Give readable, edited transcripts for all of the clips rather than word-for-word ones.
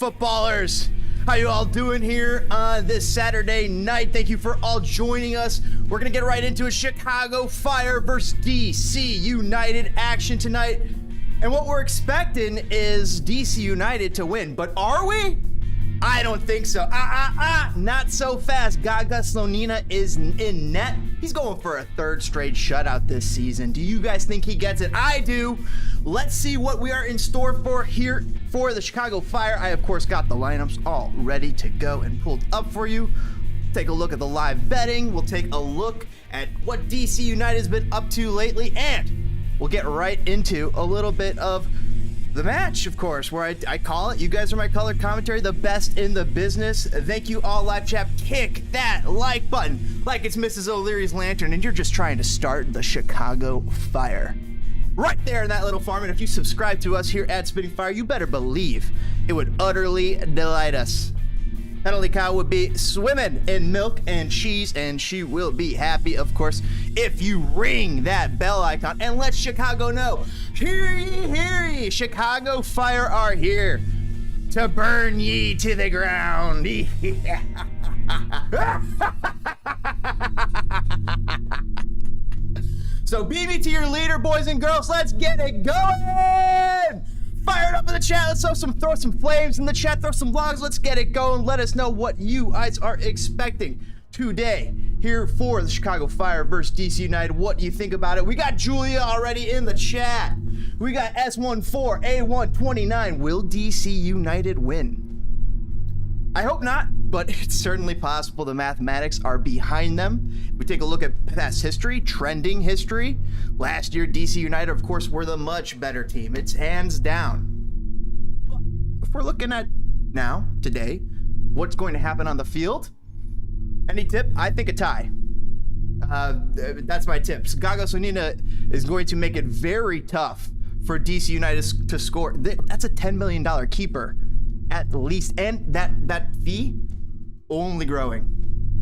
footballers? How you all doing here on this Saturday night? Thank you for all joining us. We're gonna get right into a Chicago Fire versus DC United action tonight. And what we're expecting is DC United to win, but are we? I don't think so. Not so fast. Gaga Slonina is in net. He's going for a third straight shutout this season. Do you guys think he gets it? I do. Let's see what we are in store for here for the Chicago Fire. I, of course, got the lineups all ready to go and pulled up for you. Take a look at the live betting. We'll take a look at what DC United has been up to lately, and we'll get right into a little bit of the match, of course, where I call it, you guys are my color commentary, the best in the business. Thank you all, live chat. Kick that like button like it's Mrs. O'Leary's lantern and you're just trying to start the Chicago Fire. Right there in that little farm, and if you subscribe to us here at Spitting Fire, you better believe it would utterly delight us. Penalty cow would be swimming in milk and cheese, and she will be happy, of course, if you ring that bell icon and let Chicago know. Hear ye, Chicago Fire are here to burn ye to the ground. So beat me to your leader, boys and girls. Let's get it going. Fire it up in the chat. Let's throw some flames in the chat. Throw some logs. Let's get it going. Let us know what you guys are expecting today here for the Chicago Fire versus DC United. What do you think about it? We got Julia already in the chat. We got S14A129. Will DC United win? I hope not, but it's certainly possible. The mathematics are behind them. If we take a look at past history, trending history, last year DC United, of course, were the much better team. It's hands down. But if we're looking at now, today, what's going to happen on the field? Any tip? I think a tie. That's my tips. Gaga Slonina is going to make it very tough for DC United to score. That's a $10 million keeper at least, and that fee only growing,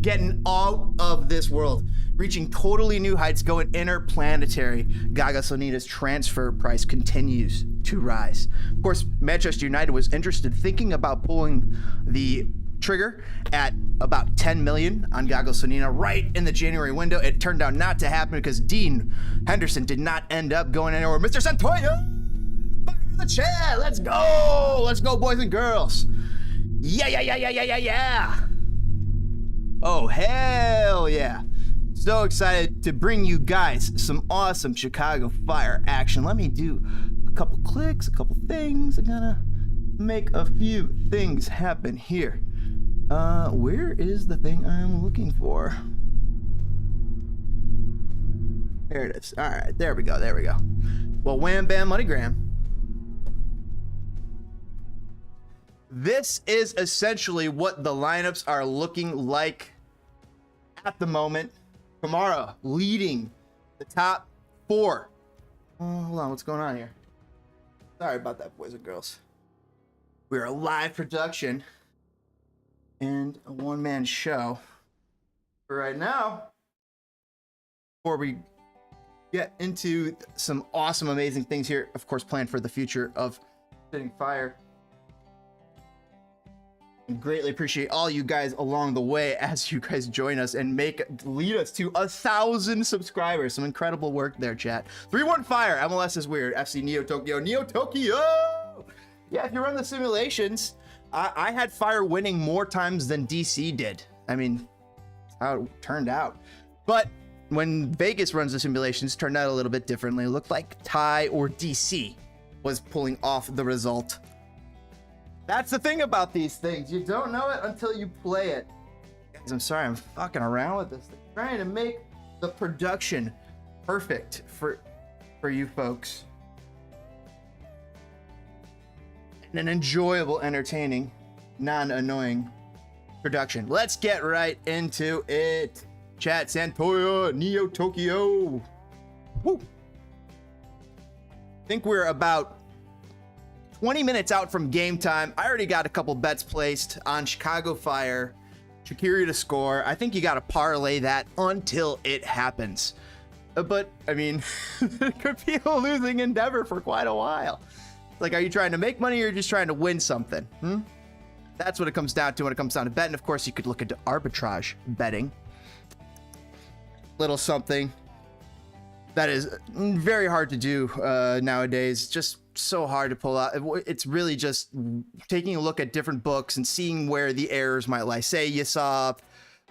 getting out of this world, reaching totally new heights, going interplanetary. Gaga Slonina's transfer price continues to rise. Of course, Manchester United was interested, thinking about pulling the trigger at about 10 million on Gaga Slonina right in the January window. It turned out not to happen because Dean Henderson did not end up going anywhere. Mr. Santoyo, fire in the chat. Let's go, boys and girls. Yeah. Oh, hell yeah. So excited to bring you guys some awesome Chicago Fire action. Let me do a couple clicks, a couple things. I gotta make a few things happen here. Where is the thing I'm looking for? There it is. All right, there we go. Well, wham, bam, moneygram. This is essentially what the lineups are looking like at the moment. Kamara leading the top four. Oh, hold on, what's going on here? Sorry about that, boys and girls. We're a live production and a one-man show. But right now, before we get into some awesome, amazing things here, of course, planned for the future of Spitting Fire, and greatly appreciate all you guys along the way as you guys join us and lead us to 1,000 subscribers. Some incredible work there, chat. 3-1 Fire, MLS is weird. FC Neo Tokyo. Yeah, if you run the simulations, I had Fire winning more times than DC did. I mean, how it turned out. But when Vegas runs the simulations, it turned out a little bit differently. It looked like Ty or DC was pulling off the result. That's the thing about these things. You don't know it until you play it. Guys, I'm sorry, I'm fucking around with this thing. Trying to make the production perfect for you folks. And an enjoyable, entertaining, non-annoying production. Let's get right into it. Chat, Santoya, Neo Tokyo. Woo. I think we're about 20 minutes out from game time. I already got a couple bets placed on Chicago Fire, Shaqiri to score. I think you got to parlay that until it happens. But, I mean, it could be a losing endeavor for quite a while. Like, are you trying to make money or just trying to win something? That's what it comes down to when it comes down to betting. Of course, you could look into arbitrage betting. Little something that is very hard to do nowadays. Just so hard to pull out. It's really just taking a look at different books and seeing where the errors might lie. Say you saw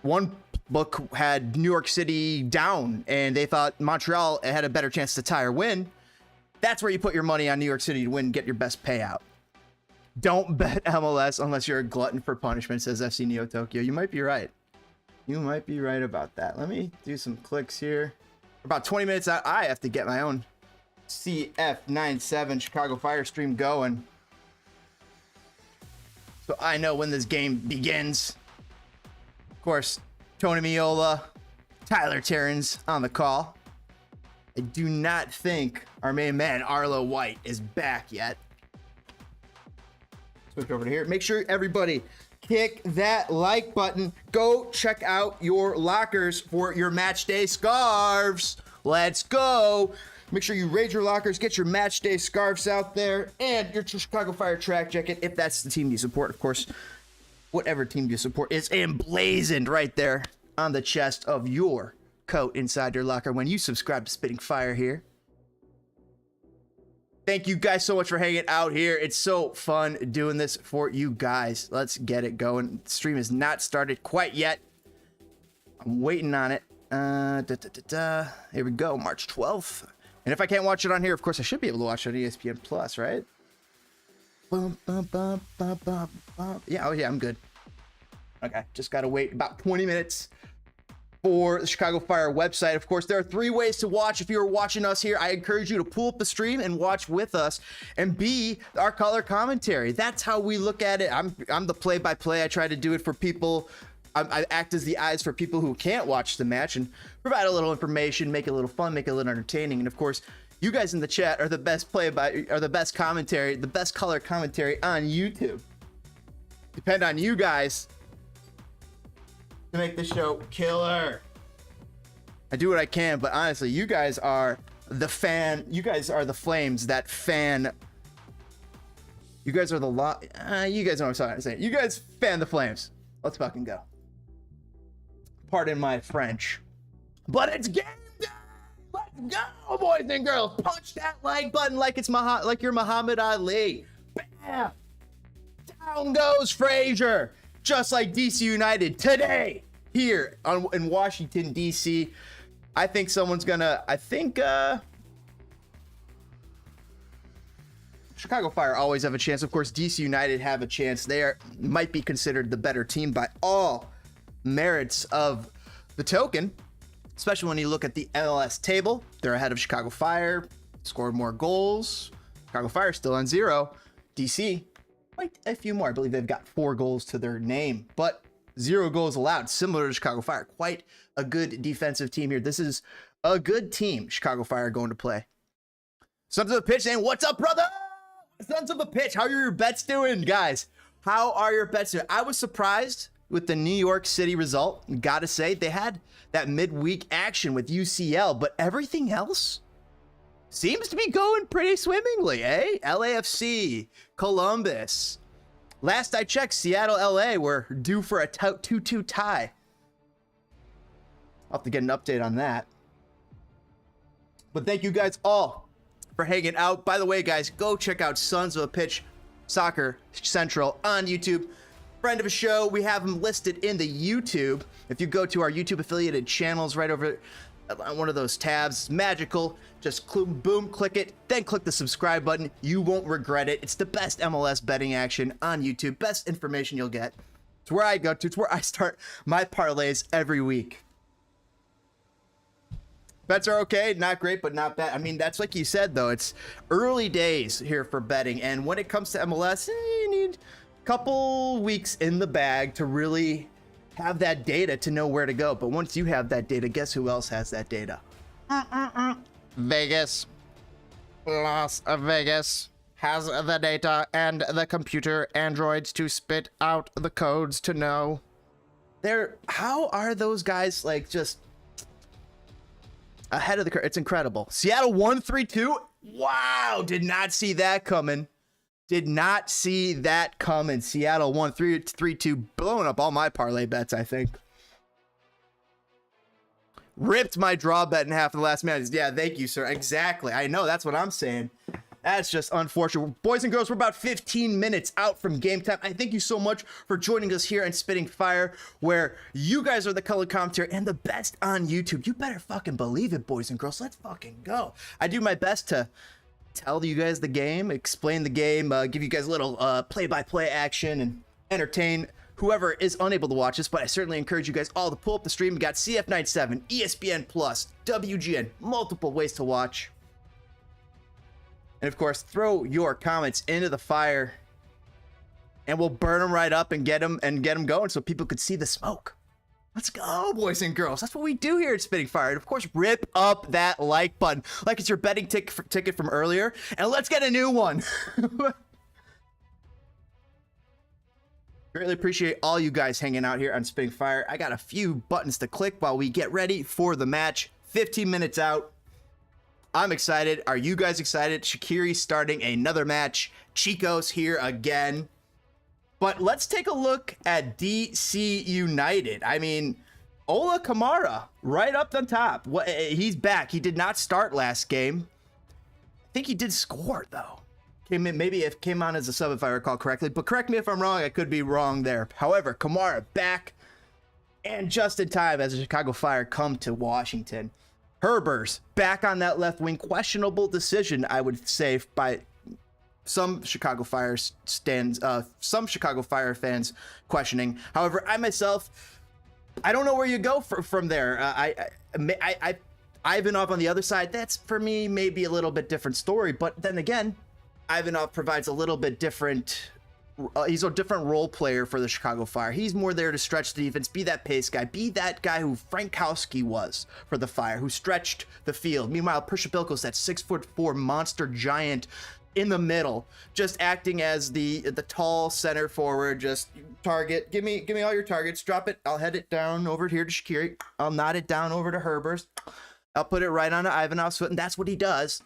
one book had New York City down and they thought Montreal had a better chance to tie or win. That's where you put your money on New York City to win and get your best payout. Don't bet MLS unless you're a glutton for punishment, says FC Neo Tokyo. You might be right. You might be right about that. Let me do some clicks here. For about 20 minutes out, I have to get my own CF97 Chicago Fire stream going, so I know when this game begins. Of course, Tony Miola, Tyler Terrans on the call. I do not think our main man Arlo White is back yet. Switch over to here. Make sure everybody kick that like button. Go check out your lockers for your match day scarves. Let's go. Make sure you raid your lockers, get your match day scarves out there, and your Chicago Fire track jacket if that's the team you support. Of course, whatever team you support is emblazoned right there on the chest of your coat inside your locker when you subscribe to Spitting Fire here. Thank you guys so much for hanging out here. It's so fun doing this for you guys. Let's get it going. The stream is not started quite yet. I'm waiting on it. Here we go, March 12th. And if I can't watch it on here, of course, I should be able to watch it on ESPN Plus, right? Yeah, oh yeah, I'm good. Okay, just gotta wait about 20 minutes for the Chicago Fire website. Of course, there are 3 ways to watch. If you're watching us here, I encourage you to pull up the stream and watch with us and be our color commentary. That's how we look at it. I'm the play-by-play. I try to do it for people. I act as the eyes for people who can't watch the match and provide a little information, make it a little fun, make it a little entertaining. And of course, you guys in the chat are the best the best commentary, the best color commentary on YouTube. Depend on you guys to make this show killer. I do what I can, but honestly, you guys are the fan. You guys are the flames that fan. You guys are the you guys know what I'm saying. You guys fan the flames. Let's fucking go. Pardon my French, but it's game day. Let's go, boys and girls. Punch that like button like it's like you're Muhammad Ali. Bam! Down goes Frazier, just like DC United today here in Washington DC. I think someone's gonna. I think Chicago Fire always have a chance. Of course, DC United have a chance. They might be considered the better team by all merits of the token, especially when you look at the MLS table. They're ahead of Chicago Fire, scored more goals. Chicago Fire still on 0. DC, quite a few more. I believe they've got 4 goals to their name, but 0 goals allowed, similar to Chicago Fire. Quite a good defensive team here. This is a good team Chicago Fire going to play. Sons of a Pitch saying, what's up, brother? Sons of a Pitch, how are your bets doing, guys? How are your bets doing? I was surprised with the New York City result. Gotta say, they had that midweek action with UCL, but everything else seems to be going pretty swimmingly, eh? LAFC, Columbus. Last I checked, Seattle, LA were due for a 2-2 tie. I'll have to get an update on that. But thank you guys all for hanging out. By the way, guys, go check out Sons of a Pitch Soccer Central on YouTube. Friend of a show, we have them listed in the YouTube. If you go to our YouTube affiliated channels right over on one of those tabs, it's magical. Just boom, click it, then click the subscribe button. You won't regret it. It's the best MLS betting action on YouTube. Best information you'll get. It's where I go to. It's where I start my parlays every week. Bets are okay, not great, but not bad. I mean, that's like you said, though. It's early days here for betting. And when it comes to MLS, you need a couple weeks in the bag to really have that data to know where to go. But once you have that data, guess who else has that data? Vegas. Las Vegas has the data and the computer androids to spit out the codes to know. How are those guys like just ahead of the curve? It's incredible. Seattle 1-3-2. Wow, did not see that coming. Did not see that coming. Seattle won 3-2, blowing up all my parlay bets, I think. Ripped my draw bet in half of the last minute. Yeah, thank you, sir. Exactly. I know. That's what I'm saying. That's just unfortunate. Boys and girls, we're about 15 minutes out from game time. I thank you so much for joining us here on Spitting Fire, where you guys are the color commentary and the best on YouTube. You better fucking believe it, boys and girls. Let's fucking go. I do my best to tell you guys the game, explain the game, give you guys a little play-by-play action, and entertain whoever is unable to watch this, but I certainly encourage you guys all to pull up the stream. We got CF97, ESPN Plus, WGN, multiple ways to watch. And of course, throw your comments into the fire and we'll burn them right up and get them going so people could see the smoke. Let's go, boys and girls. That's what we do here at Spitting Fire. And of course, rip up that like button like it's your betting ticket from earlier. And let's get a new one. Greatly appreciate all you guys hanging out here on Spitting Fire. I got a few buttons to click while we get ready for the match. 15 minutes out. I'm excited. Are you guys excited? Shaqiri starting another match. Chico's here again. But let's take a look at DC United. I mean, Ola Kamara right up on top. He's back. He did not start last game. I think he did score, though. Maybe it came on as a sub if I recall correctly, but correct me if I'm wrong. I could be wrong there. However, Kamara back and just in time as the Chicago Fire come to Washington. Herbers back on that left wing. Questionable decision, I would say, by some Chicago Fire fans questioning. However, I myself, I don't know where you go from there. Ivanov on the other side, that's for me maybe a little bit different story, but then again, Ivanov provides a little bit different, he's a different role player for the Chicago Fire. He's more there to stretch the defense, be that pace guy, be that guy who Frankowski was for the Fire, who stretched the field. Meanwhile, Prishabilko's that 6'4" monster giant in the middle, just acting as the tall center forward, just target, give me all your targets, drop it, I'll head it down over here to Shaqiri, I'll nod it down over to Herbers, I'll put it right onto Ivanov's foot, and that's what he does.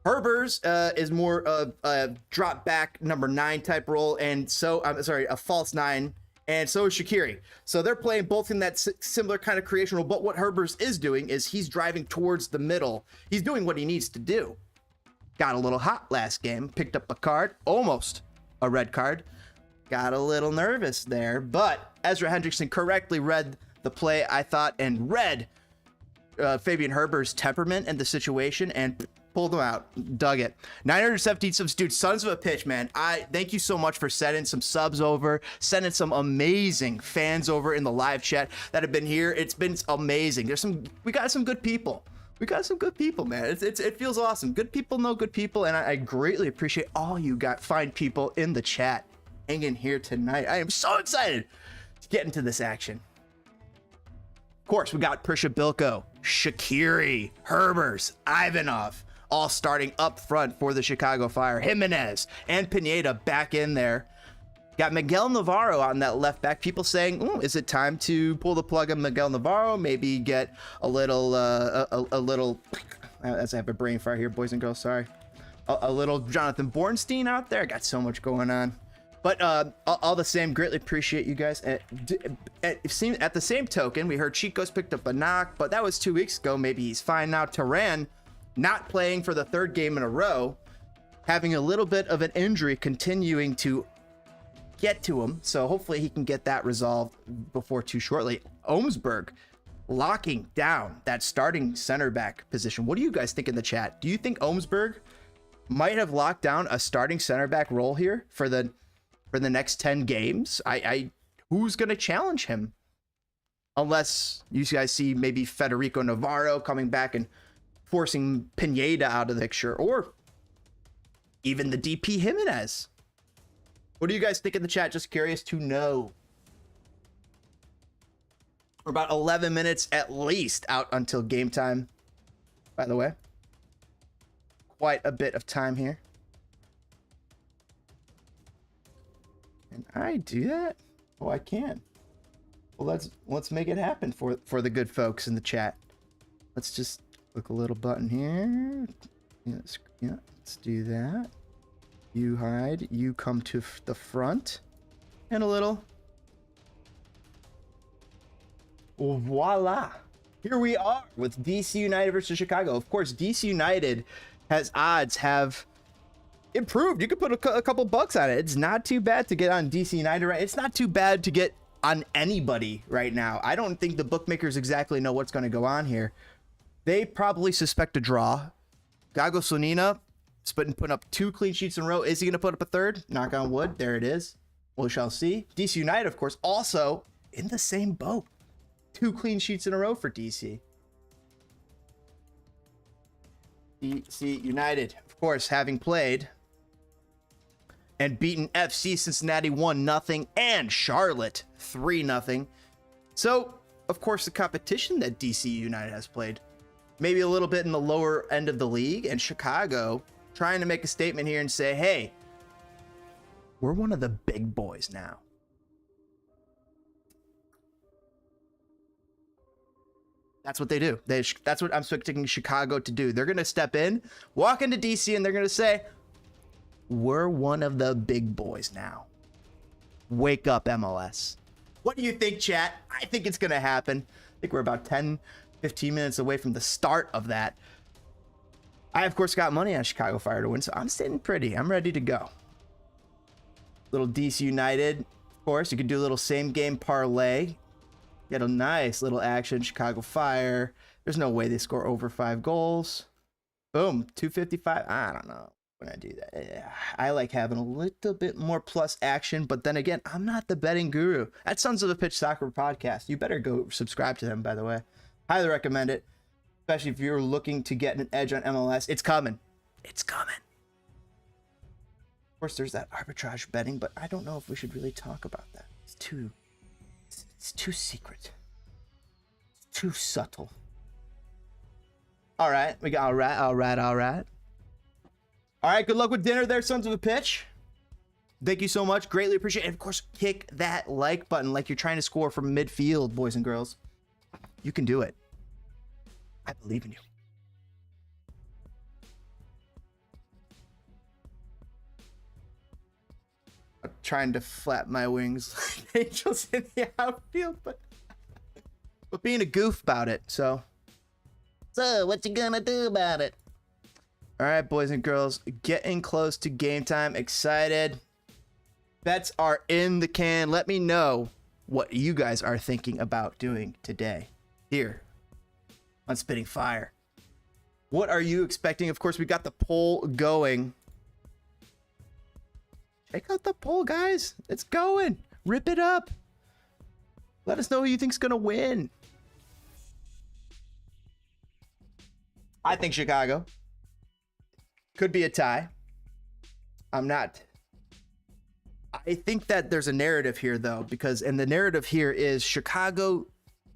Herbers is more of a drop back number 9 type role, and so I'm sorry, a false 9, and so is Shaqiri. So they're playing both in that similar kind of creation role, but what Herbers is doing is he's driving towards the middle. He's doing what he needs to do. Got a little hot last game, picked up a card, almost a red card. Got a little nervous there, but Ezra Hendrickson correctly read the play, I thought, and read Fabian Herbers' temperament and the situation, and pulled him out. Dug it. 917 subs, dude. Sons of a pitch, man. I thank you so much for sending some subs over, sending some amazing fans over in the live chat that have been here. It's been amazing. We got some good people. We got some good people, man. It feels awesome. Good people know good people, and I greatly appreciate all you fine people in the chat hanging here tonight. I am so excited to get into this action. Of course, we got Prishabilko, Shaqiri, Herbers, Ivanov, all starting up front for the Chicago Fire. Jimenez and Pineda back in there. Got Miguel Navarro on that left back. People saying, is it time to pull the plug on Miguel Navarro? Maybe get a little, as I have a brain fire here, boys and girls, sorry. A little Jonathan Bornstein out there. Got so much going on. But all the same, greatly appreciate you guys. At the same token, we heard Chico's picked up a knock, but that was 2 weeks ago. Maybe he's fine now. Turan not playing for the 3rd game in a row, having a little bit of an injury continuing to get to him. So hopefully he can get that resolved before too shortly. Ohmsberg locking down that starting center back position. What do you guys think in the chat? Do you think Ohmsberg might have locked down a starting center back role here for the next 10 games? Who's going to challenge him? Unless you guys see maybe Federico Navarro coming back and forcing Pineda out of the picture, or even the DP Jimenez. What do you guys think in the chat? Just curious to know. We're about 11 minutes at least out until game time, by the way. Quite a bit of time here. Can I do that? Oh, I can. Well, let's make it happen for the good folks in the chat. Let's just click a little button here. Yeah, let's do that. You hide. You come to the front. And a little. Voila. Here we are with DC United versus Chicago. Of course, DC United has odds have improved. You could put a couple bucks on it. It's not too bad to get on DC United, right? It's not too bad to get on anybody right now. I don't think the bookmakers exactly know what's going to go on here. They probably suspect a draw. Gago Sonina putting up 2 clean sheets in a row. Is he going to put up a third? Knock on wood. There it is. We shall see. DC United, of course, also in the same boat. 2 clean sheets in a row for DC. DC United, of course, having played and beaten FC Cincinnati 1-0 and Charlotte 3-0. So, of course, the competition that DC United has played, maybe a little bit in the lower end of the league, and Chicago trying to make a statement here and say, hey, we're one of the big boys now. That's what they do. That's what I'm expecting Chicago to do. They're going to step in, walk into DC, and they're going to say, we're one of the big boys now. Wake up, MLS. What do you think, chat? I think it's going to happen. I think we're about 10, 15 minutes away from the start of that. I, of course, got money on Chicago Fire to win, so I'm sitting pretty. I'm ready to go. Little DC United, of course. You could do a little same-game parlay. Get a nice little action. Chicago Fire. There's no way they score over 5 goals. Boom. 255. I don't know when I do that. I like having a little bit more plus action, but then again, I'm not the betting guru. At Sons of the Pitch Soccer podcast. You better go subscribe to them, by the way. Highly recommend it. Especially if you're looking to get an edge on MLS. It's coming. It's coming. Of course, there's that arbitrage betting, but I don't know if we should really talk about that. It's too secret. It's too subtle. All right. We got all right. All right. Good luck with dinner there, Sons of the Pitch. Thank you so much. Greatly appreciate it. And of course, kick that like button like you're trying to score from midfield, boys and girls. You can do it. I believe in you. I'm trying to flap my wings like angels in the outfield, but being a goof about it. So what you gonna do about it? All right, boys and girls, getting close to game time. Excited. Bets are in the can. Let me know what you guys are thinking about doing today here on Spitting Fire. What are you expecting? Of course, we got the poll going. Check out the poll, guys. It's going. Rip it up. Let us know who you think's gonna win. I think Chicago. Could be a tie. I'm not. I think that there's a narrative here, though, and the narrative here is Chicago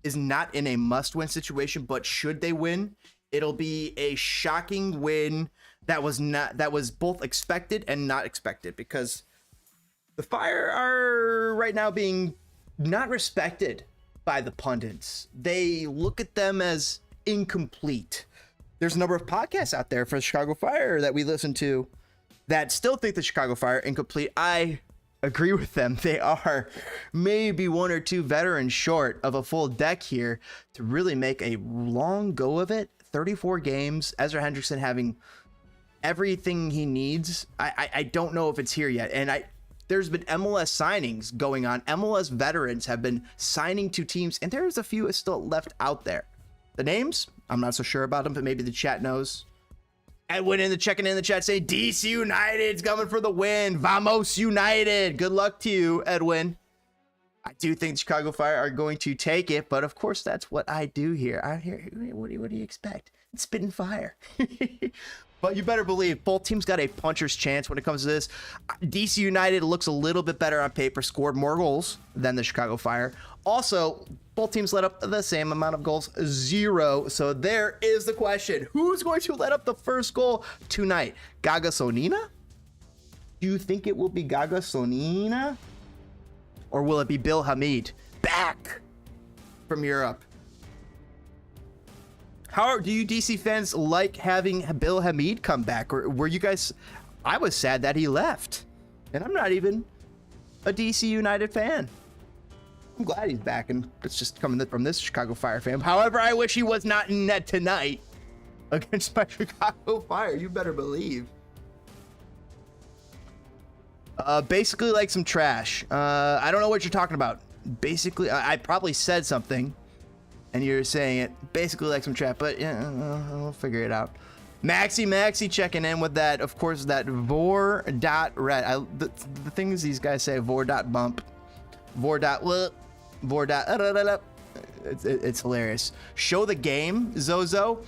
is not in a must-win situation, but should they win, it'll be a shocking win that was both expected and not expected, because the Fire are right now being not respected by the pundits. They look at them as incomplete. There's a number of podcasts out there for the Chicago Fire that we listen to that still think the Chicago Fire incomplete. I agree with them. They are maybe 1 or 2 veterans short of a full deck here to really make a long go of it. 34 games, Ezra Hendrickson having everything he needs. I don't know if it's here yet. And there's been MLS signings going on. MLS veterans have been signing to teams, and there's a few still left out there. The names, I'm not so sure about them, but maybe the chat knows. Edwin checking in the chat saying DC United's coming for the win. Vamos United. Good luck to you, Edwin. I do think the Chicago Fire are going to take it, but of course that's what I do here. What do you expect? It's spitting fire. But you better believe both teams got a puncher's chance when it comes to this. DC United looks a little bit better on paper, scored more goals than the Chicago Fire. Also, both teams let up the same amount of goals, 0. So there is the question. Who's going to let up the first goal tonight? Gaga Sonina? Do you think it will be Gaga Sonina? Or will it be Bill Hamid back from Europe? How do you DC fans like having Bill Hamid come back? Or were you guys I was sad that he left. And I'm not even a DC United fan. I'm glad he's back, and it's just coming from this Chicago Fire fan. However, I wish he was not in net tonight against my Chicago Fire. You better believe. Basically like some trash. I don't know what you're talking about. Basically, I probably said something, and you're saying it. Basically like some trash, but yeah, we'll figure it out. Maxi checking in with that, of course, that vor.red. The things these guys say, vor.bump, it's hilarious. Show the game, Zozo.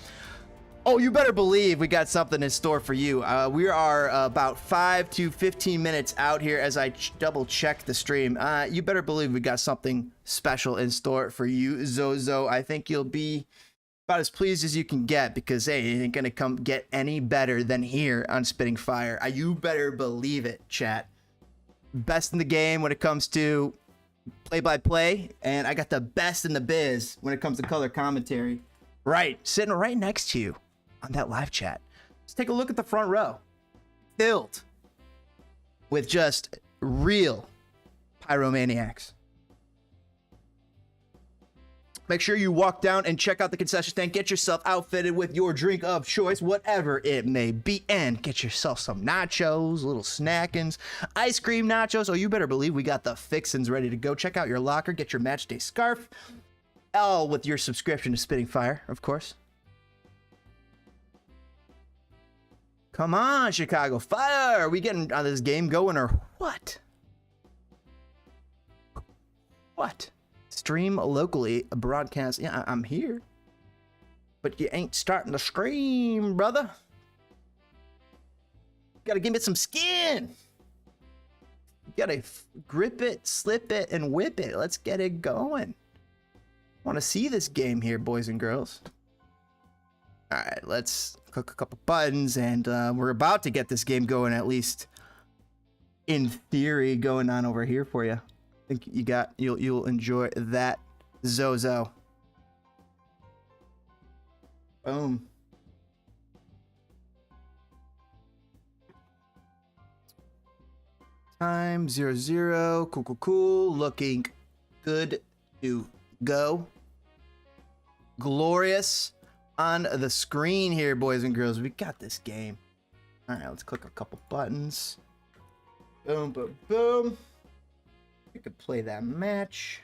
Oh, you better believe we got something in store for you. We are about 5 to 15 minutes out here as I double check the stream. You better believe we got something special in store for you, Zozo. I think you'll be about as pleased as you can get, because hey, it ain't gonna come get any better than here on Spitting Fire. You better believe it, chat. Best in the game when it comes to play-by-play, and I got the best in the biz when it comes to color commentary. Right, sitting right next to you on that live chat. Let's take a look at the front row. Filled with just real pyromaniacs. Make sure you walk down and check out the concession stand. Get yourself outfitted with your drink of choice, whatever it may be, and get yourself some nachos, little snackins, ice cream nachos. Oh, you better believe we got the fixins ready to go. Check out your locker, get your match day scarf, all with your subscription to Spitting Fire, of course. Come on, Chicago Fire. Are we getting on this game going or what? What? Stream locally, broadcast. Yeah, I'm here. But you ain't starting to stream, brother. You gotta give it some skin. You gotta grip it, slip it, and whip it. Let's get it going. Want to see this game here, boys and girls. All right, let's click a couple buttons, and we're about to get this game going, at least in theory, going on over here for you. I think you'll enjoy that, Zozo. Boom. Time 00. Cool. Looking good to go. Glorious on the screen here, boys and girls. We got this game. All right, let's click a couple buttons. Boom. We could play that match.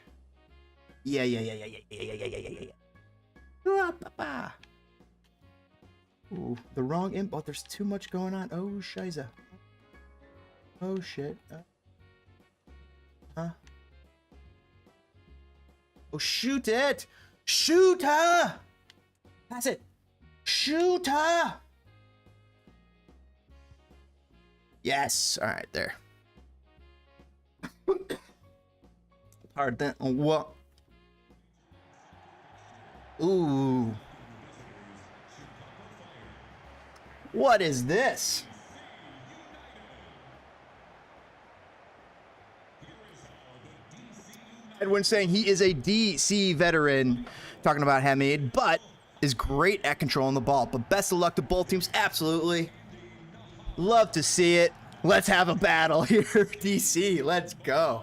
Yeah. Ooh, the wrong input. There's too much going on. Oh, shiza. Oh, shit. Oh, shoot it! Shoot her! Pass it! Shoot her! Yes! Alright, there. Hard then. What? Ooh. What is this? Edwin saying he is a DC veteran, talking about Hamid, but is great at controlling the ball. But best of luck to both teams. Absolutely. Love to see it. Let's have a battle here, DC. Let's go.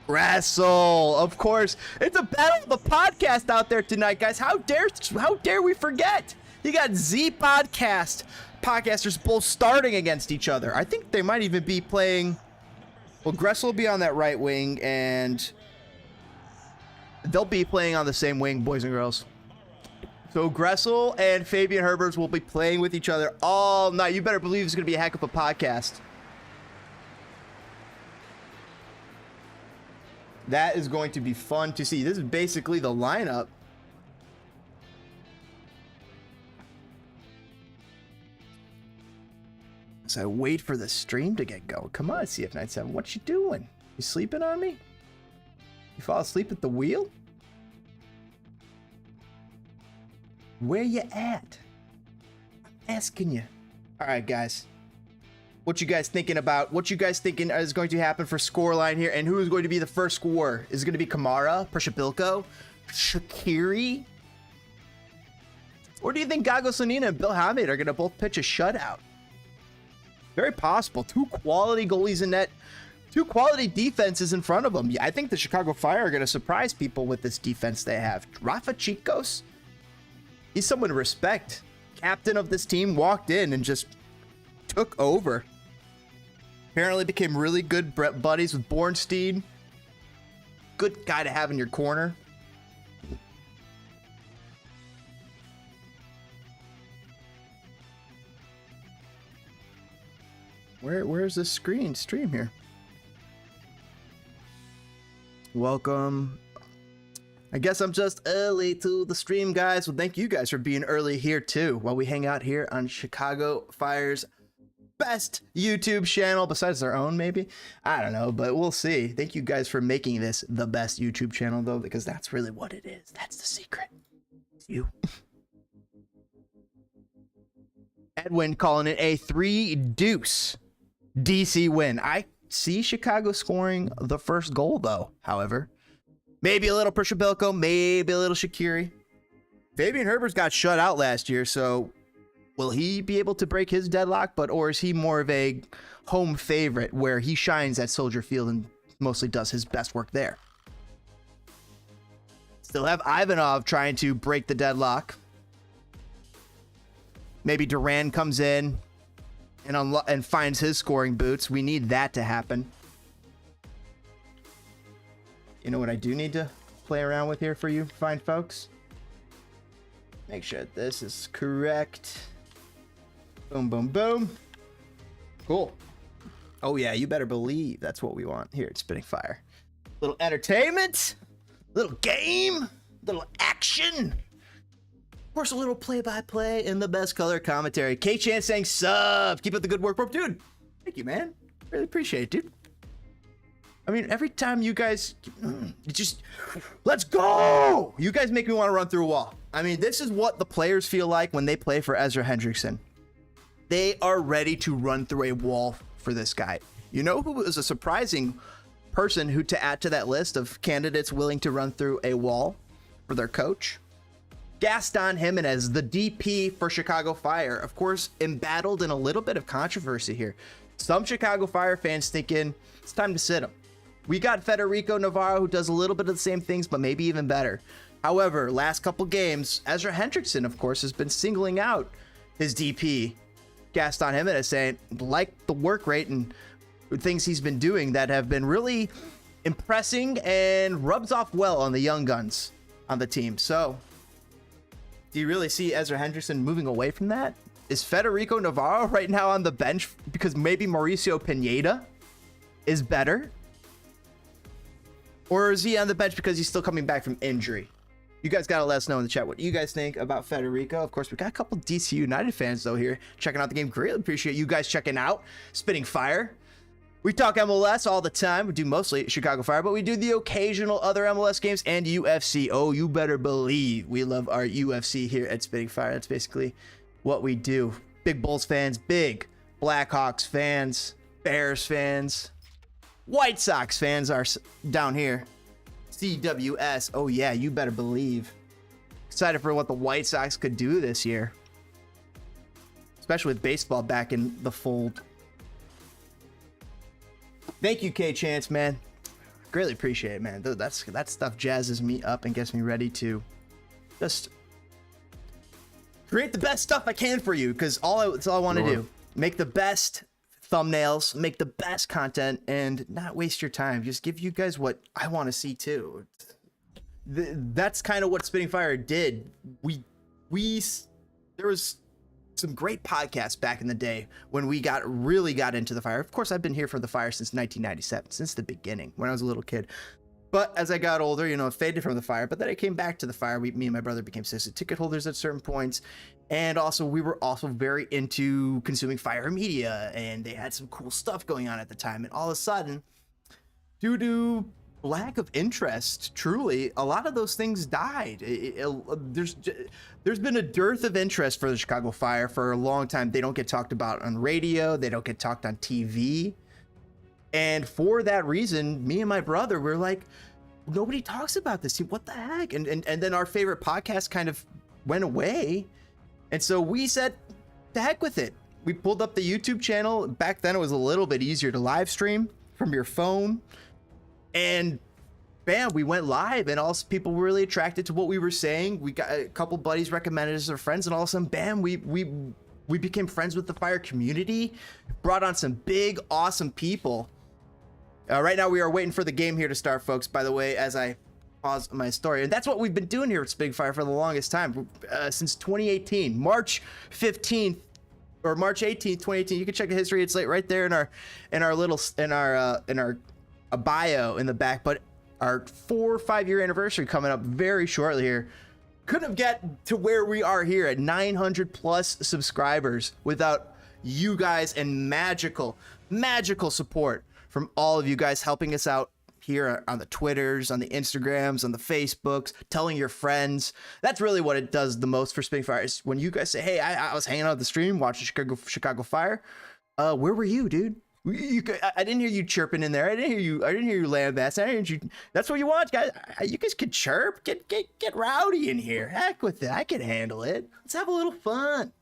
Wrestle, of course. It's a battle of the podcast out there tonight, guys. How dare we forget? You got Z podcasters both starting against each other. I think they might even be playing. Well, Gressel will be on that right wing, and they'll be playing on the same wing, boys and girls. So Gressel and Fabian Herberts will be playing with each other all night. You better believe it's going to be a heck of a podcast. That is going to be fun to see. This is basically the lineup. As I wait for the stream to get going. Come on, CF97. What you doing? You sleeping on me? You fall asleep at the wheel? Where you at? I'm asking you. All right, guys. What you guys thinking about? What you guys thinking is going to happen for scoreline here? And who is going to be the first scorer? Is it going to be Kamara, Pershabilko, Shaqiri? Or do you think Gago Sonina and Bill Hamid are going to both pitch a shutout? Very possible. Two quality goalies in net. Two quality defenses in front of them. Yeah, I think the Chicago Fire are going to surprise people with this defense they have. Rafa Chicos, he's someone to respect. Captain of this team, walked in and just took over. Apparently became really good buddies with Bornstein. Good guy to have in your corner. Where's the stream here? Welcome. I guess I'm just early to the stream, guys. Well, thank you guys for being early here too, while we hang out here on Chicago Fire's best YouTube channel, besides their own, maybe. I don't know, but we'll see. Thank you guys for making this the best YouTube channel, though, because that's really what it is. That's the secret. It's you. Edwin calling it a 3-deuce DC win. I see Chicago scoring the first goal, though, however. Maybe a little Prishabilko, maybe a little Shaqiri. Fabian Herbert's got shut out last year, so will he be able to break his deadlock? Or is he more of a home favorite where he shines at Soldier Field and mostly does his best work there? Still have Ivanov trying to break the deadlock. Maybe Duran comes in and finds his scoring boots. We need that to happen. You know what I do need to play around with here for you fine folks? Make sure this is correct. Boom, boom, boom. Cool. Oh yeah, you better believe that's what we want here at Spitting Fire. Little entertainment, little game, little action. Of course, a little play-by-play and the best color commentary. K-Chan saying sub. Keep up the good work, bro. Dude, thank you, man. Really appreciate it, dude. I mean, every time you guys, let's go! You guys make me want to run through a wall. I mean, this is what the players feel like when they play for Ezra Hendrickson. They are ready to run through a wall for this guy. You know who was a surprising person who to add to that list of candidates willing to run through a wall for their coach? Gaston Jimenez, the DP for Chicago Fire. Of course, embattled in a little bit of controversy here. Some Chicago Fire fans thinking it's time to sit him. We got Federico Navarro, who does a little bit of the same things, but maybe even better. However, last couple games, Ezra Hendrickson, of course, has been singling out his DP, Gaston Jimenez, saying, like the work rate and things he's been doing that have been really impressing and rubs off well on the young guns on the team. So, do you really see Ezra Hendrickson moving away from that? Is Federico Navarro right now on the bench because maybe Mauricio Pineda is better? Or is he on the bench because he's still coming back from injury? You guys got to let us know in the chat what you guys think about Federico. Of course, we got a couple DC United fans, though, here checking out the game. Greatly appreciate you guys checking out Spitting Fire. We talk MLS all the time. We do mostly Chicago Fire, but we do the occasional other MLS games and UFC. Oh, you better believe we love our UFC here at Spitting Fire. That's basically what we do. Big Bulls fans, big Blackhawks fans, Bears fans, White Sox fans are down here. CWS. Oh yeah, you better believe. Excited for what the White Sox could do this year. Especially with baseball back in the fold. Thank you, K-Chance, man. Greatly appreciate it, man. That stuff jazzes me up and gets me ready to just create the best stuff I can for you, because it's all I want to do. Make the best thumbnails, make the best content, and not waste your time. Just give you guys what I want to see too. That's kind of what Spitting Fire did. There was some great podcasts back in the day when we really got into the Fire. Of course, I've been here for the Fire since 1997, since the beginning, when I was a little kid. But as I got older, I faded from the Fire. But then I came back to the Fire. Me and my brother became season ticket holders at certain points. And also, we were also very into consuming Fire media. And they had some cool stuff going on at the time. And all of a sudden, due to lack of interest, truly, a lot of those things died. There's been a dearth of interest for the Chicago Fire for a long time. They don't get talked about on radio. They don't get talked on TV. And for that reason, me and my brother were like, nobody talks about this. What the heck? And then our favorite podcast kind of went away. And so we said, the heck with it. We pulled up the YouTube channel. Back then it was a little bit easier to live stream from your phone. And bam, we went live, and also people were really attracted to what we were saying. We got a couple buddies recommended us as friends, and all of a sudden, bam, we became friends with the Fire community, brought on some big, awesome people. Right now we are waiting for the game here to start, folks, by the way, as I pause my story. And that's what we've been doing here at Spitting Fire for the longest time, since 2018, March 15th or March 18th, 2018. You can check the history. It's like right there in our bio in the back. But our 4 or 5 year anniversary coming up very shortly here. Couldn't have get to where we are here at 900 plus subscribers without you guys and magical support from all of you guys helping us out here on the Twitters, on the Instagrams, on the Facebooks, telling your friends. That's really what it does the most for Spitting Fire, is when you guys say, hey, I was hanging out at the stream watching Chicago Fire. Where were you, dude? I didn't hear you chirping in there. I didn't hear you lambasting. I didn't hear you. That's what you want, guys. You guys could chirp. Get rowdy in here. Heck with it. I can handle it. Let's have a little fun.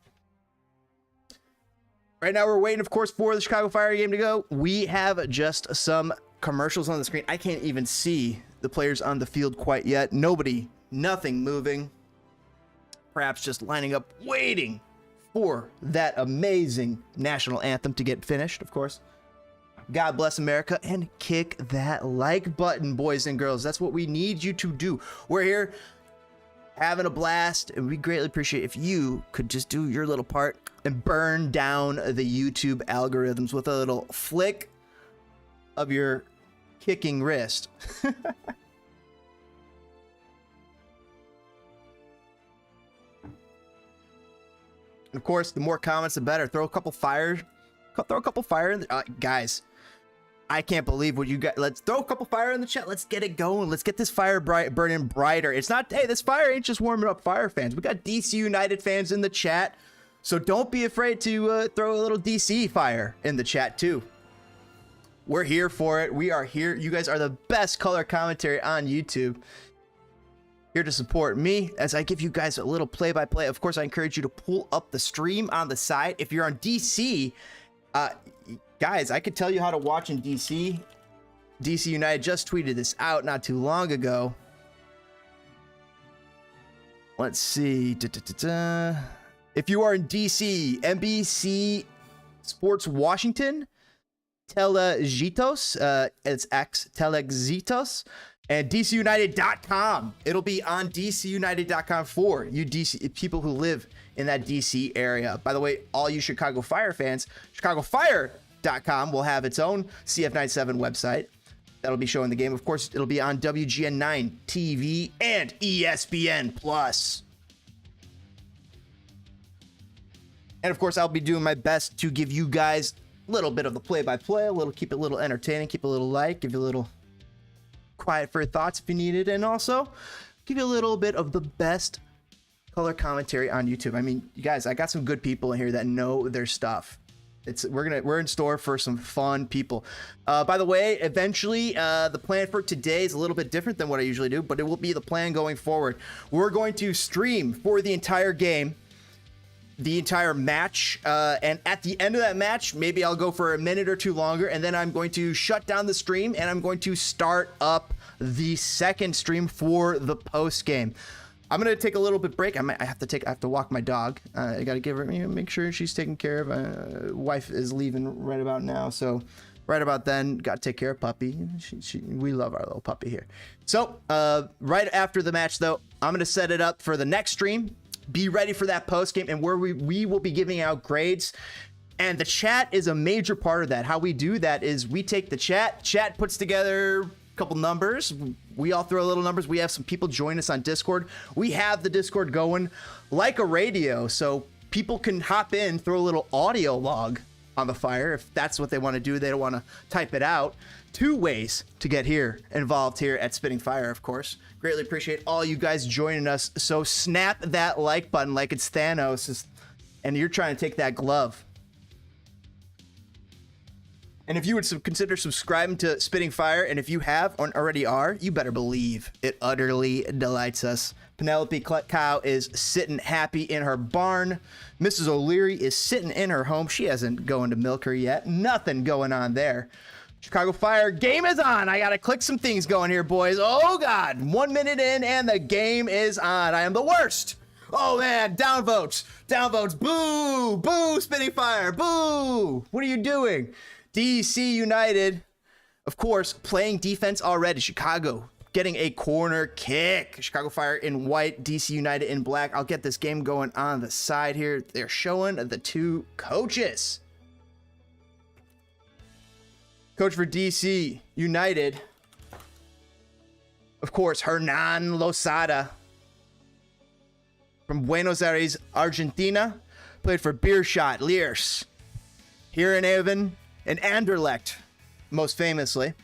Right now we're waiting, of course, for the Chicago Fire game to go. We have just some commercials on the screen. I can't even see the players on the field quite yet. Nothing moving. Perhaps just lining up, waiting for that amazing national anthem to get finished, of course. God bless America, and kick that like button, boys and girls. That's what we need you to do. We're here having a blast, and we greatly appreciate if you could just do your little part and burn down the YouTube algorithms with a little flick of your kicking wrist. Of course, the more comments, the better. Throw a couple fire in the guys. I can't believe what you got. Let's throw a couple fire in the chat. Let's get it going. Let's get this fire burning brighter. It's not, hey, this fire ain't just warming up Fire fans. We got DC United fans in the chat, so don't be afraid to throw a little DC fire in the chat too. We're here for it. We are here. You guys are the best color commentary on YouTube. Here to support me as I give you guys a little play-by-play. Of course, I encourage you to pull up the stream on the side. If you're on DC, guys, I could tell you how to watch in DC. DC United just tweeted this out not too long ago. Let's see. If you are in DC, NBC Sports Washington, Telexitos, it's X Telexitos, and DCUnited.com. It'll be on DCUnited.com for you DC people who live in that DC area. By the way, all you Chicago Fire fans, ChicagoFire.com will have its own CF97 website that'll be showing the game. Of course, it'll be on WGN9 TV and ESPN Plus. And of course, I'll be doing my best to give you guys a little bit of the play-by-play, keep it a little entertaining, keep it a little light, give you a little quiet for your thoughts if you need it, and also give you a little bit of the best color commentary on YouTube. I mean, you guys, I got some good people in here that know their stuff. We're in store for some fun people. By the way, eventually, the plan for today is a little bit different than what I usually do, but it will be the plan going forward. We're going to stream for the entire game, the entire match, and at the end of that match, maybe I'll go for a minute or two longer, and then I'm going to shut down the stream and I'm going to start up the second stream for the post game. I'm gonna take a little bit break. I have to walk my dog. I gotta give her, make sure she's taken care of. Wife is leaving right about now, so right about then, gotta take care of puppy. We love our little puppy here. So right after the match, though, I'm gonna set it up for the next stream. Be ready for that post game, and where we will be giving out grades, and the chat is a major part of that. How we do that is we take the chat puts together a couple numbers, we all throw little numbers. We have some people join us on Discord. We have the Discord going like a radio, so people can hop in, throw a little audio log on the fire if that's what they want to do. They don't want to type it out. 2 ways to get involved here at Spitting Fire, of course. Greatly appreciate all you guys joining us. So snap that like button like it's Thanos, and you're trying to take that glove. And if you would consider subscribing to Spitting Fire, and if you have or already are, you better believe it utterly delights us. Penelope Cow is sitting happy in her barn. Mrs. O'Leary is sitting in her home. She hasn't going to milk her yet. Nothing going on there. Chicago Fire, game is on. I got to click some things going here, boys. Oh, God. 1 minute in, and the game is on. I am the worst. Oh, man. Downvotes. Downvotes. Boo. Boo, Spitting Fire. Boo. What are you doing? DC United, of course, playing defense already. Chicago getting a corner kick. Chicago Fire in white, DC United in black. I'll get this game going on the side here. They're showing the two coaches. Coach for DC United, of course, Hernan Losada from Buenos Aires, Argentina. Played for Beerschot, Liers, here in Avon, and Anderlecht, most famously.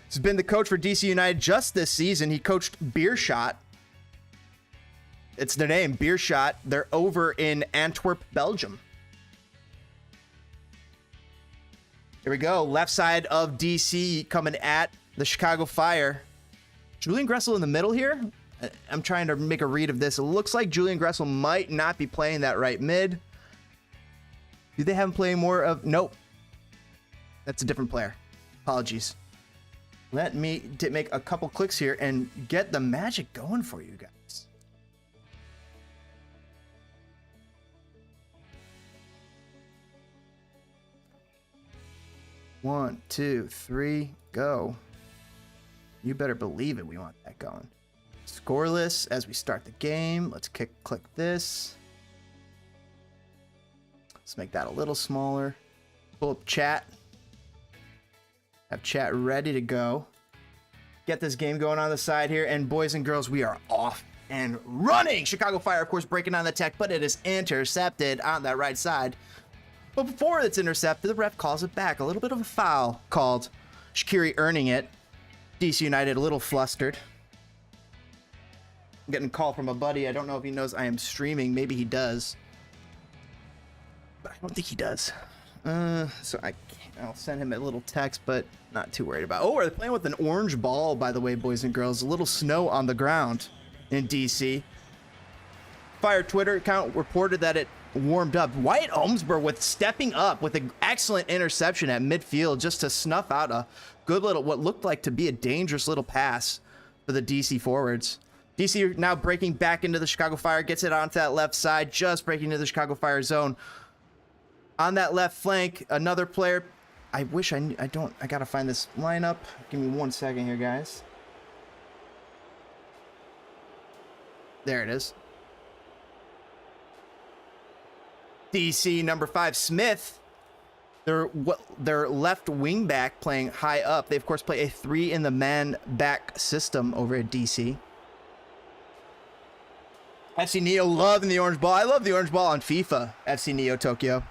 He's been the coach for DC United just this season. He coached Beerschot. It's their name, Beerschot. They're over in Antwerp, Belgium. Here we go. Left side of DC coming at the Chicago Fire. Julian Gressel in the middle here. I'm trying to make a read of this. It looks like Julian Gressel might not be playing that right mid. Do they have him playing more of... Nope. That's a different player. Apologies. Let me make a couple clicks here and get the magic going for you guys. One, two, three, go. You better believe it. We want that going. Scoreless as we start the game. Let's click this. Let's make that a little smaller. Pull up chat. Have chat ready to go. Get this game going on the side here. And boys and girls, we are off and running. Chicago Fire, of course, breaking on the tech, but it is intercepted on that right side. But before it's intercepted, the ref calls it back. A little bit of a foul called. Shaqiri earning it. DC United a little flustered. I'm getting a call from a buddy. I don't know if he knows I am streaming. Maybe he does. But I don't think he does. So I'll send him a little text, but not too worried about. Oh, are they playing with an orange ball, by the way, boys and girls? A little snow on the ground in DC. Fire Twitter account reported that it warmed up. Wyatt Ohmsberg with stepping up with an excellent interception at midfield just to snuff out a good little, what looked like to be a dangerous little pass for the DC forwards. DC now breaking back into the Chicago Fire, gets it onto that left side, just breaking into the Chicago Fire zone. On that left flank, another player. I wish I gotta find this lineup. Give me 1 second here, guys. There it is. DC number 5, Smith. Their left wing back playing high up. They, of course, play a 3 in the man back system over at DC. FC Neo loving the orange ball. I love the orange ball on FIFA. FC Neo Tokyo.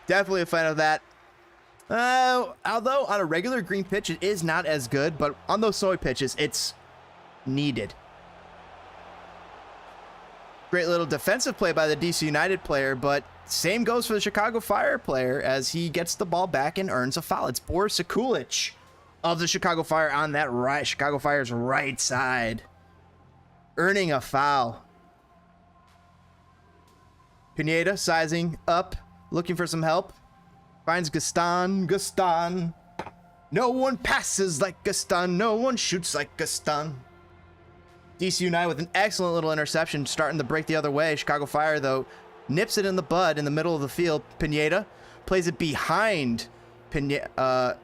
Definitely a fan of that. Although on a regular green pitch, it is not as good, but on those soy pitches, it's needed. Great little defensive play by the DC United player, but same goes for the Chicago Fire player as he gets the ball back and earns a foul. It's Boris Sekulic of the Chicago Fire on that right, Chicago Fire's right side, earning a foul. Pineda sizing up, looking for some help. Finds Gaston. Gaston. No one passes like Gaston. No one shoots like Gaston. DC United with an excellent little interception, starting to break the other way. Chicago Fire, though, nips it in the bud in the middle of the field. Pineda plays it behind Miguel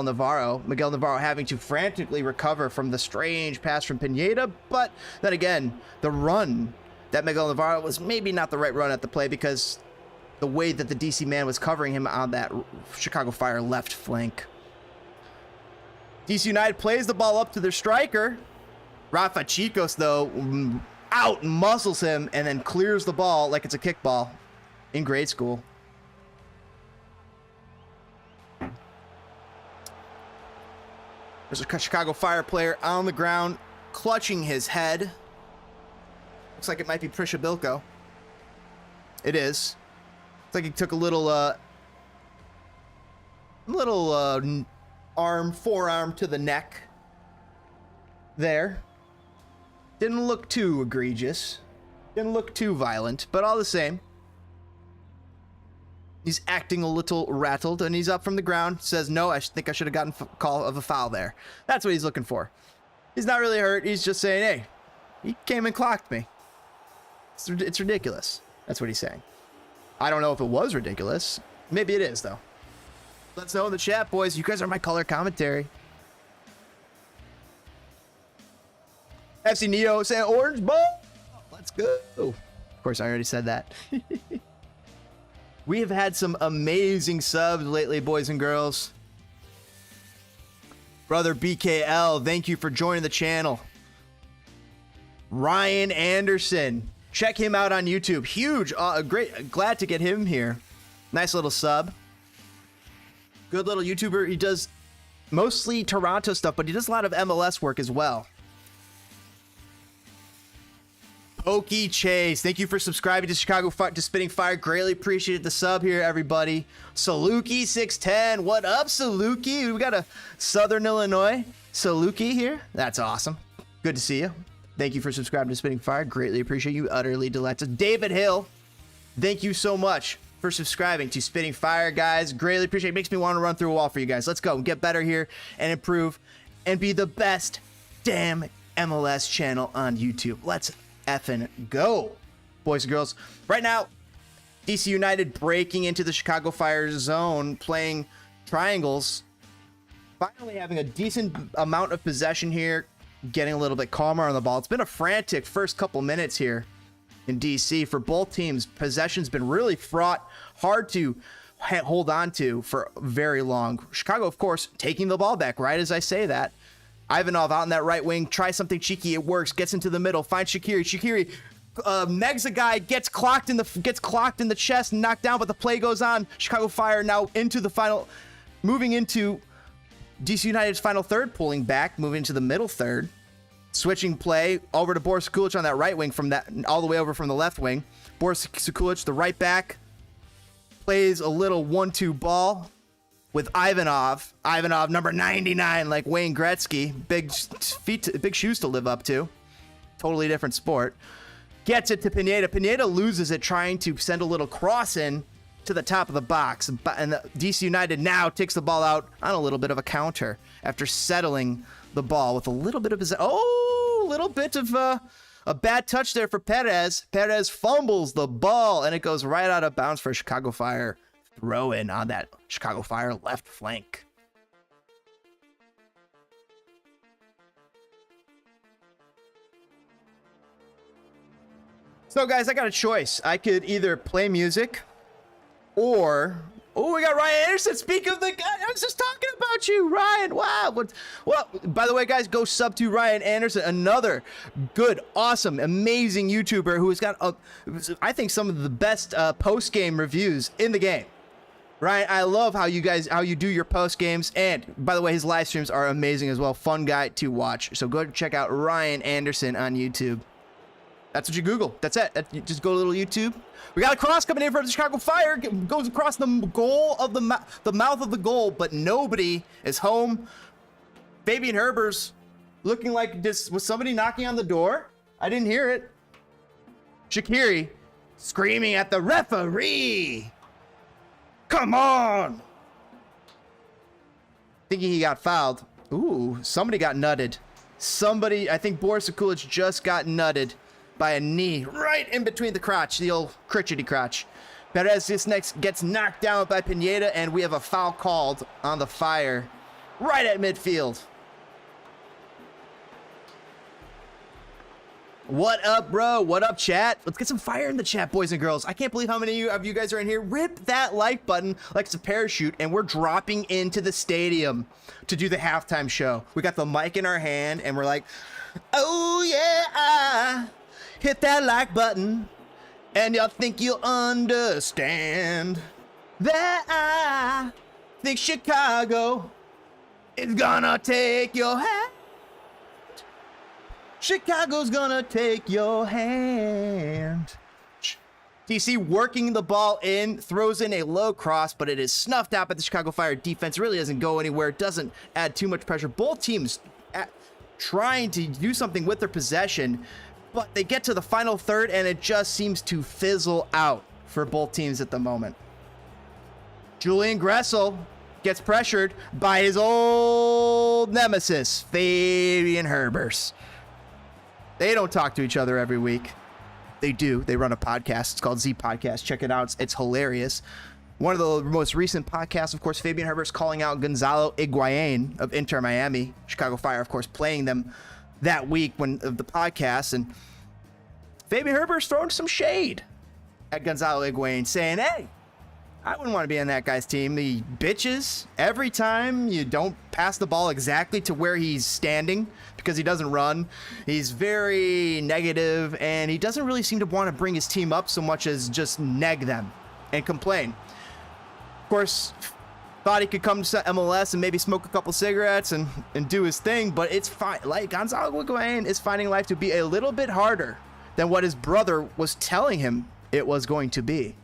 Navarro. Miguel Navarro having to frantically recover from the strange pass from Pineda. But then again, the run that Miguel Navarro was maybe not the right run at the play because the way that the DC man was covering him on that Chicago Fire left flank. DC United plays the ball up to their striker. Rafa Chicos, though, out muscles him and then clears the ball like it's a kickball in grade school. There's a Chicago Fire player on the ground clutching his head. Looks like it might be Prisha Bilko. It is. It's like he took a little forearm to the neck there. Didn't look too egregious. Didn't look too violent, but all the same. He's acting a little rattled, and he's up from the ground. Says, no, I think I should have gotten call of a foul there. That's what he's looking for. He's not really hurt. He's just saying, hey, he came and clocked me. It's ridiculous. That's what he's saying. I don't know if it was ridiculous. Maybe it is, though. Let's know in the chat, boys. You guys are my color commentary. FC Neo saying orange ball. Let's go. Of course, I already said that. We have had some amazing subs lately, boys and girls. Brother BKL, thank you for joining the channel. Ryan Anderson, check him out on YouTube. Huge, great, glad to get him here. Nice little sub. Good little YouTuber. He does mostly Toronto stuff, but he does a lot of MLS work as well. Pokey Chase, thank you for subscribing to Chicago to Spitting Fire. Greatly appreciate the sub here, everybody. Saluki 610, what up, Saluki? We got a Southern Illinois Saluki here. That's awesome. Good to see you. Thank you for subscribing to Spitting Fire. Greatly appreciate you. Utterly delighted. David Hill, thank you so much for subscribing to Spitting Fire, guys. Greatly appreciate it. Makes me want to run through a wall for you guys. Let's go. Get better here and improve and be the best damn MLS channel on YouTube. Let's effing go, boys and girls. Right now, DC United breaking into the Chicago Fire zone, playing triangles, finally having a decent amount of possession here, getting a little bit calmer on the ball. It's been a frantic first couple minutes here in DC for both teams. Possession's been really fraught, hard to hold on to for very long. Chicago, of course, taking the ball back right as I say that. Ivanov out in that right wing, tries something cheeky, it works, gets into the middle, finds Shaqiri. Shaqiri negs a guy, gets clocked in the chest and knocked down, but the play goes on. Chicago Fire now into the final, moving into DC United's final third, pulling back, moving to the middle third. Switching play over to Boris Sekulic on that right wing from that all the way over from the left wing. Boris Sekulic, the right back, plays a little 1-2 ball with Ivanov. Ivanov, number 99, like Wayne Gretzky. Big shoes to live up to. Totally different sport. Gets it to Patea. Patea loses it trying to send a little cross in to the top of the box. And the DC United now takes the ball out on a little bit of a counter after settling the ball with a little bit of a little bit of a bad touch there for Perez. Perez fumbles the ball and it goes right out of bounds for Chicago Fire. Throw in on that Chicago Fire left flank. So guys, I got a choice. I could either play music or we got Ryan Anderson. Speak of the guy, I was just talking about you, Ryan. Wow. Well, by the way, guys, go sub to Ryan Anderson, another good, awesome, amazing YouTuber who has got, I think, some of the best post-game reviews in the game. Ryan, I love how you do your post games, and by the way, his live streams are amazing as well. Fun guy to watch. So go check out Ryan Anderson on YouTube. That's what you Google. That's it. Just go to a little YouTube. We got a cross coming in from the Chicago Fire. Goes across the goal of the mouth of the goal, but nobody is home. Fabian Herbers looking like this. Was somebody knocking on the door? I didn't hear it. Shaqiri screaming at the referee. Come on! Thinking he got fouled. Ooh, somebody got nutted. I think Boris Sekulic just got nutted by a knee right in between the crotch, the old crotchety crotch. Perez this next gets knocked down by Patea, and we have a foul called on the Fire right at midfield. What up, bro? What up, chat? Let's get some fire in the chat, boys and girls. I can't believe how many of you guys are in here. Rip that like button like it's a parachute, and we're dropping into the stadium to do the halftime show. We got the mic in our hand, and we're like, oh yeah, hit that like button, and y'all think you'll understand that I think Chicago is gonna take your hand. Chicago's gonna take your hand. DC working the ball in, throws in a low cross, but it is snuffed out by the Chicago Fire defense. Really doesn't go anywhere. It doesn't add too much pressure. Both teams trying to do something with their possession, but they get to the final third and it just seems to fizzle out for both teams at the moment. Julian Gressel gets pressured by his old nemesis, Fabian Herbers. They don't talk to each other every week. They do. They run a podcast. It's called Z Podcast. Check it out. It's hilarious. One of the most recent podcasts, of course, Fabian Herbers calling out Gonzalo Higuain of Inter Miami. Chicago Fire, of course, playing them that week of the podcast. And Fabian Herbers throwing some shade at Gonzalo Higuain, saying, hey, I wouldn't want to be on that guy's team. He bitches every time you don't pass the ball exactly to where he's standing because he doesn't run. He's very negative, and he doesn't really seem to want to bring his team up so much as just neg them and complain. Of course, thought he could come to MLS and maybe smoke a couple cigarettes and do his thing, but it's fine. Like, Gonzalo Higuain is finding life to be a little bit harder than what his brother was telling him it was going to be.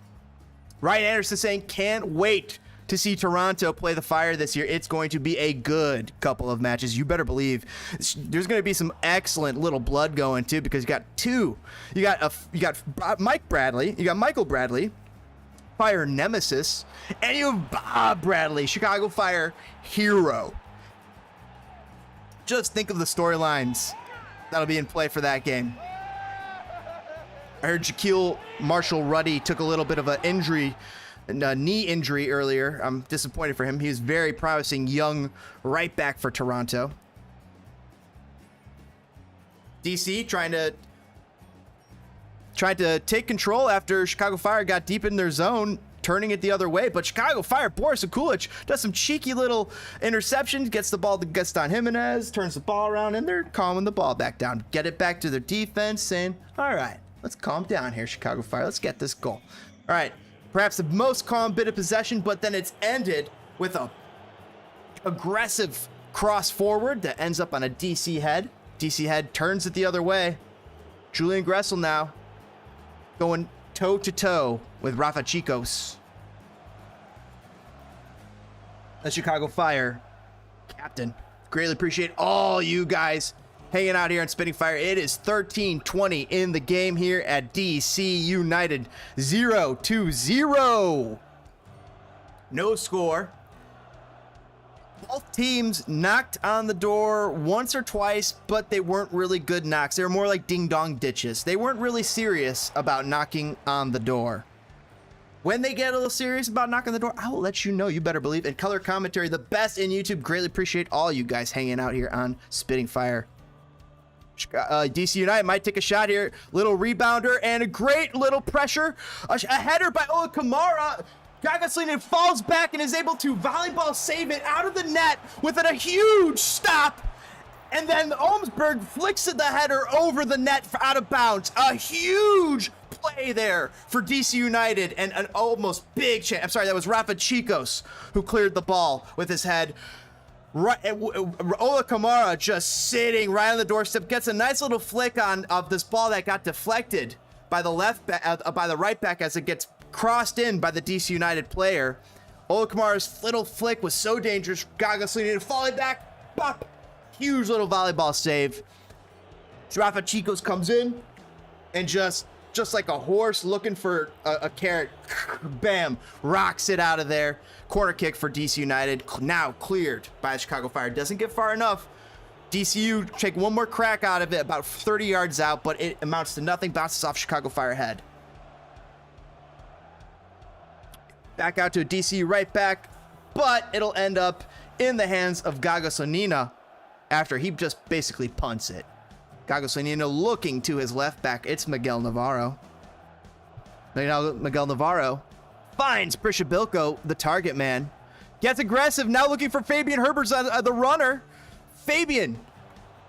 Ryan Anderson saying, can't wait to see Toronto play the Fire this year. It's going to be a good couple of matches. You better believe there's going to be some excellent little blood going too, because you got two. You got Mike Bradley. You got Michael Bradley, Fire nemesis, and you have Bob Bradley, Chicago Fire hero. Just think of the storylines that'll be in play for that game. I heard Shaquille Marshall-Ruddy took a little bit of an injury, a knee injury earlier. I'm disappointed for him. He was very promising young right back for Toronto. DC trying to take control after Chicago Fire got deep in their zone, turning it the other way. But Chicago Fire, Boris Akulich does some cheeky little interceptions, gets the ball to Gaston Jimenez, turns the ball around, and they're calming the ball back down. Get it back to their defense, saying, all right, let's calm down here, Chicago Fire. Let's get this goal. All right, perhaps the most calm bit of possession, but then it's ended with a aggressive cross forward that ends up on a DC head. DC head turns it the other way. Julian Gressel now going toe-to-toe with Rafa Chicos. The Chicago Fire captain. Greatly appreciate all you guys hanging out here on Spitting Fire. It is 13-20 in the game here at DC United. 0-0. No score. Both teams knocked on the door once or twice, but they weren't really good knocks. They were more like ding-dong ditches. They weren't really serious about knocking on the door. When they get a little serious about knocking on the door, I will let you know. You better believe. And color commentary, the best in YouTube. Greatly appreciate all you guys hanging out here on Spitting Fire. DC United might take a shot here. Little rebounder and a great little pressure. A header by Ola Kamara. Gagaslinen falls back and is able to volleyball save it out of the net with a huge stop. And then Olmsberg flicks the header over the net for out of bounds. A huge play there for DC United and an almost big chance. I'm sorry, that was Rafa Chicos who cleared the ball with his head. Right, Ola Kamara just sitting right on the doorstep, gets a nice little flick of this ball that got deflected by the by the right back as it gets crossed in by the DC United player. Ola Kamara's little flick was so dangerous. Gagaslinen falling back, pop, huge little volleyball save. Rafa Chicos comes in and just like a horse looking for a carrot, bam, rocks it out of there. Corner kick for DC United, now cleared by Chicago Fire. Doesn't get far enough. DCU take one more crack out of it, about 30 yards out, but it amounts to nothing, bounces off Chicago Fire head. Back out to a DCU right back, but it'll end up in the hands of Gagaslinen after he just basically punts it. Gagaslinen looking to his left back. It's Miguel Navarro. Miguel Navarro finds Prishabilko, the target man. Gets aggressive, now looking for Fabian Herbers, the runner. Fabian,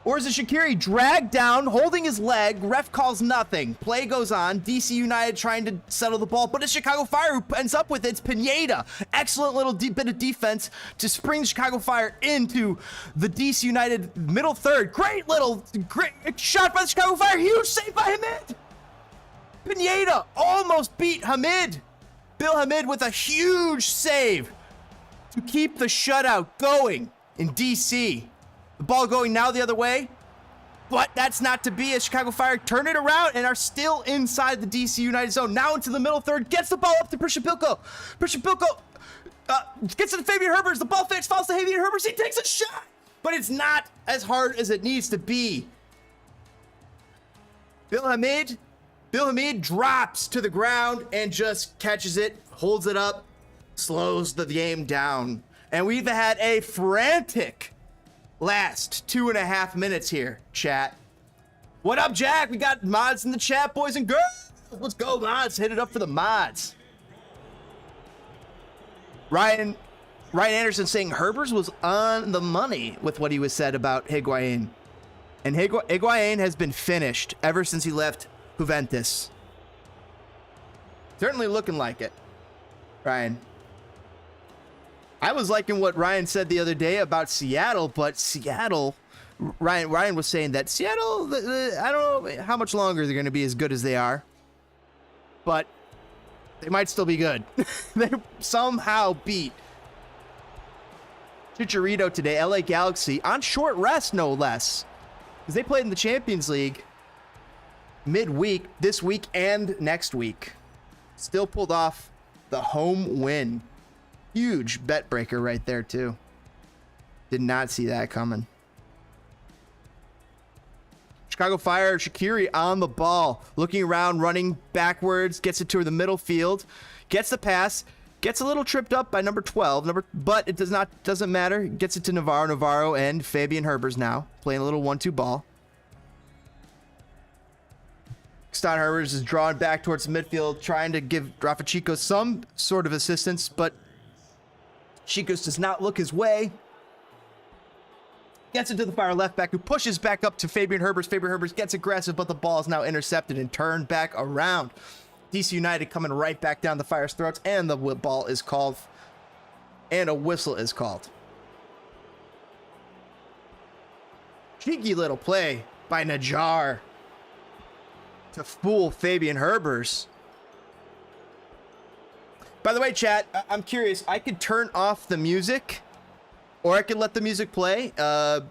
or is it Shaqiri, dragged down, holding his leg. Ref calls nothing. Play goes on. DC United trying to settle the ball, but it's Chicago Fire who ends up with it. It's Pineda. Excellent little bit of defense to spring Chicago Fire into the DC United middle third. Great shot by the Chicago Fire. Huge save by him. Pineda almost beat Hamid. Bill Hamid with a huge save to keep the shutout going in DC. The ball going now the other way, but that's not to be as Chicago Fire turn it around and are still inside the DC United zone. Now into the middle third, gets the ball up to Przybyłko. Przybyłko gets to the Fabian Herbers. The ball fakes, falls to Fabian Herbers. He takes a shot, but it's not as hard as it needs to be. Bill Hamid drops to the ground and just catches it, holds it up, slows the game down. And we've had a frantic last 2.5 minutes here, chat. What up, Jack? We got mods in the chat, boys and girls. Let's go, mods. Hit it up for the mods. Ryan Anderson saying Herbers was on the money with what he was said about Higuain. And Higuain has been finished ever since he left Juventus. Certainly looking like it, Ryan. I was liking what Ryan said the other day about Seattle, but Seattle, Ryan was saying that Seattle, I don't know how much longer they're going to be as good as they are, but they might still be good. They somehow beat Chicharito today, LA Galaxy, on short rest, no less, because they played in the Champions League midweek, this week and next week. Still pulled off the home win. Huge bet breaker right there, too. Did not see that coming. Chicago Fire, Shaqiri on the ball. Looking around, running backwards. Gets it to the middle field. Gets the pass. Gets a little tripped up by number 12. But it doesn't matter. Gets it to Navarro. Navarro and Fabian Herbers now. Playing a little 1-2 ball. Stein Herbers is drawing back towards the midfield. Trying to give Rafa Chico some sort of assistance. But Chicos does not look his way. Gets it to the Fire left back, who pushes back up to Fabian Herbers. Fabian Herbers gets aggressive, but the ball is now intercepted and turned back around. DC United coming right back down the Fire's throats, and the ball is called, and a whistle is called. Cheeky little play by Najar to fool Fabian Herbers. By the way, chat, I'm curious. I could turn off the music, or I could let the music play. Right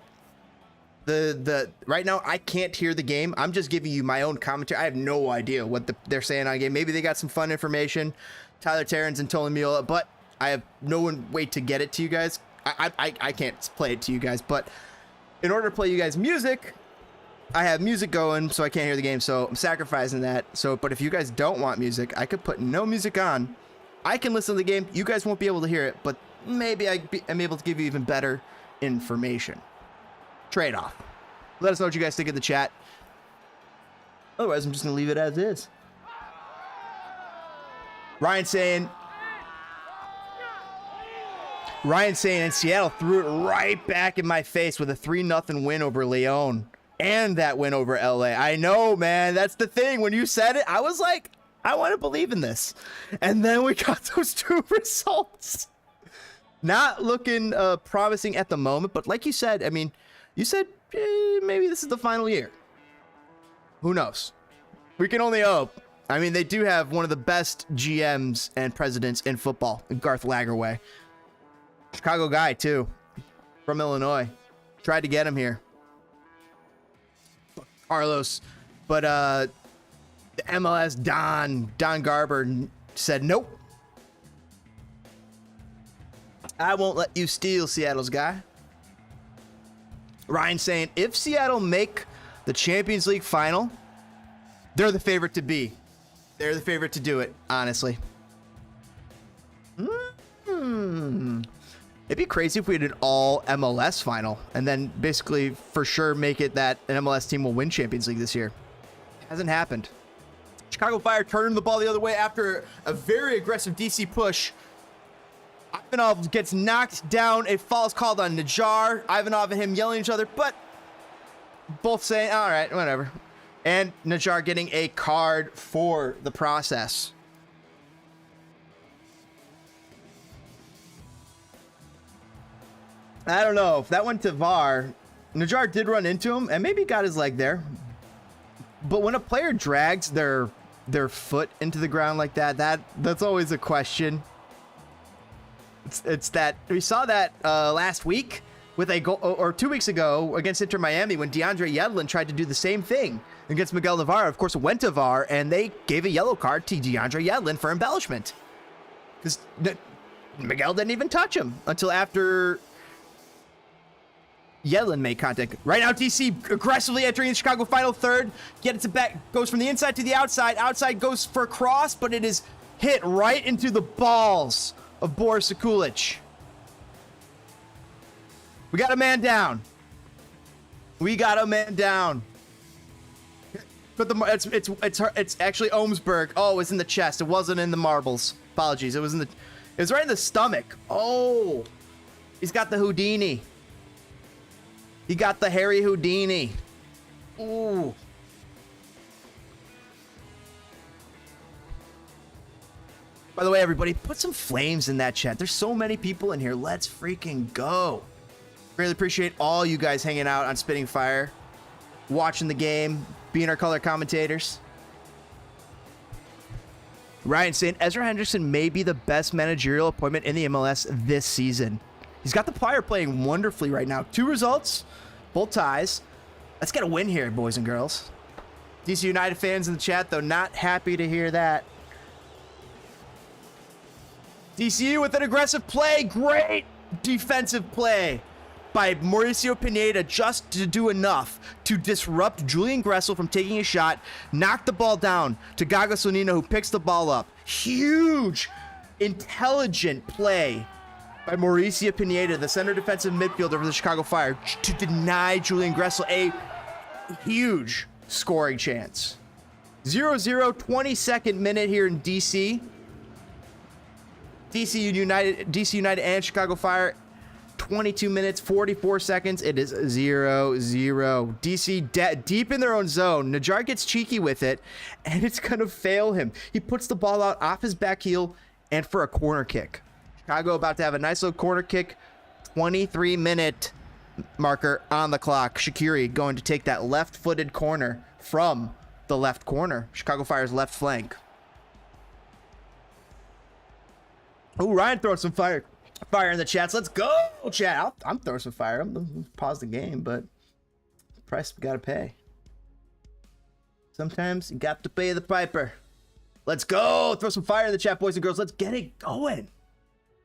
now, I can't hear the game. I'm just giving you my own commentary. I have no idea what they're saying on the game. Maybe they got some fun information. Tyler Terrence and Tony Miola, but I have no way to get it to you guys. I can't play it to you guys, but in order to play you guys music, I have music going, so I can't hear the game. So I'm sacrificing that. But if you guys don't want music, I could put no music on. I can listen to the game. You guys won't be able to hear it, but maybe I'm able to give you even better information. Trade-off. Let us know what you guys think in the chat. Otherwise, I'm just going to leave it as is. Ryan saying, and Seattle threw it right back in my face with a 3-0 win over Leon. And that win over LA. I know, man. That's the thing. When you said it, I was like, I want to believe in this. And then we got those 2 results. Not looking promising at the moment, but like you said, I mean, you said maybe this is the final year. Who knows? We can only hope. I mean, they do have one of the best GMs and presidents in football, Garth Lagerwey. Chicago guy, too, from Illinois. Tried to get him here. Carlos, but the MLS Don Garber said, nope. I won't let you steal Seattle's guy. Ryan saying, if Seattle make the Champions League final, they're the favorite to be. They're the favorite to do it, honestly. It'd be crazy if we did an all MLS final and then basically for sure make it that an MLS team will win Champions League this year. Hasn't happened. Chicago Fire turned the ball the other way after a very aggressive DC push. Ivanov gets knocked down. A foul is called on Najar. Ivanov and him yelling at each other, but both saying, all right, whatever. And Najar getting a card for the process. I don't know if that went to VAR. Najar did run into him and maybe got his leg there. But when a player drags their their foot into the ground like that. That's always a question. It's that we saw that last week with a goal, or 2 weeks ago against Inter Miami when DeAndre Yedlin tried to do the same thing against Miguel Navarro. Of course, it went to VAR, and they gave a yellow card to DeAndre Yedlin for embellishment. Because Miguel didn't even touch him until after Yedlin made contact. Right now, DC aggressively entering the Chicago final third. Gets it back, goes from the inside to the outside. Outside goes for a cross, but it is hit right into the balls of Boris Sekulic. We got a man down. We got a man down. But it's actually Ohmsberg. Oh, it's in the chest. It wasn't in the marbles. Apologies. It was right in the stomach. Oh, he's got the Houdini. He got the Harry Houdini. Ooh. By the way, everybody, put some flames in that chat. There's so many people in here. Let's freaking go. Really appreciate all you guys hanging out on Spitting Fire, watching the game, being our color commentators. Ryan saying Ezra Hendrickson may be the best managerial appointment in the MLS this season. He's got the Fire playing wonderfully right now. 2 results, both ties. Let's get a win here, boys and girls. DC United fans in the chat, though, not happy to hear that. DCU with an aggressive play. Great defensive play by Mauricio Pineda, just to do enough to disrupt Julian Gressel from taking a shot, knock the ball down to Gaga Sonina, who picks the ball up. Huge, intelligent play by Mauricio Pineda, the center defensive midfielder for the Chicago Fire, to deny Julian Gressel a huge scoring chance. 0-0, 22nd minute here in DC. DC United and Chicago Fire, 22 minutes, 44 seconds. It is 0-0. DC deep in their own zone. Najjar gets cheeky with it, and it's going to fail him. He puts the ball out off his back heel and for a corner kick. Chicago about to have a nice little corner kick. 23-minute marker on the clock. Shaqiri going to take that left-footed corner from the left corner. Chicago Fire's left flank. Oh, Ryan throwing some fire in the chats. Let's go, chat. I'm throwing some fire. I'm gonna pause the game, but the price we gotta pay. Sometimes you got to pay the piper. Let's go. Throw some fire in the chat, boys and girls. Let's get it going.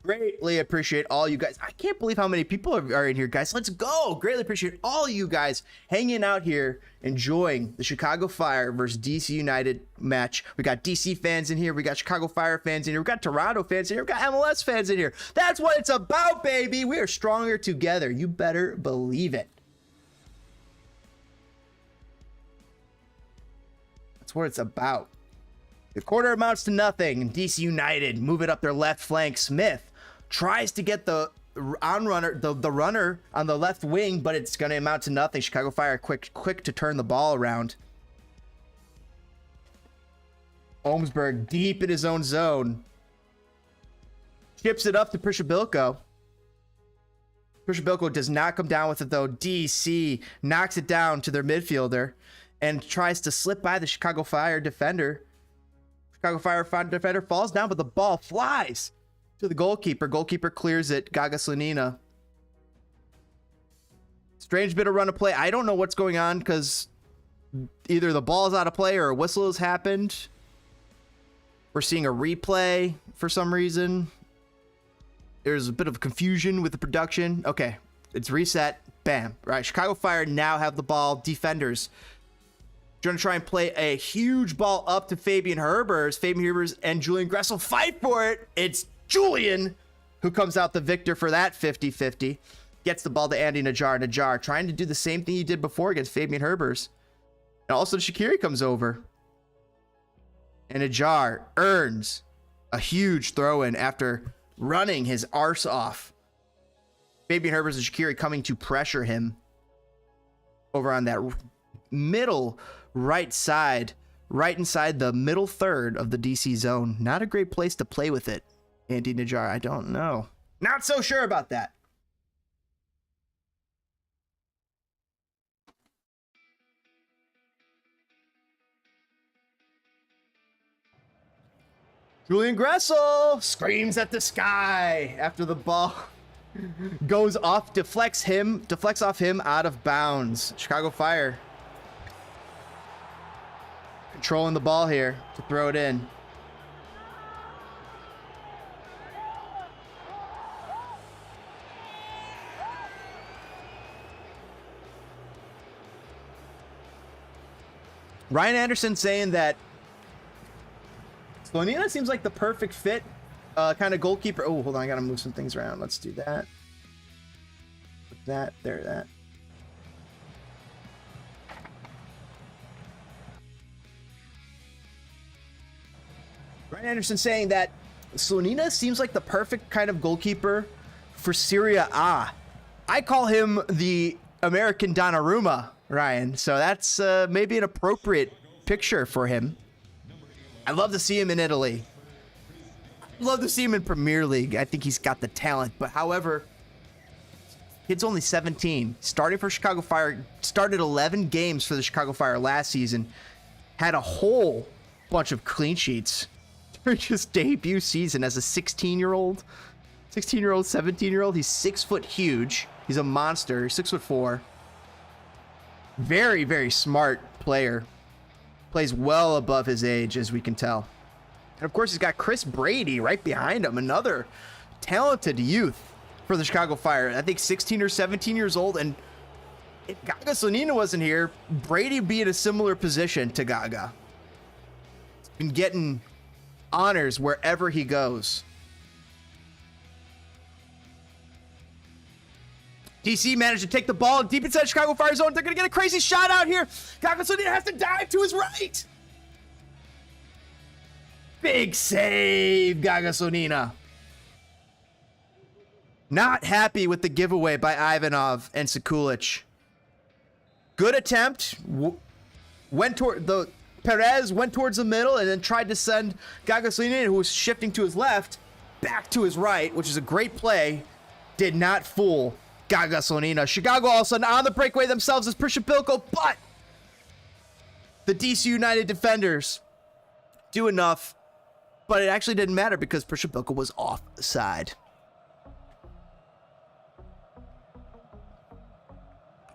Greatly appreciate all you guys. I can't believe how many people are in here, guys. Let's go. Greatly appreciate all you guys hanging out here, enjoying the Chicago Fire versus DC United match. We got DC fans in here. We got Chicago Fire fans in here. We got Toronto fans in here. We got MLS fans in here. That's what it's about, baby. We are stronger together. You better believe it. That's what it's about. The quarter amounts to nothing. And DC United move it up their left flank. Smith tries to get the runner on the left wing, but it's going to amount to nothing. Chicago Fire quick to turn the ball around. Ohmsberg deep in his own zone. Chips it up to Prishabilko. Prishabilko does not come down with it, though. DC knocks it down to their midfielder and tries to slip by the Chicago Fire defender. Chicago Fire defender falls down, but the ball flies to the goalkeeper. Goalkeeper clears it. Gaga Slonina. Strange bit of run of play. I don't know what's going on because either the ball's out of play or a whistle has happened. We're seeing a replay for some reason. There's a bit of confusion with the production. Okay, it's reset. Bam. Right, Chicago Fire now have the ball. Defenders going to try and play a huge ball up to Fabian Herbers. Fabian Herbers and Julian Gressel fight for it. It's Julian who comes out the victor for that 50-50. Gets the ball to Andy Najjar. Najjar trying to do the same thing he did before against Fabian Herbers. And also Shaqiri comes over. And Najjar earns a huge throw-in after running his arse off. Fabian Herbers and Shaqiri coming to pressure him over on that middle right side, right inside the middle third of the DC zone. Not a great place to play with it, Andy Najjar. I don't know. Not so sure about that. Julian Gressel screams at the sky after the ball goes off, deflects off him out of bounds. Chicago Fire controlling the ball here to throw it in. Ryan Anderson saying that Slonina seems like the perfect fit kind of goalkeeper. Oh, hold on. I got to move some things around. Let's do that. Put that. There, that. Ryan Anderson saying that Slonina seems like the perfect kind of goalkeeper for Serie A. I call him the American Donnarumma, Ryan. So that's maybe an appropriate picture for him. I'd love to see him in Italy. I'd love to see him in Premier League. I think he's got the talent. But however, kid's only 17. Starting for Chicago Fire. Started 11 games for the Chicago Fire last season. Had a whole bunch of clean sheets during his debut season as a 16-year-old. 16-year-old, 17-year-old. He's 6 foot huge. He's a monster. He's 6'4". Very, very smart player. Plays well above his age, as we can tell. And of course, he's got Chris Brady right behind him. Another talented youth for the Chicago Fire. I think 16 or 17 years old. And if Gaga Slonina wasn't here, Brady would be in a similar position to Gaga. He's been getting honors wherever he goes. DC managed to take the ball deep inside Chicago Fire zone. They're going to get a crazy shot out here. Gaga Slonina has to dive to his right. Big save, Gaga Slonina. Not happy with the giveaway by Ivanov and Sekulic. Good attempt. Perez went towards the middle and then tried to send Gaga Slonina, who was shifting to his left, back to his right, which is a great play. Did not fool Gaga Slonina. Chicago all of a sudden on the breakaway themselves as Prishabilko, but the DC United defenders do enough, but it actually didn't matter because Prishabilko was offside.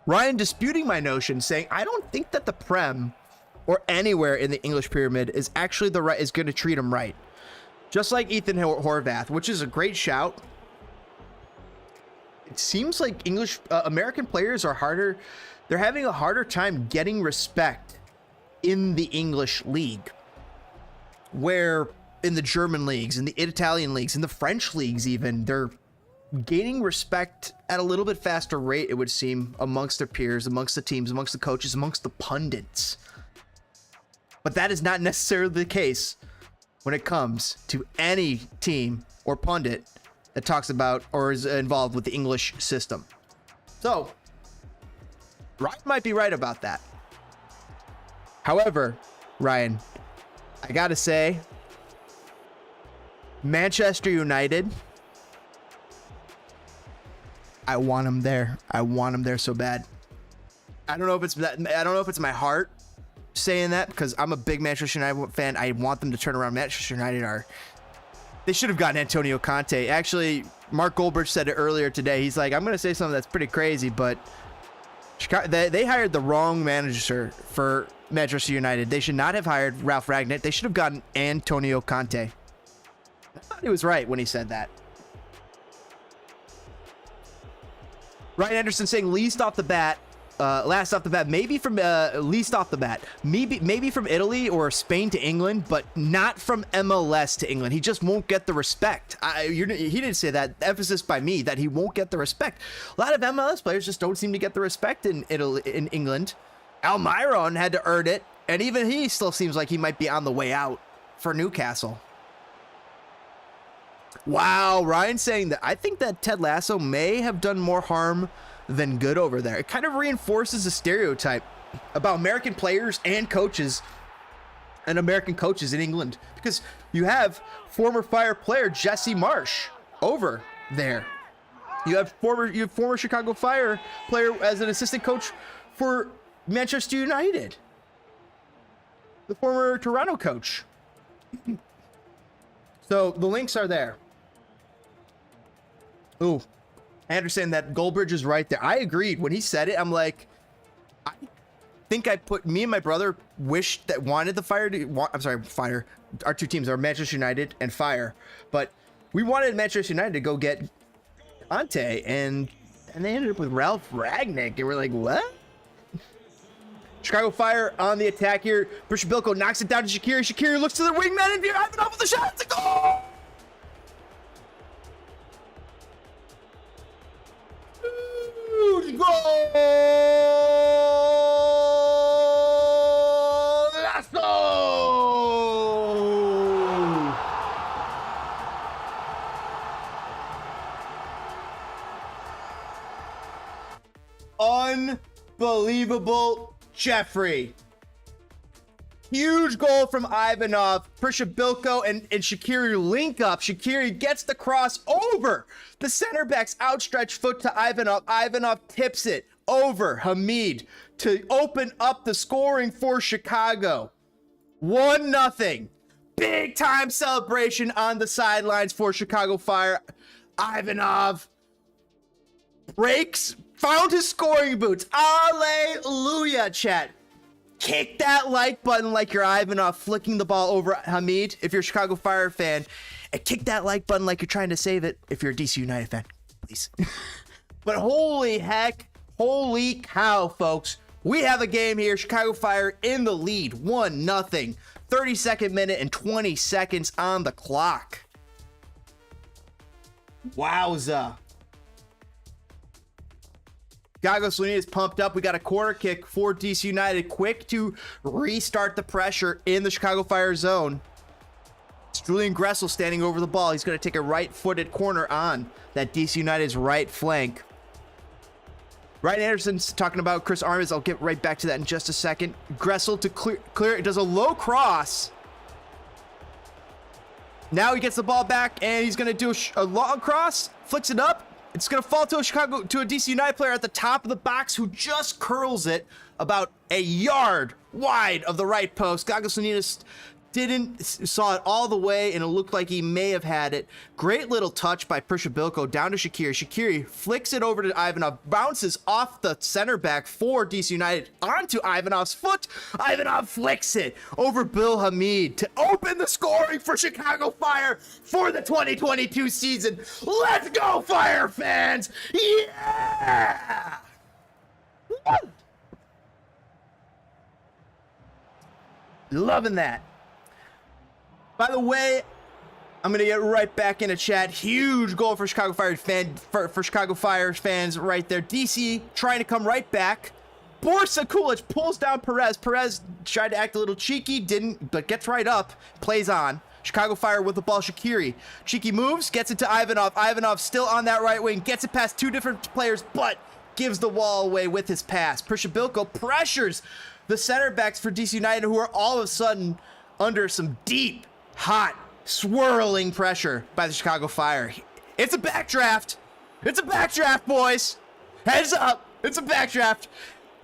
Ryan disputing my notion, saying I don't think that the Prem or anywhere in the English pyramid is actually is going to treat him right. Just like Ethan Horvath, which is a great shout. It seems like American players are harder. They're having a harder time getting respect in the English league, where in the German leagues, in the Italian leagues, in the French leagues even, they're gaining respect at a little bit faster rate, it would seem, amongst their peers, amongst the teams, amongst the coaches, amongst the pundits. But that is not necessarily the case when it comes to any team or pundit that talks about or is involved with the English system. So, Ryan might be right about that. However, Ryan, I gotta say, Manchester United, I want him there. I want him there so bad. I don't know if it's that. I don't know if it's my heart saying that because I'm a big Manchester United fan. I want them to turn around. Manchester United they should have gotten Antonio Conte. Actually, Mark Goldberg said it earlier today. He's like, I'm going to say something that's pretty crazy, but they hired the wrong manager for Manchester United. They should not have hired Ralph Rangnick. They should have gotten Antonio Conte. I thought he was right when he said that. Ryan Anderson saying last off the bat, maybe from least off the bat, maybe from Italy or Spain to England, but not from MLS to England. He just won't get the respect. He didn't say that. Emphasis by me that he won't get the respect. A lot of MLS players just don't seem to get the respect in England. Almiron had to earn it, and even he still seems like he might be on the way out for Newcastle. Wow, Ryan saying that I think that Ted Lasso may have done more harm than good over there. It kind of reinforces a stereotype about American players and coaches and American coaches in England, because you have former Fire player Jesse Marsh over there. You have former Chicago Fire player as an assistant coach for Manchester United. The former Toronto coach. So the links are there. Ooh, I understand that Goldbridge is right there. I agreed when he said it. I'm like, I think me and my brother wished that wanted the Fire to. I'm sorry, Fire. Our two teams are Manchester United and Fire, but we wanted Manchester United to go get Ante, and they ended up with Ralph Ragnick, and we're like, what? Chicago Fire on the attack here. Bilko knocks it down to Shaqiri. Shaqiri looks to the wingman, and here Ivanov with the shot. It's a goal! Huge goal! Lasso! Unbelievable. Jeffrey. Huge goal from Ivanov. Bilko and Shaqiri link up. Shaqiri gets the cross over the center back's outstretched foot to Ivanov. Ivanov tips it over Hamid to open up the scoring for Chicago. 1-0. Big time celebration on the sidelines for Chicago Fire. Ivanov breaks, found his scoring boots. Hallelujah, chat. Kick that like button like you're Ivanov flicking the ball over Hamid if you're a Chicago Fire fan. And kick that like button like you're trying to save it if you're a DC United fan, please. But holy heck, holy cow, folks. We have a game here. Chicago Fire in the lead, 1-0. 32nd minute and 20 seconds on the clock. Wowza. Gago Slonina is pumped up. We got a corner kick for DC United. Quick to restart the pressure in the Chicago Fire zone. It's Julian Gressel standing over the ball. He's going to take a right-footed corner on that DC United's right flank. Ryan Anderson's talking about Chris Armas. I'll get right back to that in just a second. Gressel to clear. It does a low cross. Now he gets the ball back, and he's going to do a long cross. Flicks it up. It's going to fall to a DC United player at the top of the box who just curls it about a yard wide of the right post. Gago Slonina saw it all the way, and it looked like he may have had it. Great little touch by Bilko down to Shaqiri. Shaqiri flicks it over to Ivanov, bounces off the center back for DC United onto Ivanov's foot. Ivanov flicks it over Bill Hamid to open the scoring for Chicago Fire for the 2022 season. Let's go, Fire fans! Yeah! Woo! Loving that. By the way, I'm going to get right back into chat. Huge goal for Chicago Fire for Chicago Fire fans right there. DC trying to come right back. Borsa Kulic pulls down Perez. Perez tried to act a little cheeky, didn't, but gets right up, plays on. Chicago Fire with the ball. Shaqiri. Cheeky moves, gets it to Ivanov. Ivanov still on that right wing, gets it past two different players, but gives the wall away with his pass. Bilko pressures the center backs for DC United, who are all of a sudden under some deep, hot, swirling pressure by the Chicago Fire. It's a backdraft. It's a backdraft, boys. Heads up. It's a backdraft.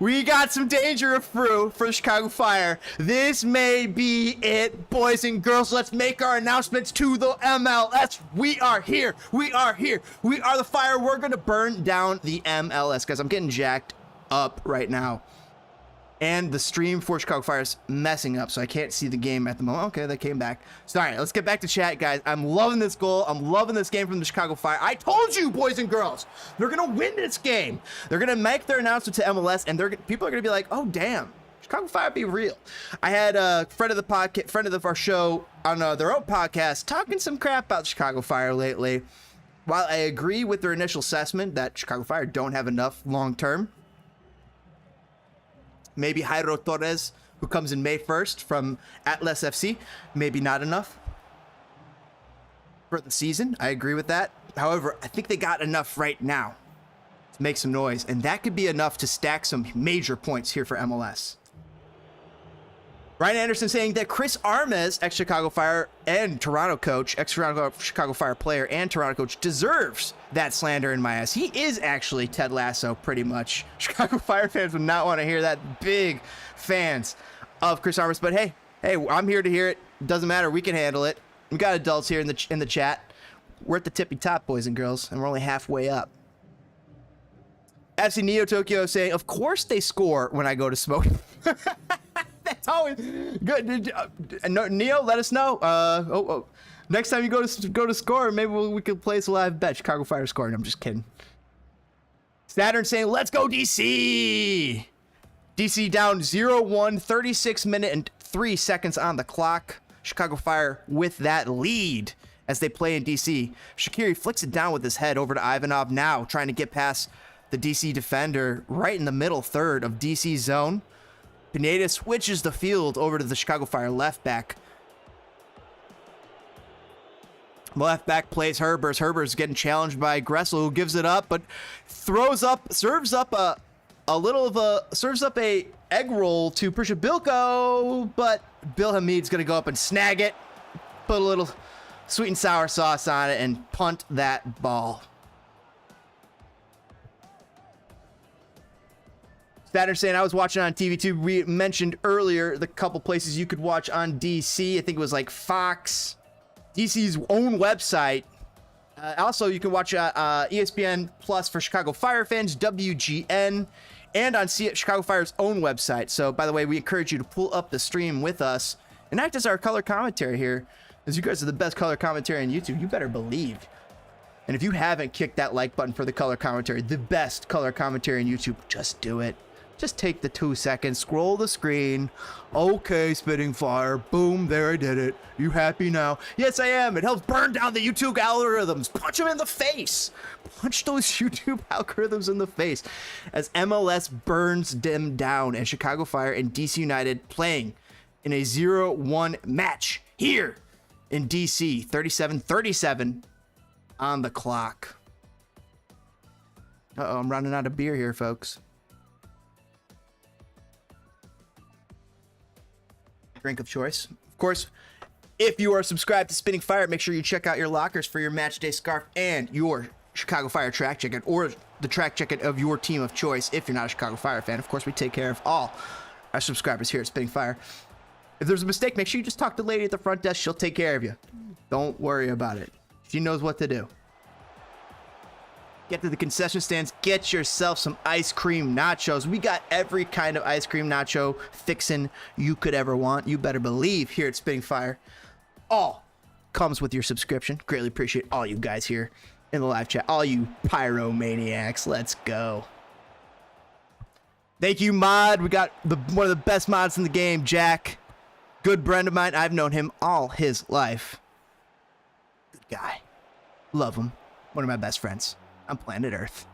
We got some danger of through for the Chicago Fire. This may be it, boys and girls. Let's make our announcements to the MLS. We are here. We are here. We are the Fire. We're going to burn down the MLS, guys. I'm getting jacked up right now. And the stream for Chicago Fire is messing up, so I can't see the game at the moment. Okay, they came back. So, all right, let's get back to chat, guys. I'm loving this goal. I'm loving this game from the Chicago Fire. I told you, boys and girls, they're going to win this game. They're going to make their announcement to MLS, and people are going to be like, oh, damn, Chicago Fire be real. I had a friend of the podcast, our show on their own podcast talking some crap about Chicago Fire lately. While I agree with their initial assessment that Chicago Fire don't have enough long-term, maybe Jairo Torres, who comes in May 1st from Atlas FC, maybe not enough for the season. I agree with that. However, I think they got enough right now to make some noise, and that could be enough to stack some major points here for MLS. Ryan Anderson saying that Chris Armas, ex-Chicago Fire and Toronto coach, ex-Chicago Fire player and Toronto coach, deserves that slander in my ass. He is actually Ted Lasso, pretty much. Chicago Fire fans would not want to hear that. Big fans of Chris Armas, but hey, I'm here to hear it. Doesn't matter. We can handle it. We got adults here in the chat. We're at the tippy top, boys and girls, and we're only halfway up. FC Neo Tokyo saying, of course they score when I go to smoke. That's always good. Neo, let us know. Next time you go to score, maybe we could place a live bet. Chicago Fire scoring. I'm just kidding. Saturn saying, let's go DC. DC down 0-1, 36 minutes and 3 seconds on the clock. Chicago Fire with that lead as they play in DC. Shaqiri flicks it down with his head over to Ivanov now, trying to get past the DC defender right in the middle third of DC zone. Patea switches the field over to the Chicago Fire left back. Left back plays Herbers. Herbers getting challenged by Gressel, who gives it up, but serves up a egg roll to Prishabilko, but Bill Hamid's gonna go up and snag it, put a little sweet and sour sauce on it, and punt that ball. Saturn saying, I was watching on TV2. We mentioned earlier the couple places you could watch on DC. I think it was like Fox, DC's own website. Also, you can watch ESPN Plus for Chicago Fire fans, WGN, and on Chicago Fire's own website. So, by the way, we encourage you to pull up the stream with us and act as our color commentary here, as you guys are the best color commentary on YouTube. You better believe. And if you haven't kicked that like button for the color commentary, the best color commentary on YouTube, just do it. Just take the 2 seconds, scroll the screen. Okay, Spitting Fire. Boom, there, I did it. You happy now? Yes, I am. It helps burn down the YouTube algorithms. Punch them in the face. Punch those YouTube algorithms in the face as MLS burns them down, and Chicago Fire and DC United playing in a 0-1 match here in DC. 37-37 on the clock. Uh-oh, I'm running out of beer here, folks. Drink of choice. Of course, if you are subscribed to Spitting Fire, make sure you check out your lockers for your match day scarf and your Chicago Fire track jacket, or the track jacket of your team of choice if you're not a Chicago Fire fan. Of course, we take care of all our subscribers here at Spitting Fire. If there's a mistake, make sure you just talk to the lady at the front desk. She'll take care of you. Don't worry about it. She knows what to do. Get to the concession stands, get yourself some ice cream nachos. We got every kind of ice cream nacho fixin' you could ever want. You better believe here at Spitting Fire. All comes with your subscription. Greatly appreciate all you guys here in the live chat. All you pyromaniacs. Let's go. Thank you, mod. We got one of the best mods in the game, Jack. Good friend of mine. I've known him all his life. Good guy. Love him. One of my best friends on planet Earth.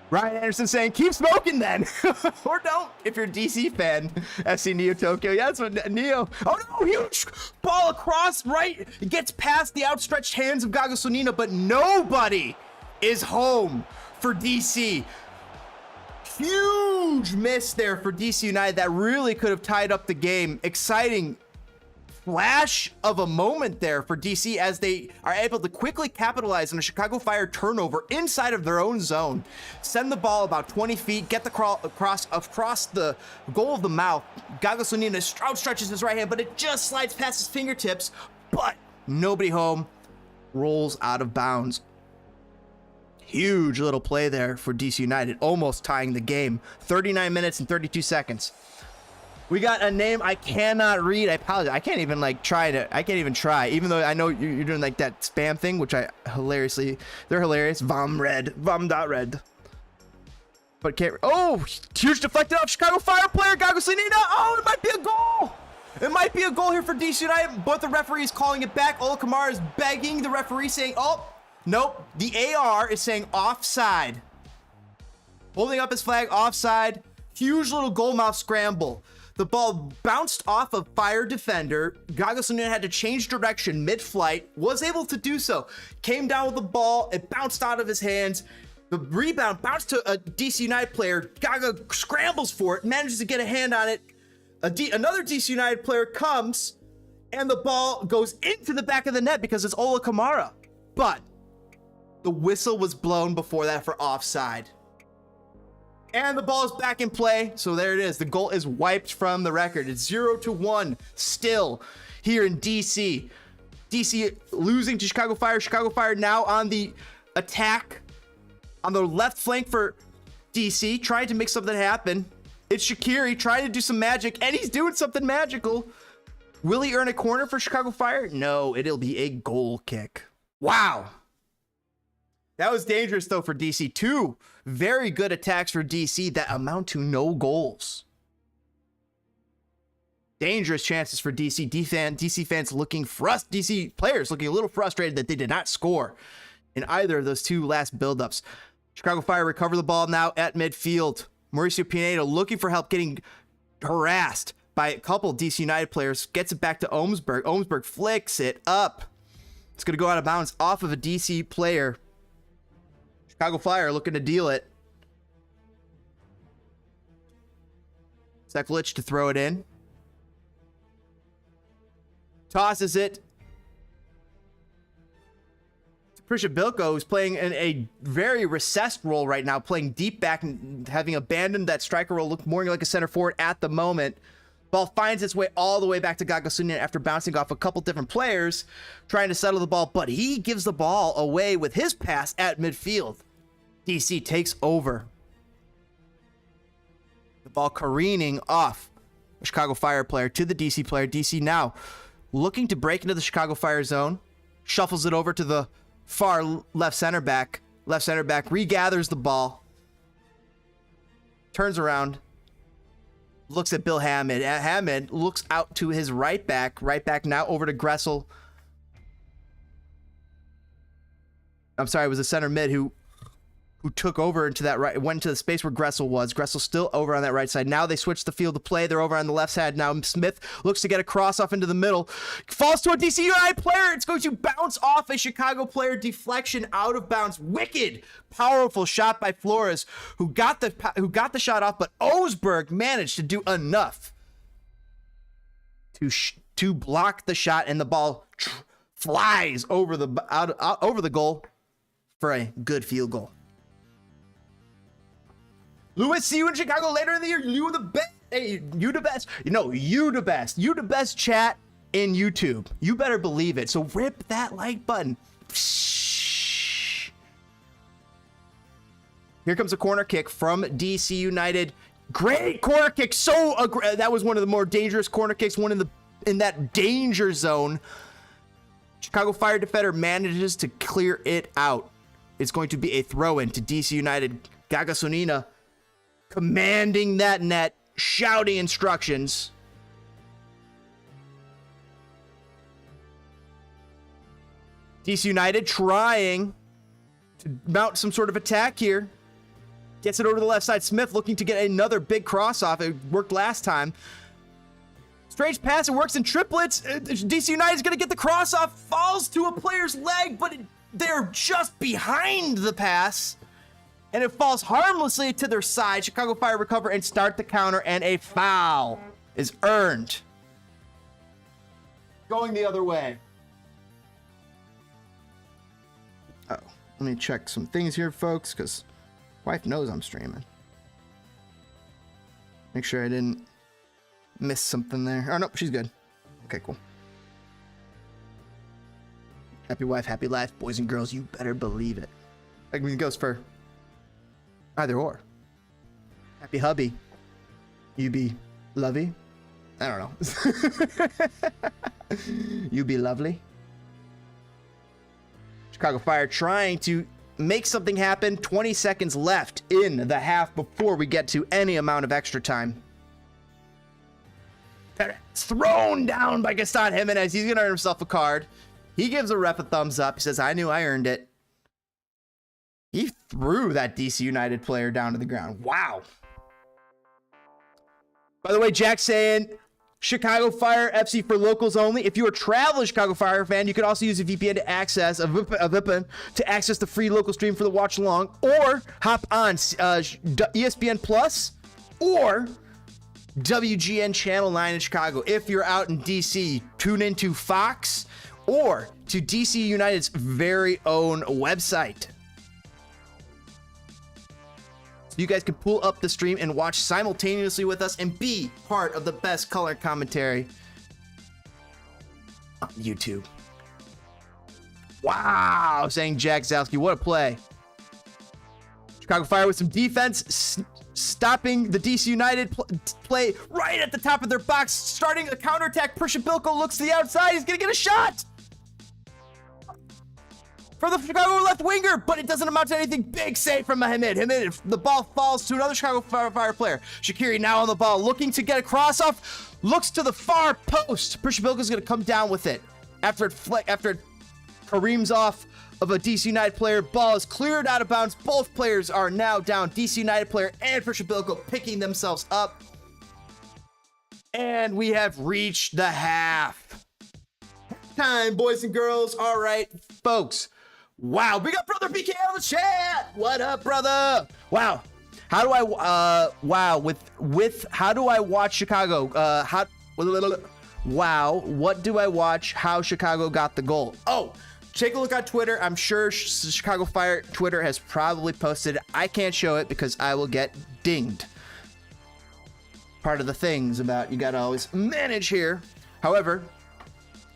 Ryan Anderson saying, keep smoking then. Or don't, if you're a DC fan. FC Neo Tokyo. Yeah, that's what Neo. Oh no, huge ball across, right? It gets past the outstretched hands of Gago Sonina, but nobody is home for DC. Huge miss there for DC United. That really could have tied up the game. Exciting flash of a moment there for DC as they are able to quickly capitalize on a Chicago Fire turnover inside of their own zone. Send the ball about 20 feet, get the across the goal of the mouth. Gago Sonina outstretches his right hand, but it just slides past his fingertips. But nobody home, rolls out of bounds. Huge little play there for DC United, almost tying the game. 39 minutes and 32 seconds. We got a name I cannot read. I apologize. I can't even try, even though I know you're doing like that spam thing, which they're hilarious. Vom.red. But can't. Oh, huge deflected off Chicago Fire player, Gago Sonina. Oh, it might be a goal. It might be a goal here for DC United, but the referee is calling it back. Ola Kamara is begging the referee, saying, oh, nope. The AR is saying offside. Holding up his flag, offside. Huge little goalmouth scramble. The ball bounced off a Fire defender. Gago Sonina had to change direction mid-flight, was able to do so. Came down with the ball, it bounced out of his hands. The rebound bounced to a DC United player. Gago scrambles for it, manages to get a hand on it. Another DC United player comes, and the ball goes into the back of the net because it's Ola Kamara. But the whistle was blown before that for offside. And the ball is back in play. So there it is. The goal is wiped from the record. It's 0-1 still here in DC. DC losing to Chicago Fire. Chicago Fire now on the attack on the left flank for DC, trying to make something happen. It's Shaqiri trying to do some magic, and he's doing something magical. Will he earn a corner for Chicago Fire? No, it'll be a goal kick. Wow. That was dangerous, though, for DC. Two very good attacks for DC that amount to no goals. Dangerous chances for DC. DC fans looking DC players looking a little frustrated that they did not score in either of those two last buildups. Chicago Fire recover the ball now at midfield. Mauricio Pineda looking for help, getting harassed by a couple DC United players. Gets it back to Ohmsberg. Ohmsberg flicks it up. It's going to go out of bounds off of a DC player. Chicago Fire looking to deal it. Sekulic to throw it in. Tosses it. Prisha who's playing in a very recessed role right now, playing deep back and having abandoned that striker role, look more like a center forward at the moment. Ball finds its way all the way back to Gagasunia after bouncing off a couple different players, trying to settle the ball, but he gives the ball away with his pass at midfield. DC takes over. The ball careening off a Chicago Fire player to the DC player. DC now looking to break into the Chicago Fire zone, shuffles it over to the far left center back. Left center back regathers the ball, turns around, looks at Bill Hammond. Hammond looks out to his right back. Right back now over to Gressel. I'm sorry, it was a center mid who took over into that right, went into the space where Gressel was. Gressel still over on that right side. Now they switch the field of play. They're over on the left side now. Smith looks to get a cross off into the middle. Falls to a DC United player. It's going to bounce off a Chicago player. Deflection out of bounds. Wicked, powerful shot by Flores, who got the shot off, but Osberg managed to do enough to block the shot, and the ball flies over over the goal for a good field goal. Lewis, see you in Chicago later in the year. You the best. Hey, you the best. You the best. You the best chat in YouTube. You better believe it. So rip that like button. Here comes a corner kick from DC United. Great corner kick. That was one of the more dangerous corner kicks. One in that danger zone. Chicago Fire defender manages to clear it out. It's going to be a throw-in to DC United. Gagasunia commanding that net, shouting instructions. DC United trying to mount some sort of attack here. Gets it over to the left side. Smith looking to get another big cross off. It worked last time. Strange pass. It works in triplets. DC United is going to get the cross off. Falls to a player's leg, but they're just behind the pass. And it falls harmlessly to their side. Chicago Fire recover and start the counter, and a foul is earned. Going the other way. Oh, let me check some things here, folks, because wife knows I'm streaming. Make sure I didn't miss something there. Oh, nope, she's good. Okay, cool. Happy wife, happy life. Boys and girls, you better believe it. That goes for either or. Happy hubby. You be lovey. I don't know. You be lovely. Chicago Fire trying to make something happen. 20 seconds left in the half before we get to any amount of extra time. It's thrown down by Gaston Jimenez. He's going to earn himself a card. He gives the ref a thumbs up. He says, I knew I earned it. He threw that DC United player down to the ground. Wow. By the way, Jack's saying Chicago Fire FC for locals only. If you're a traveling Chicago Fire fan, you could also use a VPN to access a VPN to access the free local stream for the watch along, or hop on ESPN Plus or WGN Channel 9 in Chicago. If you're out in DC, tune into Fox or to DC United's very own website. So You guys can pull up the stream and watch simultaneously with us and be part of the best color commentary on YouTube. Wow, saying Jack Zalski, what a play. Chicago Fire with some defense, stopping the DC United play right at the top of their box, starting a counterattack. Prishabilko looks to the outside. He's going to get a shot for the Chicago left winger, but it doesn't amount to anything. Big save from Hamid. The ball falls to another Chicago Fire player. Shaqiri now on the ball, looking to get a cross off, looks to the far post. Prishabilko is going to come down with it after it careens off of a DC United player. Ball is cleared out of bounds. Both players are now down. DC United player and Prishabilko picking themselves up. And we have reached the half time, boys and girls. All right, folks. Wow, we got brother PK on the chat. What up, brother? Wow. How do I how do I watch Chicago? Wow, what do I watch? How Chicago got the goal? Oh, take a look on Twitter. I'm sure Chicago Fire Twitter has probably posted it. I can't show it because I will get dinged. Part of the things about you got to always manage here. However,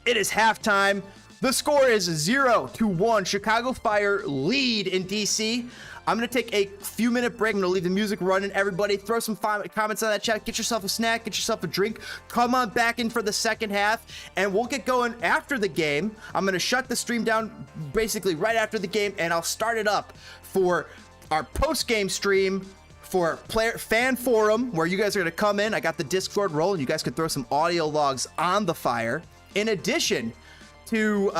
it is halftime. The score is 0-1. Chicago Fire lead in DC. I'm going to take a few minute break. I'm going to leave the music running. Everybody throw some comments on that chat. Get yourself a snack. Get yourself a drink. Come on back in for the second half, and we'll get going after the game. I'm going to shut the stream down basically right after the game, and I'll start it up for our post-game stream for fan forum, where you guys are going to come in. I got the Discord rolling. You guys can throw some audio logs on the Fire. In addition to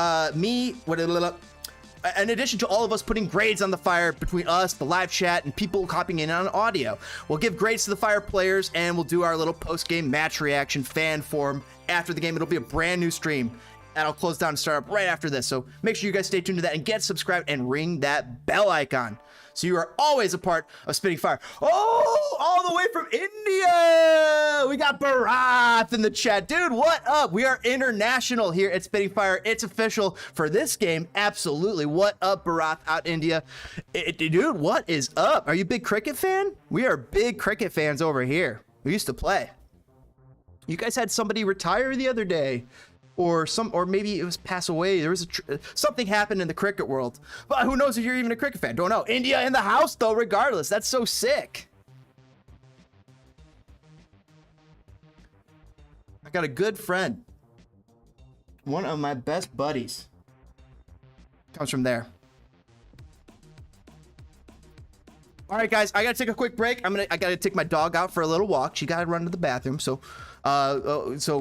in addition to all of us putting grades on the Fire between us, the live chat, and people copying in on audio, we'll give grades to the Fire players, and we'll do our little post-game match reaction fan forum after the game. It'll be a brand new stream, and I'll close down and start up right after this. So make sure you guys stay tuned to that and get subscribed and ring that bell icon, so you are always a part of Spitting Fire. Oh, all the way from India, we got Barath in the chat. Dude, what up? We are international here at Spitting Fire. It's official for this game. Absolutely. What up, Barath out India? Dude, what is up? Are you a big cricket fan? We are big cricket fans over here. We used to play. You guys had somebody retire the other day. Or maybe it was pass away. There was something happened in the cricket world. But who knows if you're even a cricket fan? Don't know. India in the house, though, regardless. That's so sick. I got a good friend. One of my best buddies comes from there. All right, guys, I gotta take a quick break. I gotta take my dog out for a little walk. She gotta run to the bathroom. So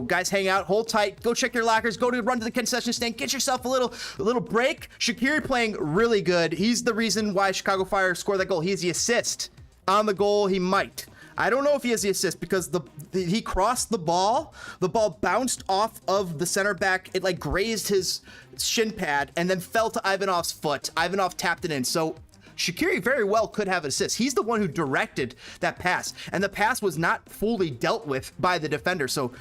guys, hang out, hold tight, go check your lockers, run to the concession stand, get yourself a little break. Shaqiri playing really good. He's the reason why Chicago Fire scored that goal. He has the assist on the goal. He might. I don't know if he has the assist because he crossed the ball. The ball bounced off of the center back. It like grazed his shin pad and then fell to Ivanov's foot. Ivanov tapped it in. So Shaqiri very well could have an assist. He's the one who directed that pass, and the pass was not fully dealt with by the defender. So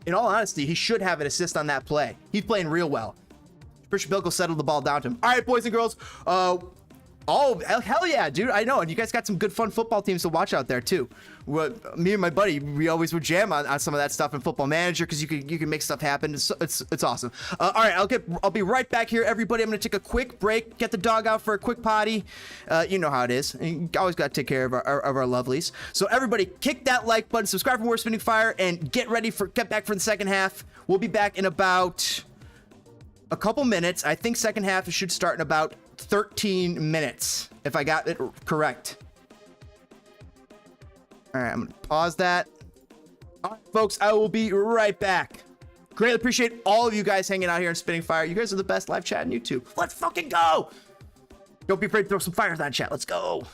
in all honesty, he should have an assist on that play. He's playing real well. Prishabilko settled the ball down to him. All right, boys and girls. Oh, hell yeah, dude. I know. And you guys got some good, fun football teams to watch out there, too. Me and my buddy, we always would jam on some of that stuff in Football Manager because you can make stuff happen. It's awesome. All right, I'll be right back here, everybody. I'm going to take a quick break, get the dog out for a quick potty. You know how it is. You always got to take care of our lovelies. So everybody, kick that like button, subscribe for more Spinning Fire, and get back for the second half. We'll be back in about a couple minutes. I think second half should start in about 13 minutes, if I got it correct. All right, I'm gonna pause that. All right, folks, I will be right back. Greatly appreciate all of you guys hanging out here in Spitting Fire. You guys are the best live chat on YouTube. Let's fucking go. Don't be afraid to throw some fire in that chat. Let's go.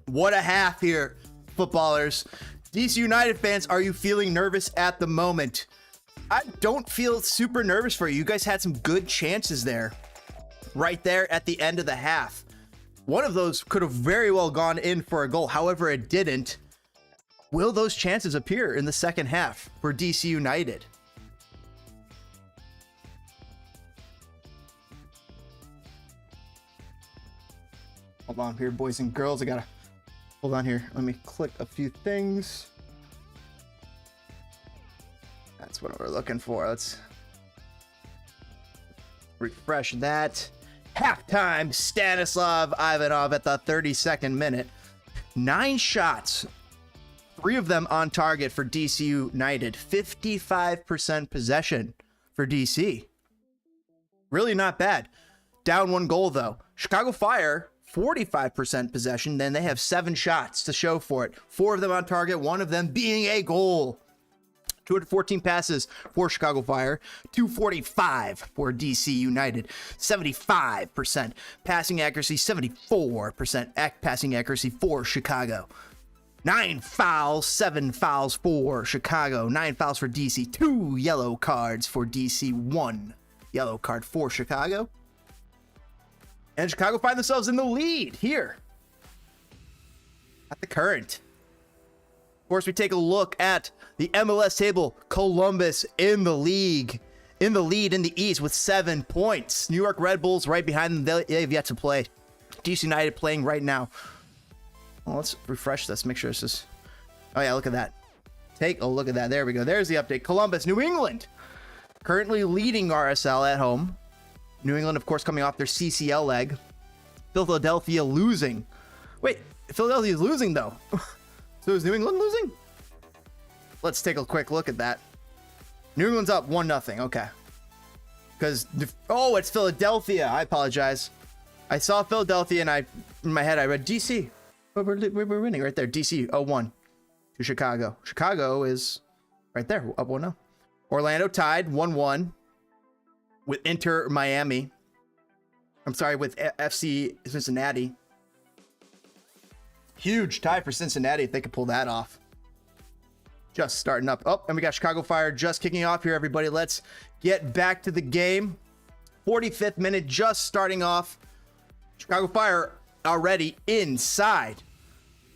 What a half here, footballers. DC United fans, are you feeling nervous at the moment? I don't feel super nervous for you. You guys had some good chances there, right there at the end of the half. One of those could have very well gone in for a goal. However, it didn't. Will those chances appear in the second half for DC United? Hold on here, boys and girls. I gotta hold on here. Let me click a few things. That's what we're looking for. Let's refresh that. Halftime, Stanislav Ivanov at the 32nd minute. 9 shots, 3 of them on target for DC United. 55% possession for DC. Really not bad. Down 1 goal though. Chicago Fire, 45% possession. Then they have 7 shots to show for it. 4 of them on target, 1 of them being a goal. 214 passes for Chicago Fire, 245 for DC United, 75% passing accuracy, 74% passing accuracy for Chicago. 9 fouls, 7 fouls for Chicago, 9 fouls for DC, 2 yellow cards for DC, 1 yellow card for Chicago. And Chicago find themselves in the lead here at the current. Of course, we take a look at the MLS table. Columbus in the league, in the lead in the East with 7 points. New York Red Bulls right behind them. They've yet to play. DC United playing right now. Well, let's refresh this. Make sure this is. Oh yeah, look at that. Take a look at that. There we go. There's the update. Columbus, New England, currently leading RSL at home. New England, of course, coming off their CCL leg. Philadelphia losing. Wait, Philadelphia's losing though. So is New England losing? Let's take a quick look at that. New England's up 1-0. Okay. Because, oh, it's Philadelphia. I apologize. I saw Philadelphia and in my head, I read DC. But we're winning right there. DC 0-1 to Chicago. Chicago is right there, up 1-0. Orlando tied 1-1 with Inter Miami. I'm sorry, with FC Cincinnati. Huge tie for Cincinnati if they could pull that off. Just starting up. Oh, and we got Chicago Fire just kicking off here, everybody. Let's get back to the game. 45th minute just starting off. Chicago Fire already inside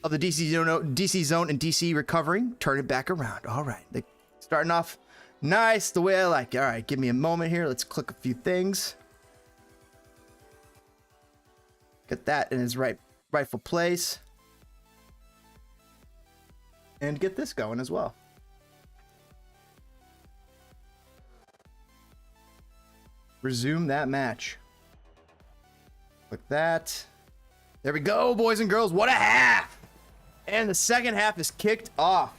of the DC zone and DC recovering. Turn it back around. All right. They starting off nice the way I like it. All right, give me a moment here. Let's click a few things. Get that in its rightful place. And get this going as well. Resume that match. Like that. There we go, boys and girls. What a half! And the second half is kicked off.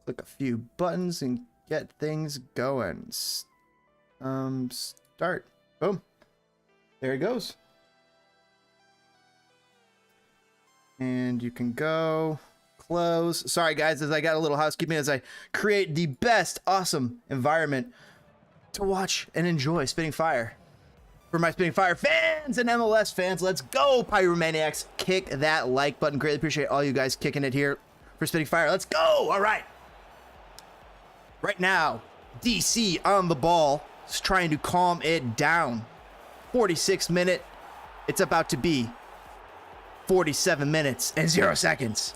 Click a few buttons and get things going. Start. Boom. There it goes. And you can go close. Sorry guys, as I got a little housekeeping as I create the best awesome environment to watch and enjoy Spitting Fire. For my Spitting Fire fans and MLS fans, let's go, Pyromaniacs. Kick that like button. Greatly appreciate all you guys kicking it here for Spitting Fire. Let's go. All right. Right now, DC on the ball, is trying to calm it down. 46th minute. It's about to be 47 minutes and 0 seconds.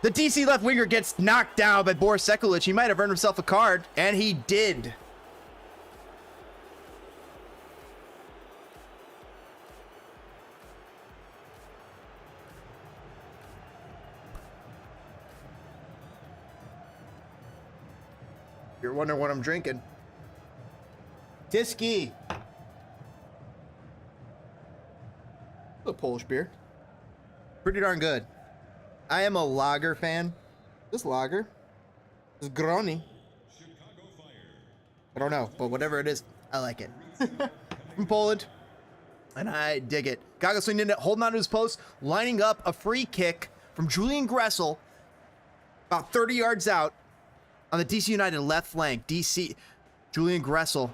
The DC left winger gets knocked down by Boris Sekulic. He might have earned himself a card, and he did. You're wondering what I'm drinking. Tyskie. A Polish beer. Pretty darn good. I am a lager fan. This lager is Groni. I don't know, but whatever it is, I like it. From Poland. And I dig it. Gaga swinging in it, holding on to his post, lining up a free kick from Julian Gressel. About 30 yards out on the DC United left flank. DC, Julian Gressel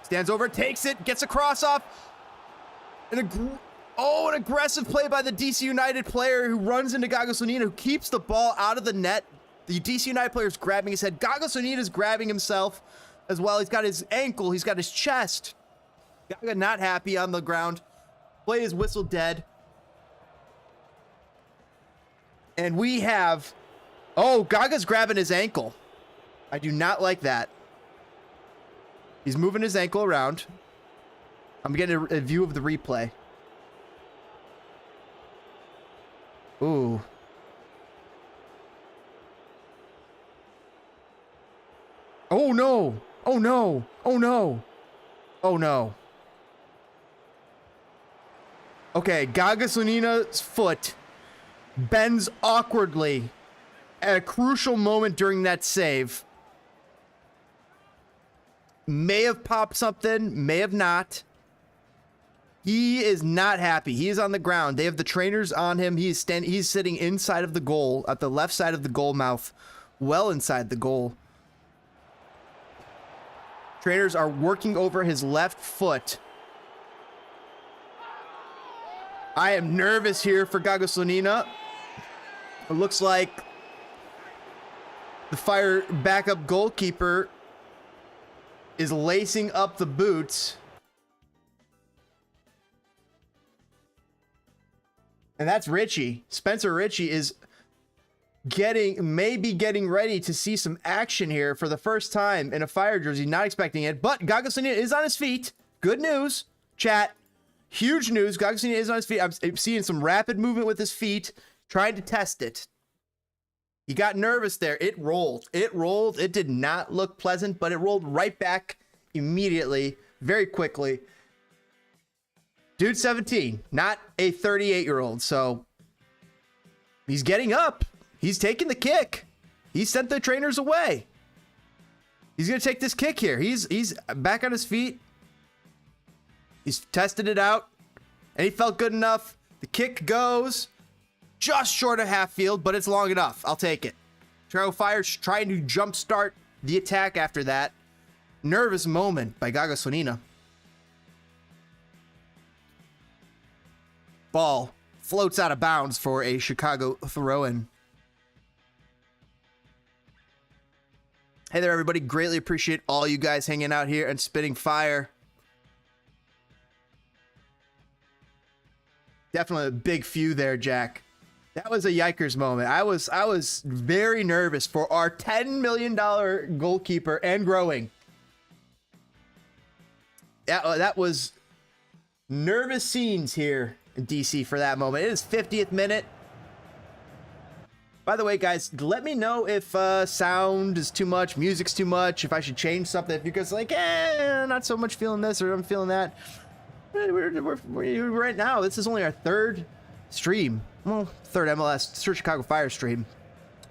stands over, takes it, gets a cross off. An aggressive play by the DC United player who runs into Gaga Slonina, who keeps the ball out of the net. The DC United player is grabbing his head. Gaga Slonina is grabbing himself as well. He's got his ankle. He's got his chest. Gaga not happy on the ground. Play is whistled dead. And we have... Oh, Gaga's grabbing his ankle. I do not like that. He's moving his ankle around. I'm getting a view of the replay. Ooh. Oh no! Oh no! Oh no! Oh no. Okay, Gaga Slonina's foot bends awkwardly at a crucial moment during that save. May have popped something, may have not. He is not happy. He is on the ground. They have the trainers on him. He's sitting inside of the goal, at the left side of the goal mouth, well inside the goal. Trainers are working over his left foot. I am nervous here for Gaga Slonina. It looks like the Fire backup goalkeeper is lacing up the boots. And that's Richie. Spencer Richie is maybe getting ready to see some action here for the first time in a Fire jersey. Not expecting it, but Gaga Slonina is on his feet. Good news, chat. Huge news. Gaga Slonina is on his feet. I'm seeing some rapid movement with his feet, trying to test it. He got nervous there. It rolled. It rolled. It did not look pleasant, but it rolled right back immediately, very quickly. Dude's 17, not a 38-year-old, so he's getting up. He's taking the kick. He sent the trainers away. He's going to take this kick here. He's back on his feet. He's tested it out, and he felt good enough. The kick goes just short of half field, but it's long enough. I'll take it. Chicago Fire trying to jumpstart the attack after that. Nervous moment by Gaga Slonina. Ball floats out of bounds for a Chicago throw-in. Hey there, everybody. Greatly appreciate all you guys hanging out here and spitting fire. Definitely a big few there, Jack. That was a yikers moment. I was very nervous for our $10 million goalkeeper and growing. That was nervous scenes here in DC for that moment. It is 50th minute. By the way, guys, let me know if sound is too much, music's too much, if I should change something. If you guys are like, not so much feeling this or I'm feeling that. We're right now, this is only our third stream. Well, third MLS, third Chicago Fire stream.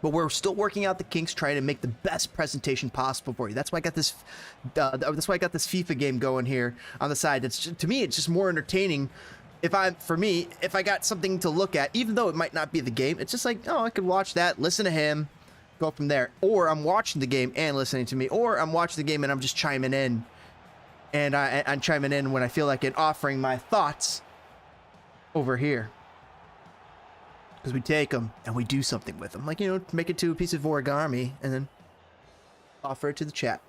But we're still working out the kinks, trying to make the best presentation possible for you. That's why I got this. That's why I got this FIFA game going here on the side. It's just, to me, it's just more entertaining. If I got something to look at, even though it might not be the game, it's just like, oh, I could watch that, listen to him, go from there. Or I'm watching the game and listening to me, or I'm watching the game and I'm just chiming in, and I'm chiming in when I feel like it, offering my thoughts over here. Because we take them and we do something with them, like, you know, make it to a piece of origami and then offer it to the chat.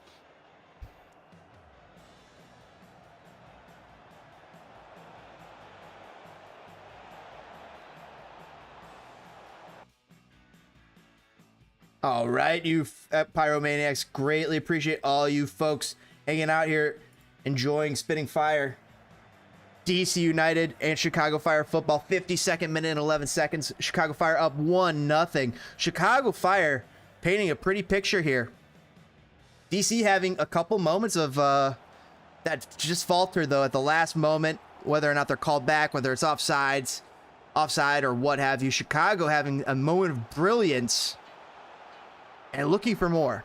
All right, you pyromaniacs, greatly appreciate all you folks hanging out here, enjoying spitting fire. DC United and Chicago Fire football, 52nd minute and 11 seconds. Chicago Fire up 1-0. Chicago Fire painting a pretty picture here. DC having a couple moments of that just falter though at the last moment, whether or not they're called back, whether it's offside or what have you. Chicago having a moment of brilliance and looking for more.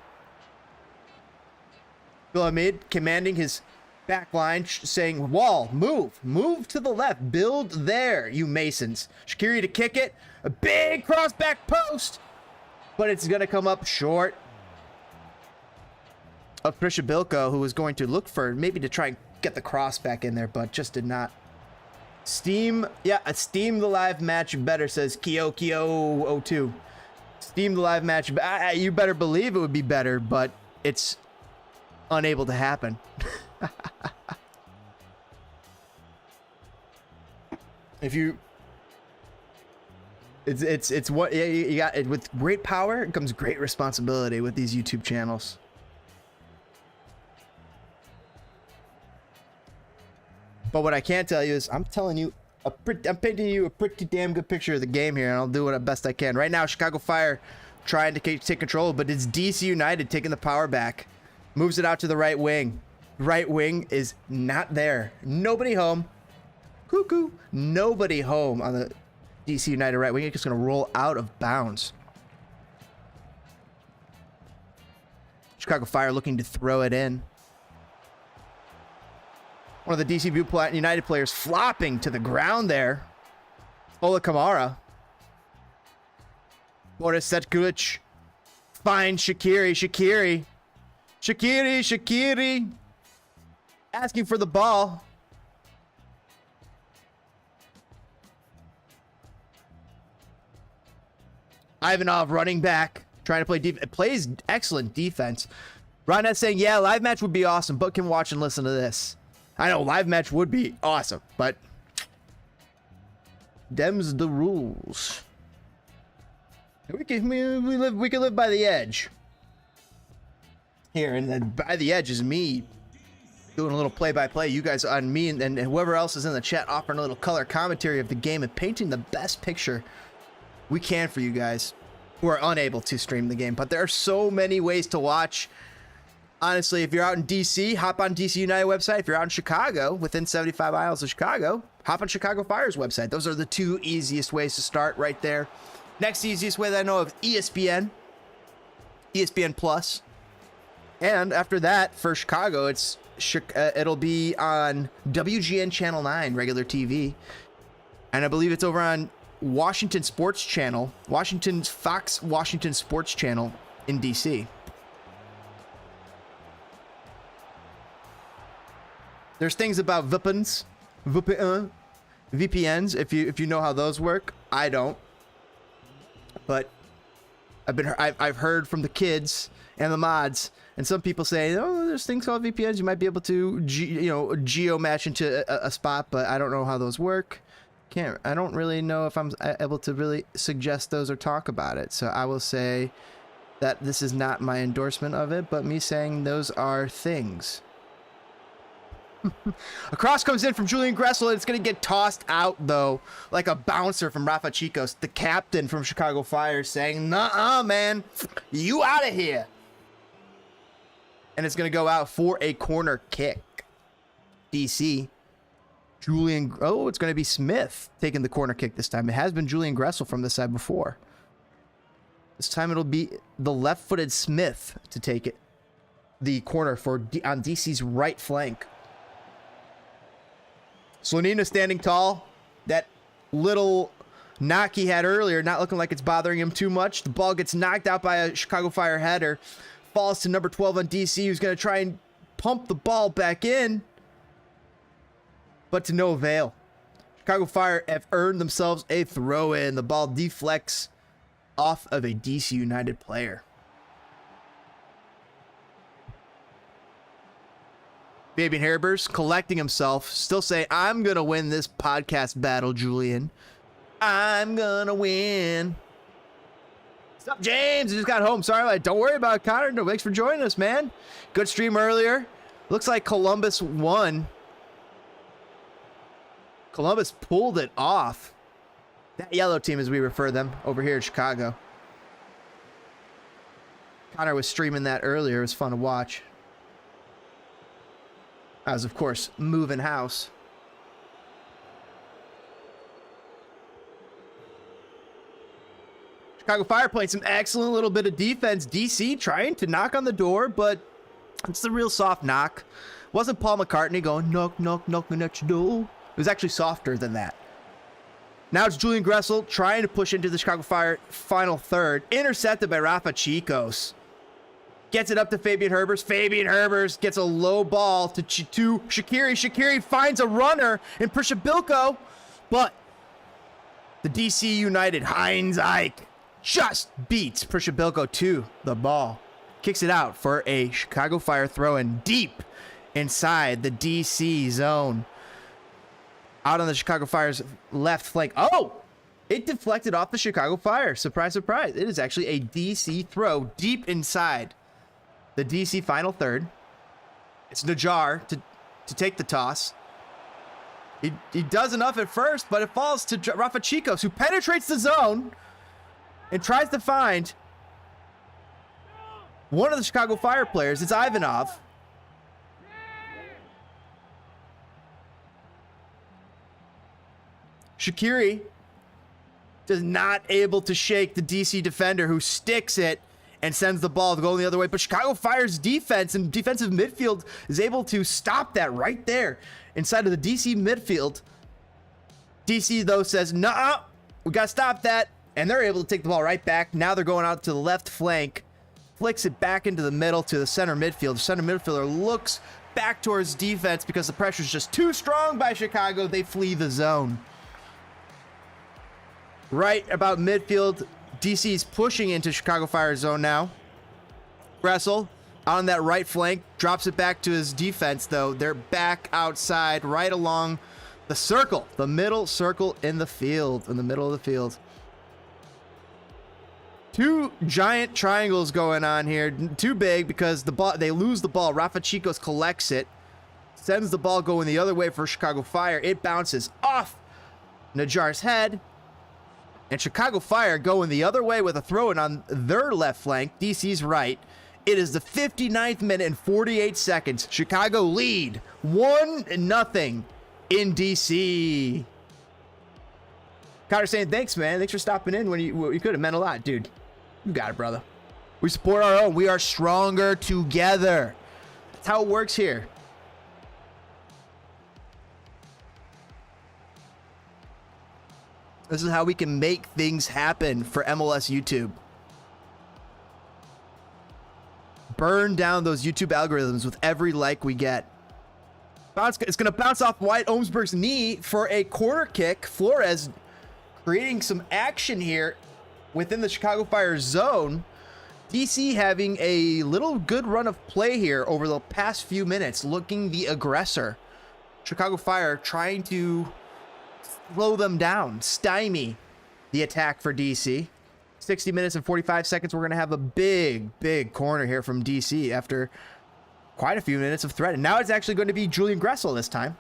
Bill Hamid commanding his back line, saying, Wall, move to the left, build there, you Masons. Shaqiri to kick it, a big cross back post. but it's going to come up short of Trisha Bilko, who was going to look for maybe to try and get the cross back in there, but just did not. Steam the live match better, says Kyo02. Steam the live match. You better believe it would be better, but it's unable to happen. If you, it's what you got. With great power comes great responsibility with these YouTube channels. But what I can tell you is I'm painting you a pretty damn good picture of the game here, and I'll do it best I can. Right now, Chicago Fire trying to take control, but it's DC United taking the power back. Moves it out to the right wing. Right wing is not there. Nobody home. Cuckoo. Nobody home on the DC United right wing. It's just going to roll out of bounds. Chicago Fire looking to throw it in. One of the DC United players flopping to the ground there. Ola Kamara. Boris Setkulich. Finds Shaqiri. Shaqiri. Asking for the ball. Ivanov running back. Trying to play plays excellent defense. Ronette saying, yeah, live match would be awesome, but can watch and listen to this. I know live match would be awesome, but them's the rules. We can live by the edge. Here, and then by the edge is me doing a little play-by-play. You guys on me and whoever else is in the chat offering a little color commentary of the game and painting the best picture we can for you guys who are unable to stream the game. But there are so many ways to watch. Honestly, if you're out in DC, hop on DC United website. If you're out in Chicago, within 75 miles of Chicago, hop on Chicago Fire's website. Those are the two easiest ways to start right there. Next easiest way that I know of, ESPN Plus. And after that, for Chicago, it'll be on WGN Channel 9, regular TV. And I believe it's over on Washington Sports Channel, Fox Washington Sports Channel in DC. There's things about VPNs, if you know how those work. I don't, but I've heard from the kids and the mods, and some people say, oh, there's things called VPNs. You might be able to geo match into a spot, but I don't know how those work. I don't really know if I'm able to really suggest those or talk about it. So I will say that this is not my endorsement of it, but me saying those are things. A cross comes in from Julian Gressel, and it's going to get tossed out, though, like a bouncer from Rafa Chicos, the captain from Chicago Fire, saying, nuh-uh, man, you out of here. And it's going to go out for a corner kick. DC. It's going to be Smith taking the corner kick this time. It has been Julian Gressel from this side before. This time it'll be the left-footed Smith to take it. The corner on DC's right flank. Slonina standing tall. That little knock he had earlier, not looking like it's bothering him too much. The ball gets knocked out by a Chicago Fire header. Falls to number 12 on DC, who's going to try and pump the ball back in. But to no avail. Chicago Fire have earned themselves a throw-in. The ball deflects off of a DC United player. Fabian Herbers collecting himself, still saying, I'm going to win this podcast battle, Julian. I'm going to win. What's up, James? I just got home. Sorry, don't worry about it, Connor. No, thanks for joining us, man. Good stream earlier. Looks like Columbus won. Columbus pulled it off. That yellow team, as we refer them, over here in Chicago. Connor was streaming that earlier. It was fun to watch. I was, of course, moving house. Chicago Fire playing some excellent little bit of defense. DC trying to knock on the door, but it's the real soft knock. Wasn't Paul McCartney going, knock, knock, knocking at your door. It was actually softer than that. Now it's Julian Gressel trying to push into the Chicago Fire final third. Intercepted by Rafa Chicos. Gets it up to Fabian Herbers. Fabian Herbers gets a low ball to Shaqiri. Shaqiri finds a runner in Prishabilko, but the DC United Heinz Ike just beats Prishabilko to the ball. Kicks it out for a Chicago Fire throw-in deep inside the DC zone. Out on the Chicago Fire's left flank. Oh! It deflected off the Chicago Fire. Surprise, surprise. It is actually a DC throw deep inside the DC final third. It's Najjar to take the toss. He does enough at first, but it falls to Rafa Chicos, who penetrates the zone and tries to find one of the Chicago Fire players. It's Ivanov. Shaqiri is not able to shake the DC defender, who sticks it and sends the ball going the other way. But Chicago Fire's defense and defensive midfield is able to stop that right there inside of the DC midfield. DC, though, says, nah, we got to stop that. And they're able to take the ball right back. Now they're going out to the left flank. Flicks it back into the middle to the center midfield. The center midfielder looks back towards defense because the pressure is just too strong by Chicago. They flee the zone. Right about midfield, DC's pushing into Chicago Fire zone now. Gressel on that right flank, drops it back to his defense, though. They're back outside, right along the circle, the middle circle in the field, in the middle of the field. Two giant triangles going on here, too big because the ball, they lose the ball. Rafa Chicos collects it, sends the ball going the other way for Chicago Fire. It bounces off Najjar's head. And Chicago Fire going the other way with a throw-in on their left flank, DC's right. It is the 59th minute and 48 seconds. Chicago lead 1-0 in DC. Connor saying, thanks, man. Thanks for stopping in when you could have meant a lot, dude. You got it, brother. We support our own. We are stronger together. That's how it works here. This is how we can make things happen for MLS YouTube. Burn down those YouTube algorithms with every like we get. It's going to bounce off Wyatt Ohmsberg's knee for a corner kick. Flores creating some action here within the Chicago Fire zone. DC having a little good run of play here over the past few minutes, looking the aggressor. Chicago Fire trying to slow them down, stymie the attack for DC. 60 minutes and 45 seconds. We're going to have a big corner here from DC after quite a few minutes of threat. And now it's actually going to be Julian Gressel this time,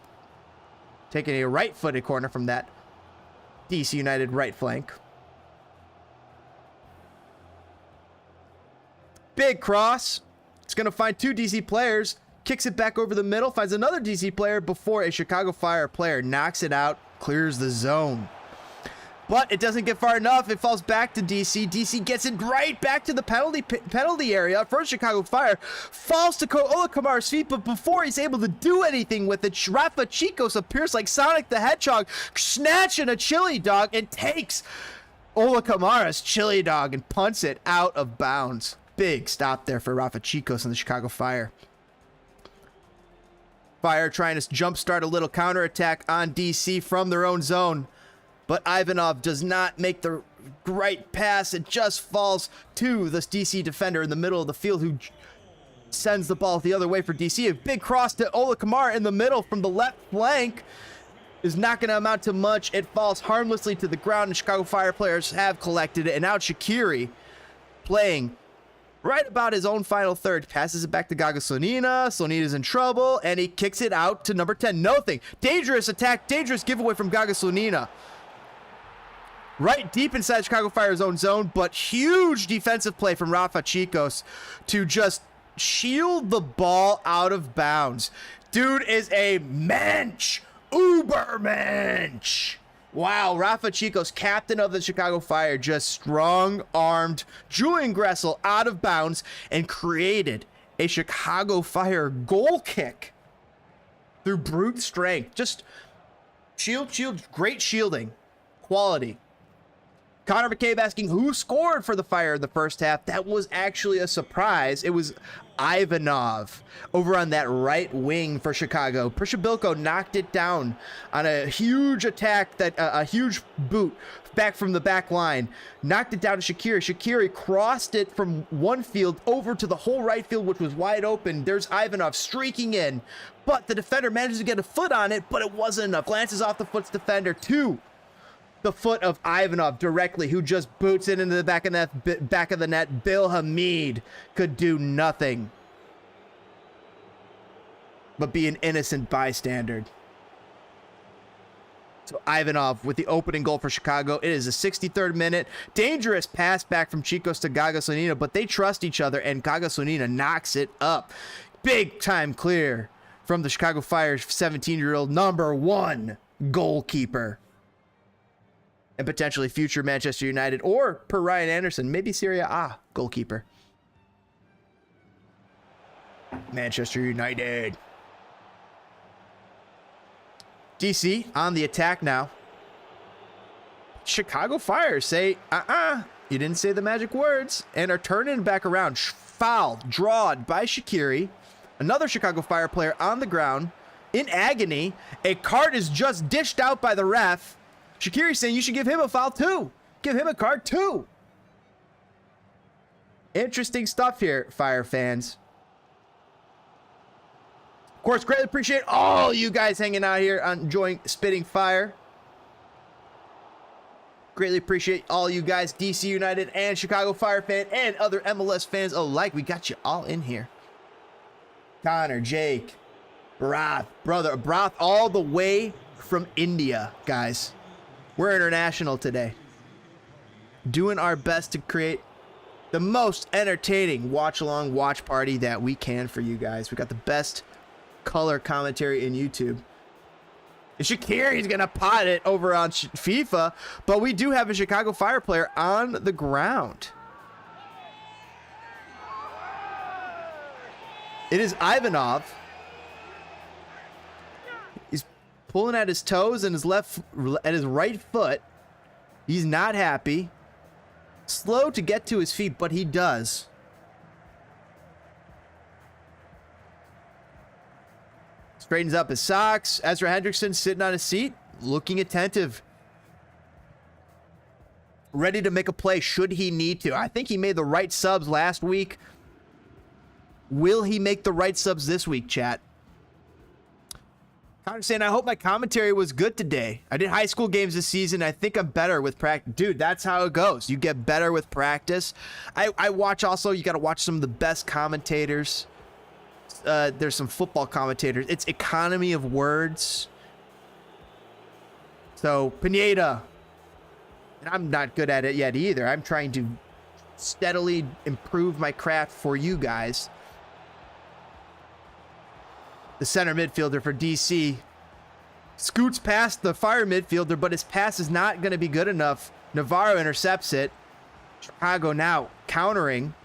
taking a right-footed corner from that DC United right flank. Big cross. It's going to find two DC players. Kicks it back over the middle. Finds another DC player before a Chicago Fire player knocks it out. Clears the zone. But it doesn't get far enough. It falls back to DC. DC gets it right back to the penalty area for Chicago Fire. Falls to Ola Kamar's feet, but before he's able to do anything with it, Rafa Chicos appears like Sonic the Hedgehog, snatching a chili dog and takes Ola Kamara's chili dog and punts it out of bounds. Big stop there for Rafa Chicos and the Chicago Fire. Fire trying to jumpstart a little counterattack on DC from their own zone. But Ivanov does not make the right pass. It just falls to this DC defender in the middle of the field, who sends the ball the other way for DC. A big cross to Ola Kamara in the middle from the left flank is not going to amount to much. It falls harmlessly to the ground, and Chicago Fire players have collected it. And now Shaqiri, playing right about his own final third, passes it back to Gaga Slonina. Slonina's in trouble, and he kicks it out to number 10. Nothing. Dangerous attack, dangerous giveaway from Gaga Slonina. Right deep inside Chicago Fire's own zone, but huge defensive play from Rafa Chicos to just shield the ball out of bounds. Dude is a mensch. Ubermensch. Wow, Rafa Chicos, captain of the Chicago Fire, just strong-armed Julian Gressel out of bounds and created a Chicago Fire goal kick through brute strength. Just shield, great shielding. quality. Connor McCabe asking who scored for the Fire in the first half. That was actually a surprise. It was Ivanov over on that right wing for Chicago. Prishabilko knocked it down on a huge attack, that a huge boot back from the back line. Knocked it down to Shaqiri. Shaqiri crossed it from one field over to the whole right field, which was wide open. There's Ivanov streaking in, but the defender manages to get a foot on it, but it wasn't enough. Glances off the foot's defender to the foot of Ivanov directly, who just boots it into the back of the net. Bill Hamid could do nothing but be an innocent bystander. So Ivanov with the opening goal for Chicago. It is the 63rd minute. Dangerous pass back from Chicos to Gaga-Slonina, but they trust each other, and Gaga-Slonina knocks it up. Big time clear from the Chicago Fire's 17-year-old number one goalkeeper. And potentially future Manchester United, or per Ryan Anderson, maybe Serie A goalkeeper. Manchester United. DC on the attack now. Chicago Fire say, you didn't say the magic words, and are turning back around. Foul, drawed by Shaqiri. Another Chicago Fire player on the ground in agony. A card is just dished out by the ref. Shaqiri saying you should give him a foul too. Give him a card too. Interesting stuff here, Fire fans. Of course, greatly appreciate all you guys hanging out here, enjoying Spitting Fire. Greatly appreciate all you guys, DC United and Chicago Fire fan and other MLS fans alike. We got you all in here. Connor, Jake, Brath, brother, Brath all the way from India, guys. We're international today. Doing our best to create the most entertaining watch-along watch party that we can for you guys. We got the best color commentary in YouTube. And Shaqiri's going to pot it over on FIFA, but we do have a Chicago Fire player on the ground. It is Ivanov. Pulling at his toes and his right foot. He's not happy. Slow to get to his feet, but he does. Straightens up his socks. Ezra Hendrickson sitting on his seat, looking attentive. Ready to make a play should he need to. I think he made the right subs last week. Will he make the right subs this week, chat? Connor saying, I hope my commentary was good today. I did high school games this season. I think I'm better with practice. Dude, that's how it goes. You get better with practice. I watch also, you got to watch some of the best commentators. There's some football commentators. It's economy of words. So, Pineda. And I'm not good at it yet either. I'm trying to steadily improve my craft for you guys. The center midfielder for DC scoots past the Fire midfielder, but his pass is not going to be good enough. Navarro intercepts it. Chicago now countering.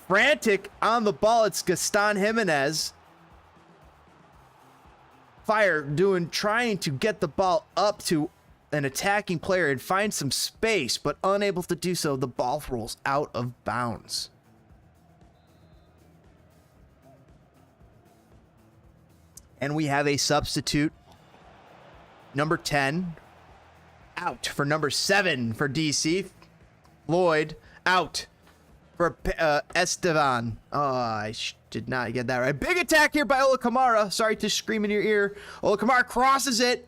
Frantic on the ball. It's Gaston Jimenez. Fire trying to get the ball up to an attacking player and find some space, but unable to do so. The ball rolls out of bounds. And we have a substitute. Number 10 out for number 7 for DC. Floyd out for Estevan. Oh, I did not get that right. Big attack here by Ola Kamara. Sorry to scream in your ear. Ola Kamara crosses it.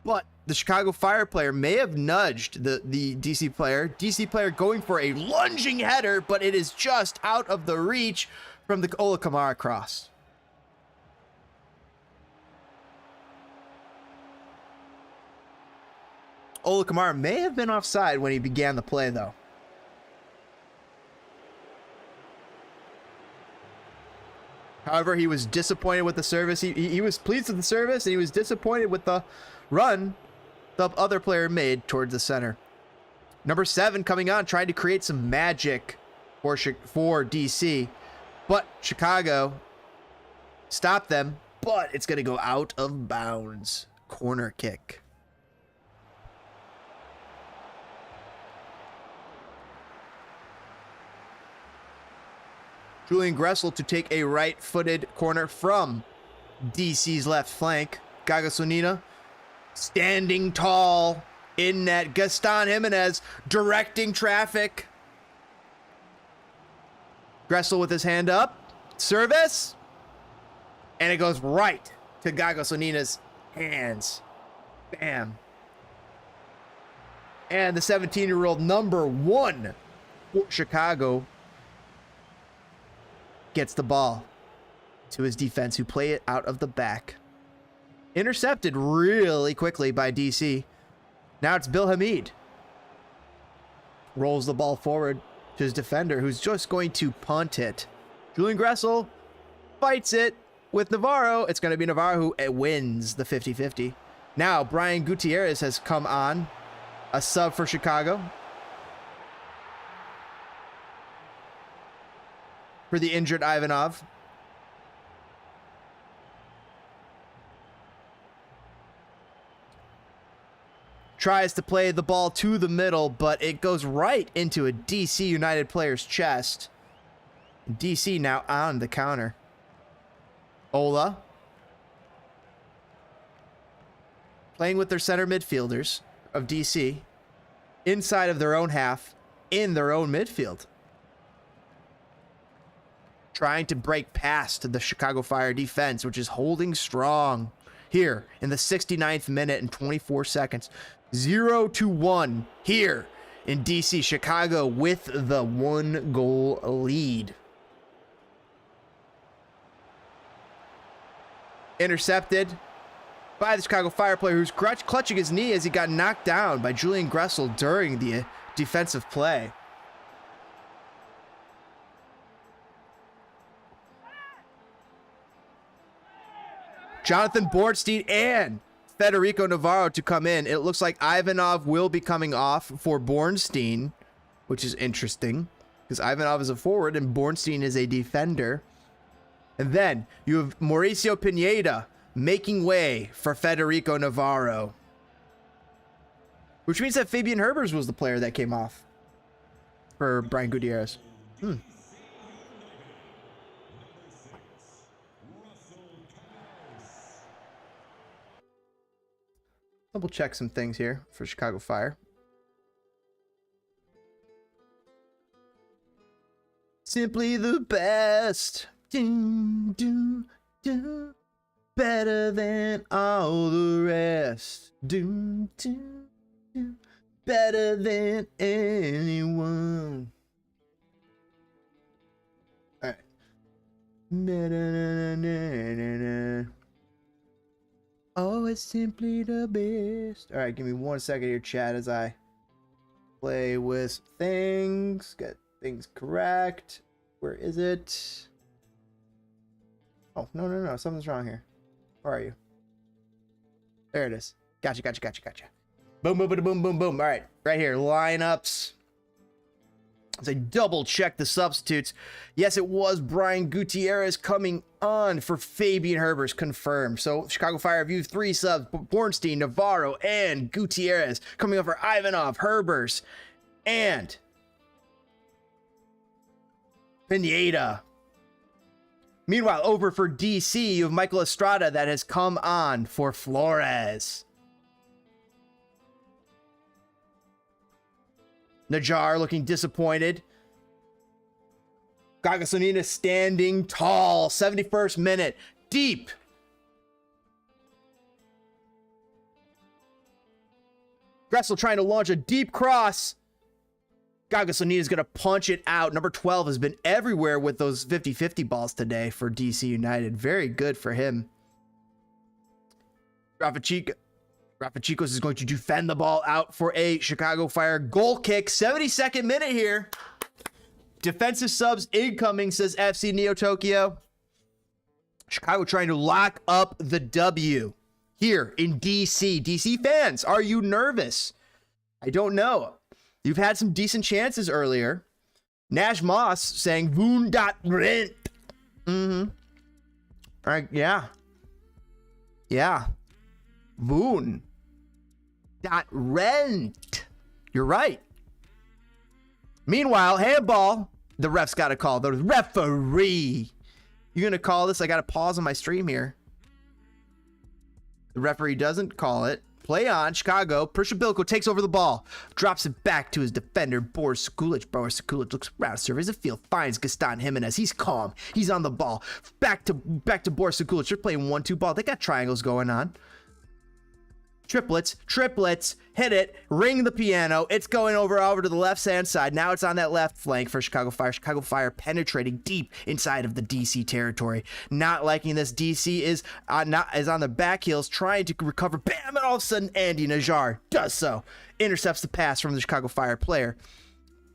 But the Chicago Fire player may have nudged the DC player. DC player going for a lunging header, but it is just out of the reach from the Ola Kamara cross. Ola Kamara may have been offside when he began the play, though. However, he was disappointed with the service. He was pleased with the service, and he was disappointed with the run the other player made towards the center. Number 7 coming on, trying to create some magic for DC. But Chicago stopped them, but it's going to go out of bounds. Corner kick. Julian Gressel to take a right-footed corner from DC's left flank. Gagasonina standing tall in net. Gaston Jimenez directing traffic. Gressel with his hand up. Service. And it goes right to Gagasonina's hands. Bam. And the 17-year-old number 1 for Chicago gets the ball to his defense, who play it out of the back. Intercepted really quickly by DC. Now it's Bill Hamid. Rolls the ball forward to his defender, who's just going to punt it. Julian Gressel fights it with Navarro. It's going to be Navarro who wins the 50-50. Now Brian Gutierrez has come on, a sub for Chicago. For the injured Ivanov. Tries to play the ball to the middle, but it goes right into a DC United player's chest. DC now on the counter. Ola. Playing with their center midfielders of DC. Inside of their own half. In their own midfield. Trying to break past the Chicago Fire defense, which is holding strong here in the 69th minute and 24 seconds. 0-1 here in DC. Chicago with the 1-goal lead. Intercepted by the Chicago Fire player, who's clutching his knee as he got knocked down by Julian Gressel during the defensive play. Jonathan Bornstein and Federico Navarro to come in. It looks like Ivanov will be coming off for Bornstein, which is interesting because Ivanov is a forward and Bornstein is a defender. And then you have Mauricio Pineda making way for Federico Navarro, which means that Fabian Herbers was the player that came off for Brian Gutierrez. Double check some things here for Chicago Fire. Simply the best. Do, do, do. Better than all the rest. Do, do, do. Better than anyone. All right. Oh, it's simply the best. All right, give me 1 second here, chat, as I play with things. Get things correct. Where is it? Oh, no. Something's wrong here. Where are you? There it is. Gotcha. Boom, boom, boom, boom, boom, boom. All right, right here. Lineups. As I double check the substitutes. Yes, it was Brian Gutierrez coming on for Fabian Herbers, confirmed. So Chicago Fire view 3 subs: Bornstein, Navarro, and Gutierrez. Coming over Ivanov, Herbers, and Pineda. Meanwhile, over for DC, you have Michael Estrada that has come on for Flores. Najar looking disappointed. Gagasonina standing tall. 71st minute. Deep. Gressel trying to launch a deep cross. Gagasonina is going to punch it out. Number 12 has been everywhere with those 50-50 balls today for DC United. Very good for him. Rafa Chicos is going to defend the ball out for a Chicago Fire goal kick. 72nd minute here. Defensive subs incoming, says FC Neo Tokyo. Chicago trying to lock up the W here in DC. DC fans, are you nervous? I don't know. You've had some decent chances earlier. Nash Moss saying Woon.rent. All right, yeah. Woon.rent. You're right. Meanwhile, handball The ref's got to call. The referee. You going to call this? I got to pause on my stream here. The referee doesn't call it. Play on. Chicago. Prishabilko takes over the ball. Drops it back to his defender, Boris Sekulic. Boris Sekulic looks around, surveys the field, finds Gaston Jimenez. He's calm. He's on the ball. Back to Boris Sekulic. They're playing 1-2 ball. They got triangles going on. Triplets, hit it, ring the piano. It's going over to the left-hand side. Now it's on that left flank for Chicago Fire. Chicago Fire penetrating deep inside of the DC territory. Not liking this. DC is on the back heels trying to recover. Bam! And all of a sudden, Andy Najjar does so. Intercepts the pass from the Chicago Fire player.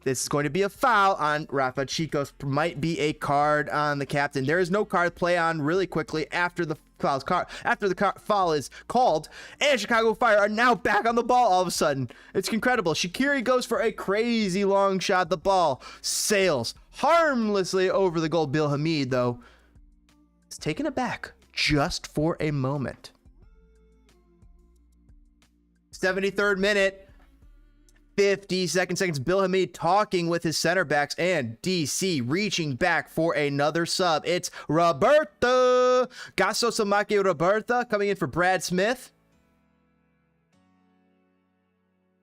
This is going to be a foul on Rafa Chicos. Might be a card on the captain. There is no card. Play on really quickly after the foul is called, and Chicago Fire are now back on the ball all of a sudden. It's incredible. Shaqiri goes for a crazy long shot. The ball sails harmlessly over the goal. Bill Hamid, though, is taken aback just for a moment. 73rd minute. 52nd seconds. Bill Hamid talking with his center backs, and DC reaching back for another sub. It's Roberta Gasso Samaki. Roberta coming in for Brad Smith.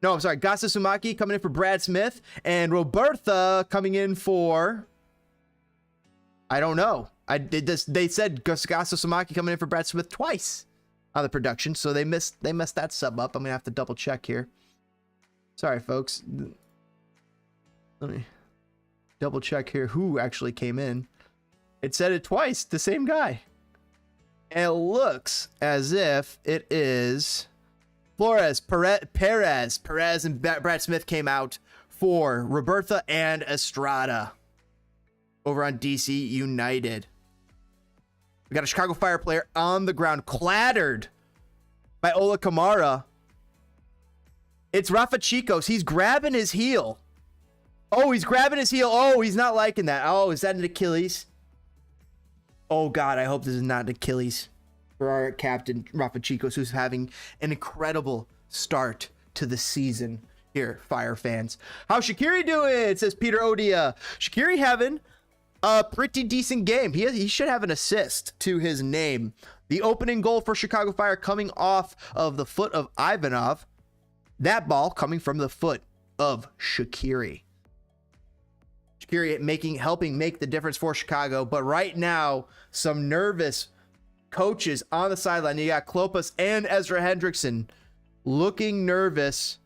No, I'm sorry. Gasso Sumaki coming in for Brad Smith, and Roberta coming in for, I don't know. I did this. They said Gasso Sumaki coming in for Brad Smith twice on the production, so they messed that sub up. I'm gonna have to double check here. Sorry, folks. Let me double check here who actually came in. It said it twice, the same guy. And it looks as if it is Perez and Brad Smith came out for Roberta and Estrada over on DC United. We got a Chicago Fire player on the ground, clattered by Ola Kamara. It's Rafa Chicos. He's grabbing his heel. Oh, he's grabbing his heel. Oh, he's not liking that. Oh, is that an Achilles? Oh, God, I hope this is not an Achilles for our captain, Rafa Chicos, who's having an incredible start to the season here, Fire fans. How's Shaqiri doing? Says Peter Odia. Shaqiri having a pretty decent game. He should have an assist to his name. The opening goal for Chicago Fire coming off of the foot of Ivanov. That ball coming from the foot of Shaqiri. Shaqiri helping make the difference for Chicago. But right now, some nervous coaches on the sideline. You got Klopas and Ezra Hendrickson looking nervous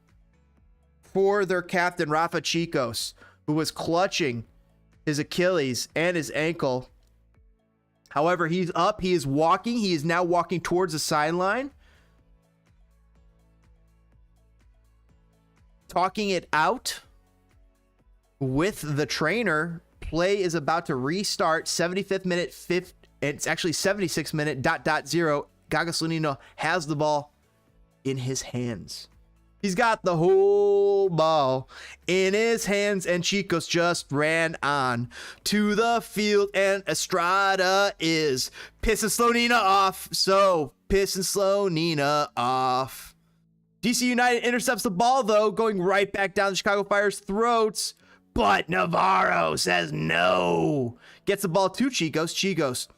for their captain, Rafa Chicos, who was clutching his Achilles and his ankle. However, he's up. He is walking. He is now walking towards the sideline, talking it out with the trainer. Play is about to restart. 75th minute, it's actually 76th minute, .0. Gaga Slonina has the ball in his hands. He's got the whole ball in his hands, and Chicos just ran on to the field, and Estrada is pissing Slonina off. So, pissing Slonina off. DC United intercepts the ball, though, going right back down the Chicago Fire's throats. But Navarro says no. Gets the ball to Chicos. Chicos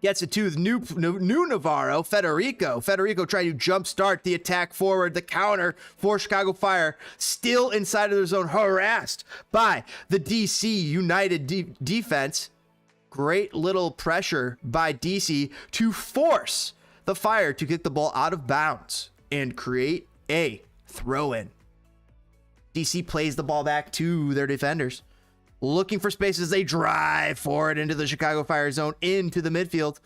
gets it to the new Navarro, Federico. Federico trying to jumpstart the attack forward. The counter for Chicago Fire. Still inside of their zone, harassed by the DC United defense. Great little pressure by DC to force the Fire to get the ball out of bounds and create a throw-in. DC plays the ball back to their defenders, looking for spaces. They drive forward into the Chicago Fire zone, into the midfield.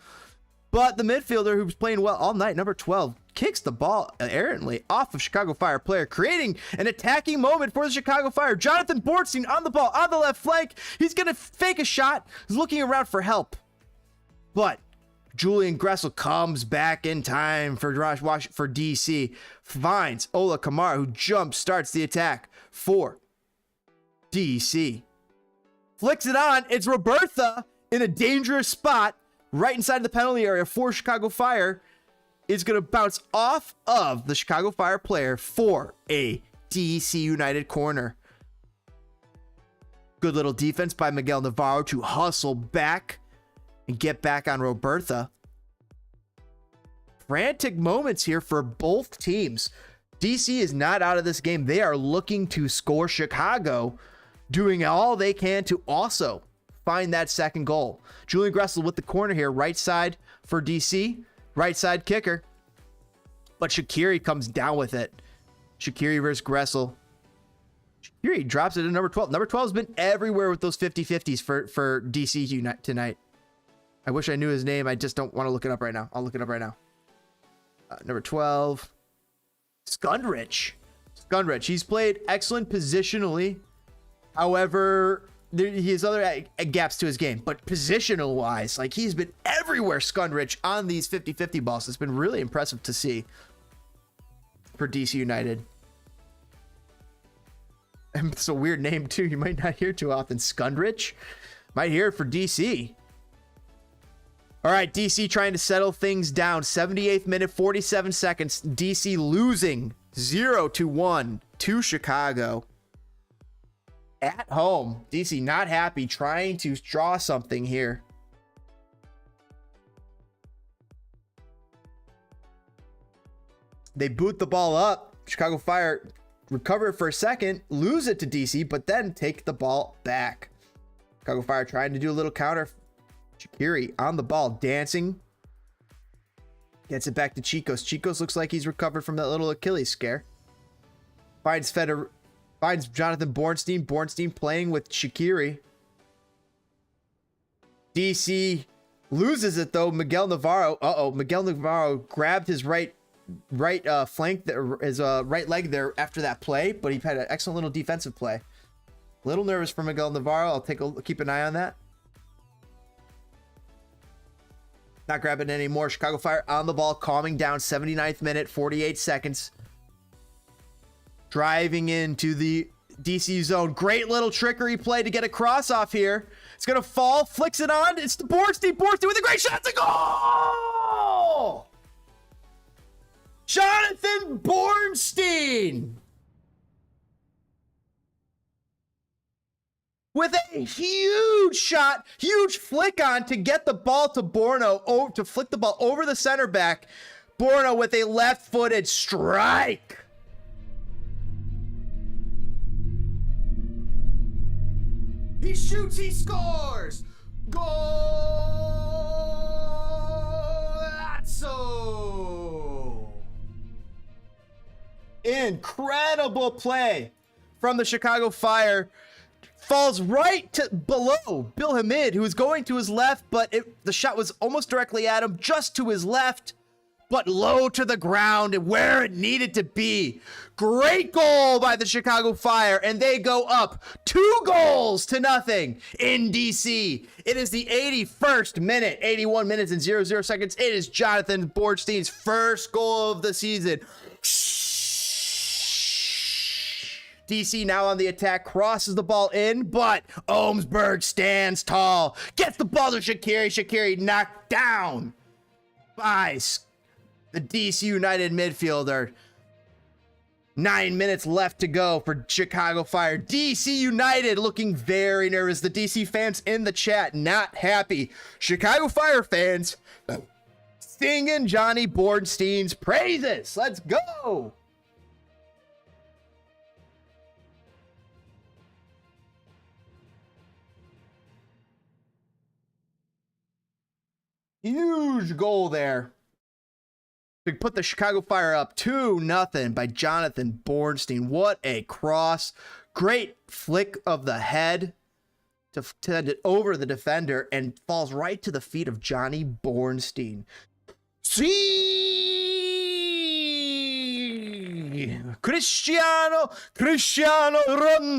But the midfielder, who's playing well all night, number 12, kicks the ball errantly off of Chicago Fire player, creating an attacking moment for the Chicago Fire. Jonathan Borstein on the ball, on the left flank. He's going to fake a shot. He's looking around for help. But Julian Gressel comes back in time for DC. Finds Ola Kamara, who jump starts the attack for DC. Flicks it on. It's Roberta in a dangerous spot right inside the penalty area for Chicago Fire. It's going to bounce off of the Chicago Fire player for a DC United corner. Good little defense by Miguel Navarro to hustle back and get back on Robertha. Frantic moments here for both teams. DC is not out of this game. They are looking to score. Chicago doing all they can to also find that second goal. Julian Gressel with the corner here, right side for DC, right side kicker. But Shaqiri comes down with it. Shaqiri versus Gressel. Shaqiri drops it to number 12. Number 12 has been everywhere with those 50-50s for DC tonight. I wish I knew his name. I just don't want to look it up right now. I'll look it up right now. Number 12. Skundrich. He's played excellent positionally. However, he has other gaps to his game. But positional-wise, like, he's been everywhere, Skundrich, on these 50-50 balls. It's been really impressive to see for DC United. And it's a weird name, too. You might not hear too often. Skundrich. Might hear it for DC. All right, DC trying to settle things down. 78th minute, 47 seconds. DC losing 0-1 to Chicago. At home. DC not happy, trying to draw something here. They boot the ball up. Chicago Fire recover it for a second, lose it to DC, but then take the ball back. Chicago Fire trying to do a little counter. Shaqiri on the ball, dancing. Gets it back to Chicos. Chicos looks like he's recovered from that little Achilles scare. Finds Jonathan Bornstein. Bornstein playing with Shaqiri. DC loses it though. Miguel Navarro. Miguel Navarro grabbed his right flank, his right leg there after that play, but he had an excellent little defensive play. A little nervous for Miguel Navarro. I'll keep an eye on that. Not grabbing it anymore. Chicago Fire on the ball, calming down. 79th minute, 48 seconds. Driving into the DC zone. Great little trickery play to get a cross off here. It's going to fall. Flicks it on. It's the Bornstein. Bornstein with a great shot. It's a goal! Jonathan Bornstein! With a huge shot, huge flick on to get the ball to Borno, to flick the ball over the center back. Borno with a left-footed strike. He shoots, he scores. Golazo. Incredible play from the Chicago Fire. Falls right to below Bill Hamid, who was going to his left, but the shot was almost directly at him, just to his left, but low to the ground and where it needed to be. Great goal by the Chicago Fire, and they go up 2-0 in DC. It is the 81st minute, 81 minutes and 00 seconds. It is Jonathan Bornstein's first goal of the season. DC now on the attack, crosses the ball in, but Ohmsberg stands tall, gets the ball to Shaqiri. Shaqiri knocked down by the DC United midfielder. 9 minutes left to go for Chicago Fire. DC United looking very nervous. The DC fans in the chat not happy. Chicago Fire fans singing Johnny Bornstein's praises. Let's go. Huge goal there to put the Chicago Fire up 2-0 by Jonathan Bornstein. What a cross. Great flick of the head to send it over the defender and falls right to the feet of Johnny Bornstein. See, Cristiano Ronaldo.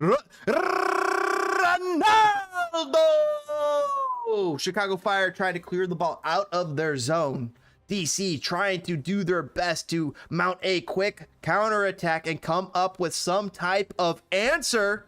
Ronaldo! Chicago Fire trying to clear the ball out of their zone. DC trying to do their best to mount a quick counterattack and come up with some type of answer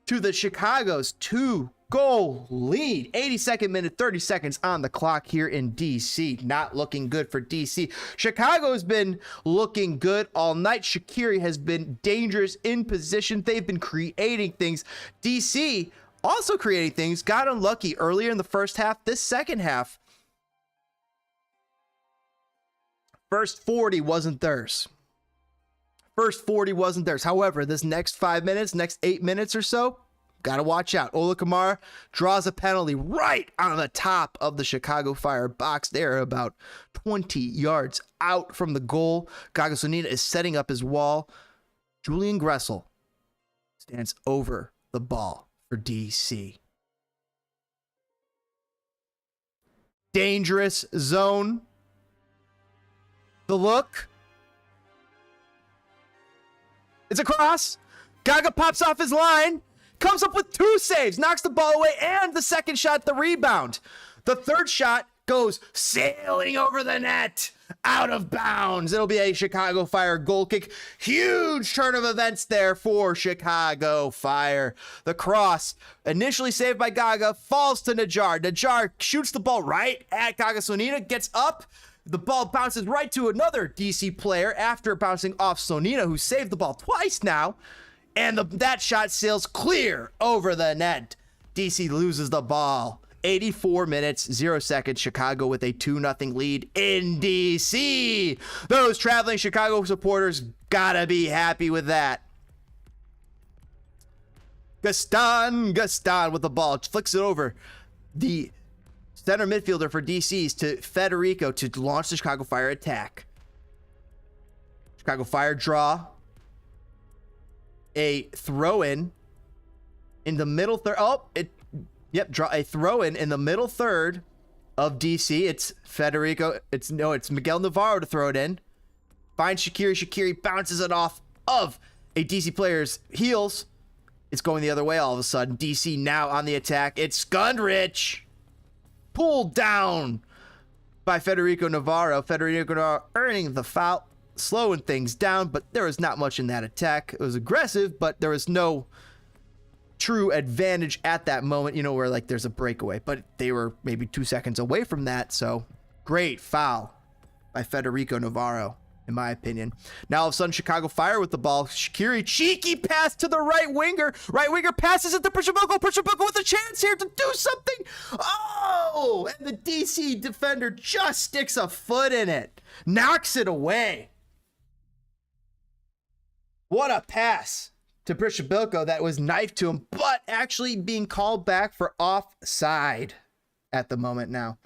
to the Chicago's 2 goal lead. 82nd minute, 30 seconds on the clock here in DC. Not looking good for DC. Chicago's been looking good all night. Shaqiri has been dangerous in position. They've been creating things. DC also creating things. Got unlucky earlier in the first half. This second half, first 40 wasn't theirs. First 40 wasn't theirs. However, this next 5 minutes, next 8 minutes or so, got to watch out. Ola Kamara draws a penalty right on the top of the Chicago Fire box. They're about 20 yards out from the goal. Gagasonina is setting up his wall. Julian Gressel stands over the ball for DC. Dangerous zone. The look. It's a cross. Gaga pops off his line. Comes up with 2 saves. Knocks the ball away. And the second shot, the rebound. The third shot goes sailing over the net. Out of bounds. It'll be a Chicago Fire goal kick. Huge turn of events there for Chicago Fire. The cross, initially saved by Gaga, falls to Najjar. Najjar shoots the ball right at Gagasonina. Gets up. The ball bounces right to another DC player after bouncing off Sonina, who saved the ball twice now. And that shot sails clear over the net. DC loses the ball. 84 minutes, 0 seconds. Chicago with a 2-0 lead in DC. Those traveling Chicago supporters gotta be happy with that. Gaston with the ball. Flicks it over. The center midfielder for DC's to Federico to launch the Chicago Fire attack. Chicago Fire draw. A throw-in in the middle third. Draw a throw-in in the middle third of DC. It's Federico. It's Miguel Navarro to throw it in. Finds Shaqiri. Shaqiri bounces it off of a DC player's heels. It's going the other way all of a sudden. DC now on the attack. It's Skundrich. Pulled down by Federico Navarro. Federico Navarro earning the foul. Slowing things down, but there was not much in that attack. It was aggressive, but there was no true advantage at that moment, where like there's a breakaway, but they were maybe 2 seconds away from that. So great foul by Federico Navarro, in my opinion. Now all of a sudden, Chicago Fire with the ball. Shaqiri, cheeky pass to the right winger. Right winger passes it to Prishabuko. Prishabuko with a chance here to do something. Oh, and the DC defender just sticks a foot in it. Knocks it away. What a pass to Prishabilko that was knifed to him, but actually being called back for offside at the moment now.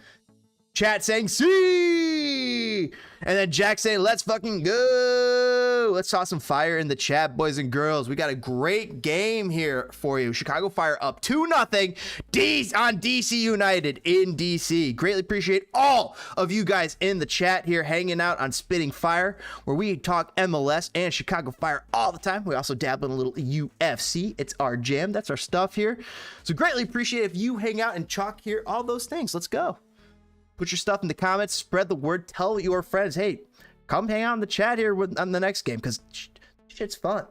Chat saying, see! And then Jack saying, let's fucking go! Let's toss some fire in the chat, boys and girls. We got a great game here for you. Chicago Fire up 2-0 on DC United in DC. Greatly appreciate all of you guys in the chat here hanging out on Spitting Fire, where we talk MLS and Chicago Fire all the time. We also dabble in a little UFC. It's our jam. That's our stuff here. So greatly appreciate if you hang out and chalk here all those things. Let's go. Put your stuff in the comments, spread the word, tell your friends, hey, come hang out in the chat here on the next game, because shit's fun.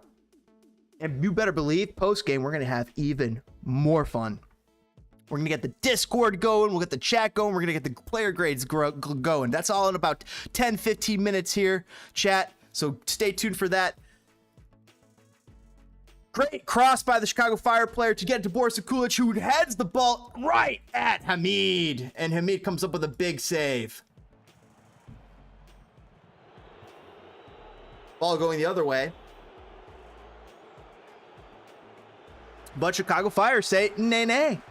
And you better believe, post-game, we're going to have even more fun. We're going to get the Discord going, we'll get the chat going, we're going to get the player grades going. That's all in about 10-15 minutes here, chat, so stay tuned for that. Great cross by the Chicago Fire player to get to Boris Akulic, who heads the ball right at Hamid. And Hamid comes up with a big save. Ball going the other way. But Chicago Fire say, nay.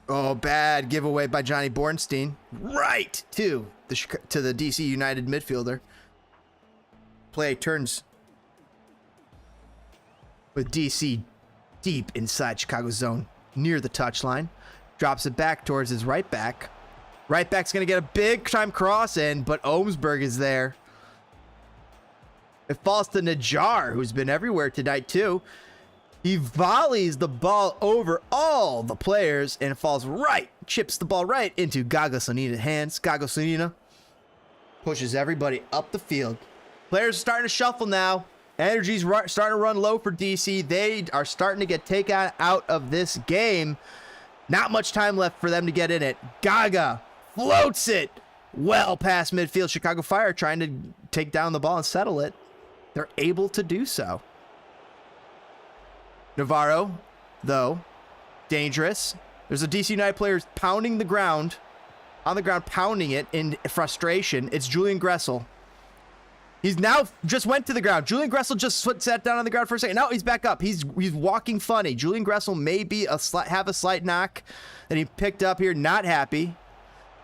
Oh, bad giveaway by Johnny Bornstein. Right to the DC United midfielder. Play turns with DC deep inside Chicago's zone near the touchline. Drops it back towards his right back. Right back's going to get a big time cross in, but Ohmsberg is there. It falls to Najjar, who's been everywhere tonight too. He volleys the ball over all the players and falls right, chips the ball right into Gagasonina's hands. Gagasonina pushes everybody up the field. Players are starting to shuffle now, Energy's starting to run low for DC. They are starting to get taken out of this game. Not much time left for them to get in it. Gaga floats it well past midfield. Chicago Fire trying to take down the ball and settle it. They're able to do so. Navarro, though, dangerous. There's a DC United player pounding the ground, on the ground, pounding it in frustration. It's Julian Gressel. He's now just went to the ground. Julian Gressel just sat down on the ground for a second. Now he's back up. He's walking funny. Julian Gressel may be have a slight knock that he picked up here. Not happy.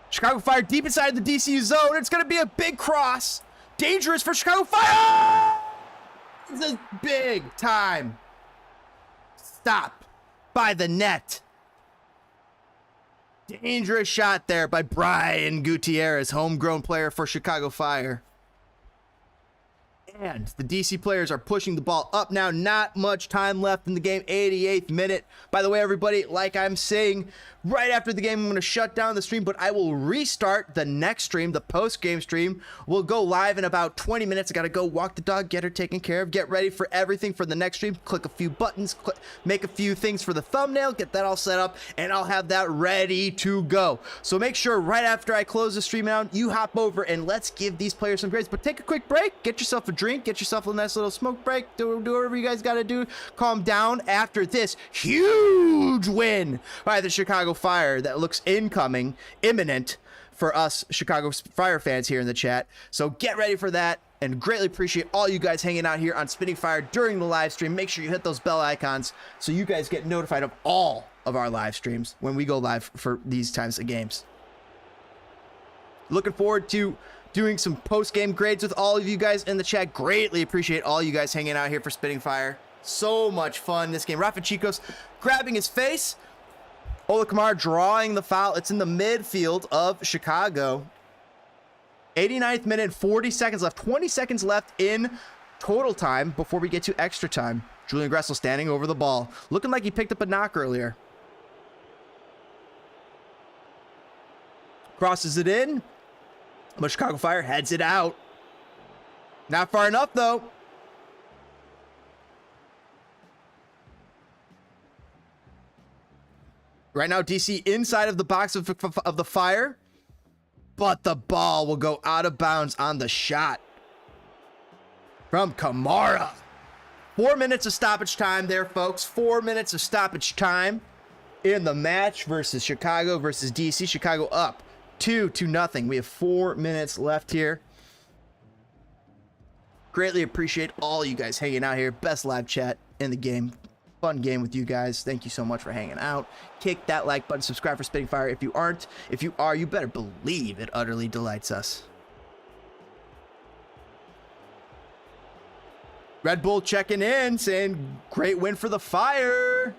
Chicago Fire deep inside the DCU zone. It's going to be a big cross. Dangerous for Chicago Fire. This is big time. Stop by the net. Dangerous shot there by Brian Gutierrez, homegrown player for Chicago Fire. And the DC players are pushing the ball up now. Not much time left in the game. 88th minute. By the way, everybody, like I'm saying, right after the game, I'm going to shut down the stream, but I will restart the next stream, the post-game stream. We'll go live in about 20 minutes. I got to go walk the dog, get her taken care of, get ready for everything for the next stream. Click a few buttons, make a few things for the thumbnail, get that all set up, and I'll have that ready to go. So make sure right after I close the stream out, you hop over and let's give these players some grades. But take a quick break, get yourself a drink, get yourself a nice little smoke break, do whatever you guys got to do. Calm down after this huge win by the Chicago Fire that looks imminent for us Chicago Fire fans here in the chat. So get ready for that, and greatly appreciate all you guys hanging out here on Spinning Fire during the live stream. Make sure you hit those bell icons so you guys get notified of all of our live streams when we go live for these times of games. Looking forward to doing some post-game grades with all of you guys in the chat. Greatly appreciate all you guys hanging out here for Spinning Fire. So much fun this game. Rafa Chicos grabbing his face. Ola Kamara drawing the foul. It's in the midfield of Chicago. 89th minute, 40 seconds left. 20 seconds left in total time before we get to extra time. Julian Gressel standing over the ball. Looking like he picked up a knock earlier. Crosses it in. But Chicago Fire heads it out. Not far enough, though. Right now, DC inside of the box of the Fire. But the ball will go out of bounds on the shot from Kamara. 4 minutes of stoppage time there, folks. 4 minutes of stoppage time in the match versus Chicago versus DC. Chicago up 2-0. We have 4 minutes left here. Greatly appreciate all you guys hanging out here. Best live chat in the game. Fun game with you guys. Thank you so much for hanging out. Kick that like button. Subscribe for Spinning Fire if you aren't. If you are, you better believe it utterly delights us. Red Bull checking in, saying great win for the Fire.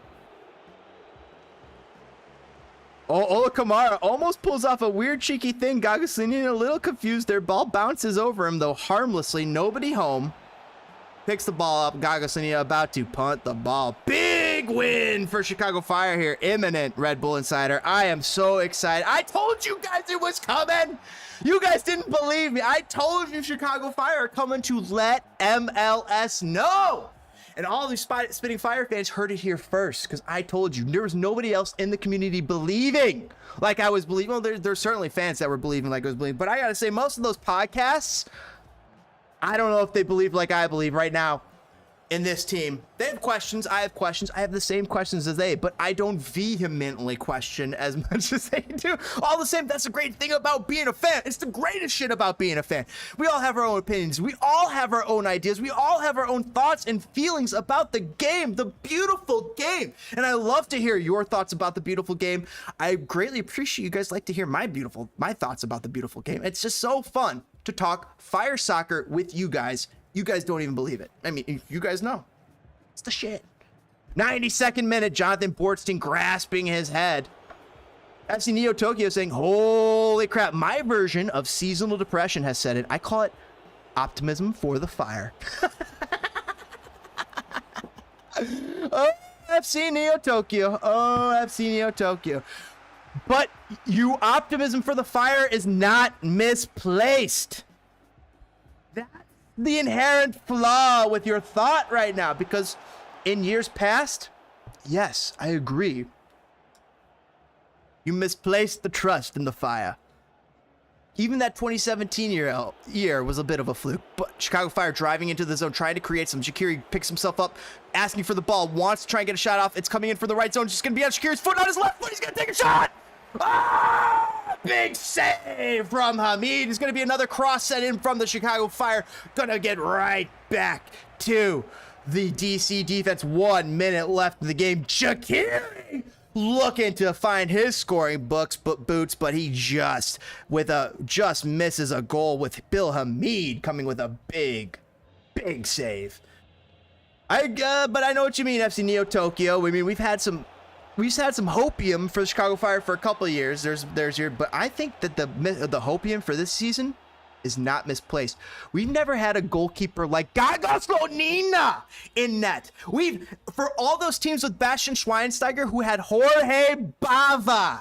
Oh, Ola Kamara almost pulls off a weird cheeky thing. Gagaslini a little confused there. Ball bounces over him, though, harmlessly. Nobody home. Picks the ball up. Gagaslini about to punt the ball. Big win for Chicago Fire here. Imminent, Red Bull Insider. I am so excited. I told you guys it was coming. You guys didn't believe me. I told you Chicago Fire are coming to let MLS know. And all these Spinning Fire fans heard it here first, because I told you there was nobody else in the community believing like I was believing. Well, there's certainly fans that were believing like I was believing, but I gotta say, most of those podcasts, I don't know if they believe like I believe right now in this team. They have questions. I have questions. I have the same questions as they, but I don't vehemently question as much as they do. All the same, that's the great thing about being a fan. It's the greatest shit about being a fan. We all have our own opinions. We all have our own ideas. We all have our own thoughts and feelings about the game, the beautiful game. And I love to hear your thoughts about the beautiful game. I greatly appreciate you guys like to hear my thoughts about the beautiful game. It's just so fun to talk Fire soccer with you guys. You guys don't even believe it. I mean, you guys know. It's the shit. 92nd minute, Jonathan Bortstein grasping his head. FC Neo Tokyo saying, holy crap, my version of seasonal depression has set in. I call it optimism for the Fire. Oh, FC Neo Tokyo. Oh, FC Neo Tokyo. But you optimism for the Fire is not misplaced. That's the inherent flaw with your thought right now, because in years past, yes, I agree, you misplaced the trust in the Fire. Even that 2017 year was a bit of a fluke, but Chicago Fire driving into the zone, trying to create some. Shaqiri picks himself up, asking for the ball, wants to try and get a shot off. It's coming in from the right zone, just going to be on Shaqiri's foot, on his left foot, he's going to take a shot! Ah! Big save from Hamid. It's going to be another cross set in from the Chicago Fire. Going to get right back to the DC defense. 1 minute left in the game. Shaqiri looking to find his scoring boots, but he just misses a goal with Bill Hamid coming with a big save. But I know what you mean, FC Neo Tokyo. I mean, we've had some hopium for the Chicago Fire for a couple of years. But I think that the hopium for this season is not misplaced. We've never had a goalkeeper like Gagos Nina in net. For all those teams with Bastian Schweinsteiger who had Jorge Bava,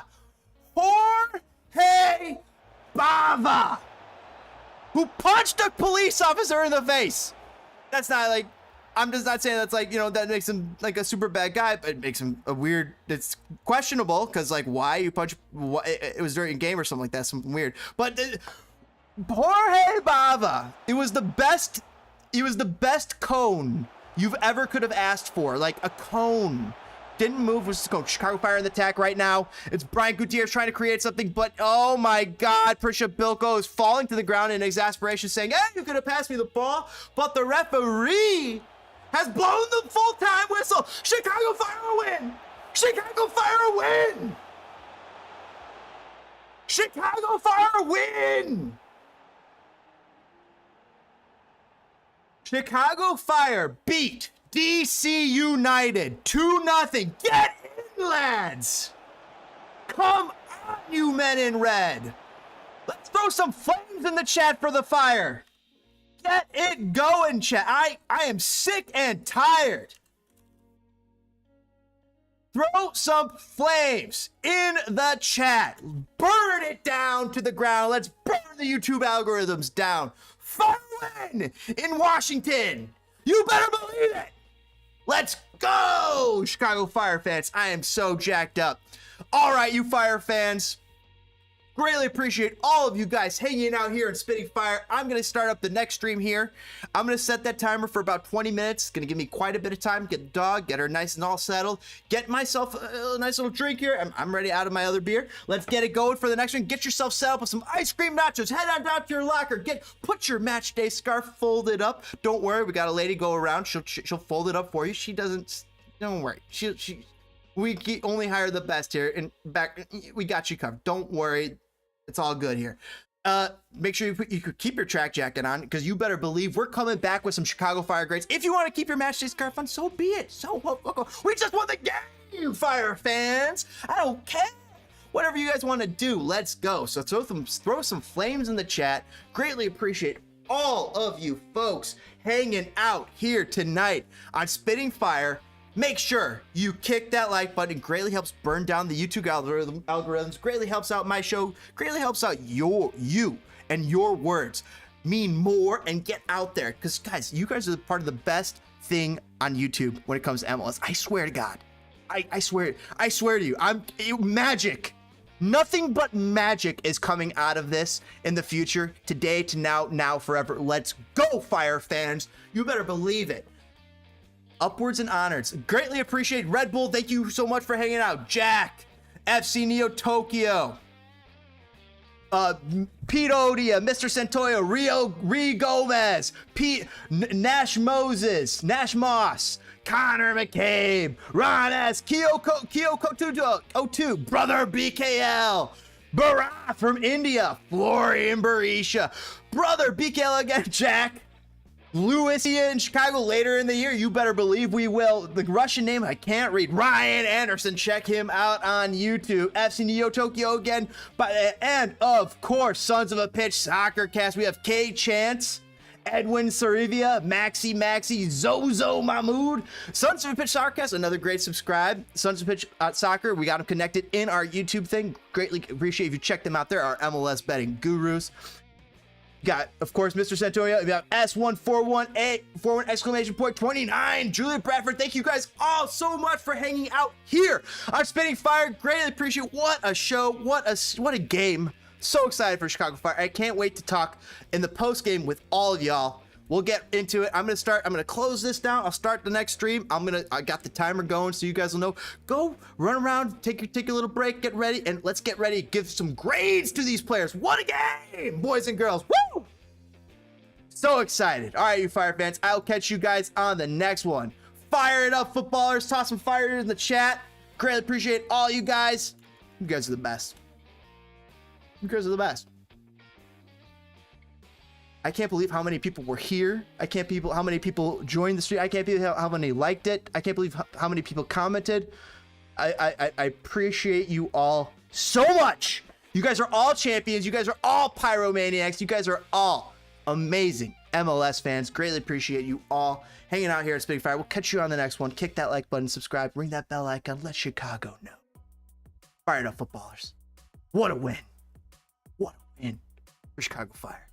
who punched a police officer in the face. That's not like, I'm just not saying that's like, that makes him like a super bad guy, but it makes him a weird, it's questionable, because like, why you punch, it was during a game or something like that, something weird. But Jorge Bava, it was the best cone you've ever could have asked for, like a cone. Didn't move, was just going. Chicago Fire in the attack right now. It's Brian Gutierrez trying to create something, but oh my God, Prisha Bilko is falling to the ground in exasperation, saying, hey, you could have passed me the ball, but the referee has blown the full-time whistle. Chicago Fire win! Chicago Fire win! Chicago Fire win! Chicago Fire beat DC United 2-0. Get in, lads! Come on, you men in red! Let's throw some flames in the chat for the Fire. Get it going, chat. I am sick and tired. Throw some flames in the chat. Burn it down to the ground. Let's burn the YouTube algorithms down. Fire win in Washington. You better believe it. Let's go, Chicago Fire fans. I am so jacked up. All right, you Fire fans. Greatly appreciate all of you guys hanging out here and spitting fire. I'm going to start up the next stream here. I'm going to set that timer for about 20 minutes. It's going to give me quite a bit of time. Get the dog, get her nice and all settled. Get myself a nice little drink here. I'm ready out of my other beer. Let's get it going for the next one. Get yourself set up with some ice cream nachos. Head on down to your locker. Put your match day scarf folded up. Don't worry, we got a lady go around. She'll fold it up for you. She doesn't. Don't worry. We only hire the best here. And back, we got you covered. Don't worry. It's all good here. Make sure you could keep your track jacket on, because you better believe we're coming back with some Chicago Fire greats. If you want to keep your match day scarf on, so be it. We just won the game, Fire fans. I don't care. Whatever you guys want to do, let's go. So throw some flames in the chat. Greatly appreciate all of you folks hanging out here tonight on Spitting Fire. Make sure you kick that like button. It greatly helps burn down the YouTube algorithms. Greatly helps out my show. Greatly helps out you and your words mean more and get out there. Because guys, you guys are part of the best thing on YouTube when it comes to MLS. I swear to God. I swear to you. Magic. Nothing but magic is coming out of this in the future. Today to now forever. Let's go, Fire fans. You better believe it. Upwards and onwards. Greatly appreciate Red Bull. Thank you so much for hanging out. Jack, FC Neo Tokyo, Pete Odia, Mr. Santoyo, Ree Gomez, Nash Moses, Nash Moss, Connor McCabe, Ron S, Kyoko 02, Brother BKL, Bharat from India, Florian Barisha, Brother BKL again, Jack, Lewis here in Chicago later in the year. You better believe we will. The Russian name I can't read. Ryan Anderson. Check him out on YouTube. FC Neo Tokyo again. And of course, Sons of a Pitch Soccer Cast. We have K Chance, Edwin Sarivia, Maxi, Zozo Mahmood. Sons of a Pitch Soccer Cast. Another great subscribe. Sons of a Pitch Soccer. We got them connected in our YouTube thing. Greatly appreciate if you check them out. There are MLS betting gurus. You got, of course, Mr. Santoya. You got S141841 ! Julia Bradford. Thank you guys all so much for hanging out here on Spitting Fire. Greatly appreciate. What a show. What a game. So excited for Chicago Fire. I can't wait to talk in the post game with all of y'all. We'll get into it. I'm gonna close this down. I'll start the next stream. I got the timer going so you guys will know. Go run around, take your little break, get ready, and let's get ready to give some grades to these players. What a game, boys and girls. Woo! So excited. All right, you Fire fans, I'll catch you guys on the next one. Fire it up, footballers. Toss some fire in the chat. Greatly appreciate all you guys. You guys are the best. You guys are the best. I can't believe how many people were here. I can't believe how many people joined the stream. I can't believe how many liked it. I can't believe how many people commented. I appreciate you all so much. You guys are all champions. You guys are all pyromaniacs. You guys are all amazing MLS fans. Greatly appreciate you all hanging out here at Spitting Fire. We'll catch you on the next one. Kick that like button, subscribe, ring that bell icon. Let Chicago know. Fire it up, footballers. What a win. What a win for Chicago Fire.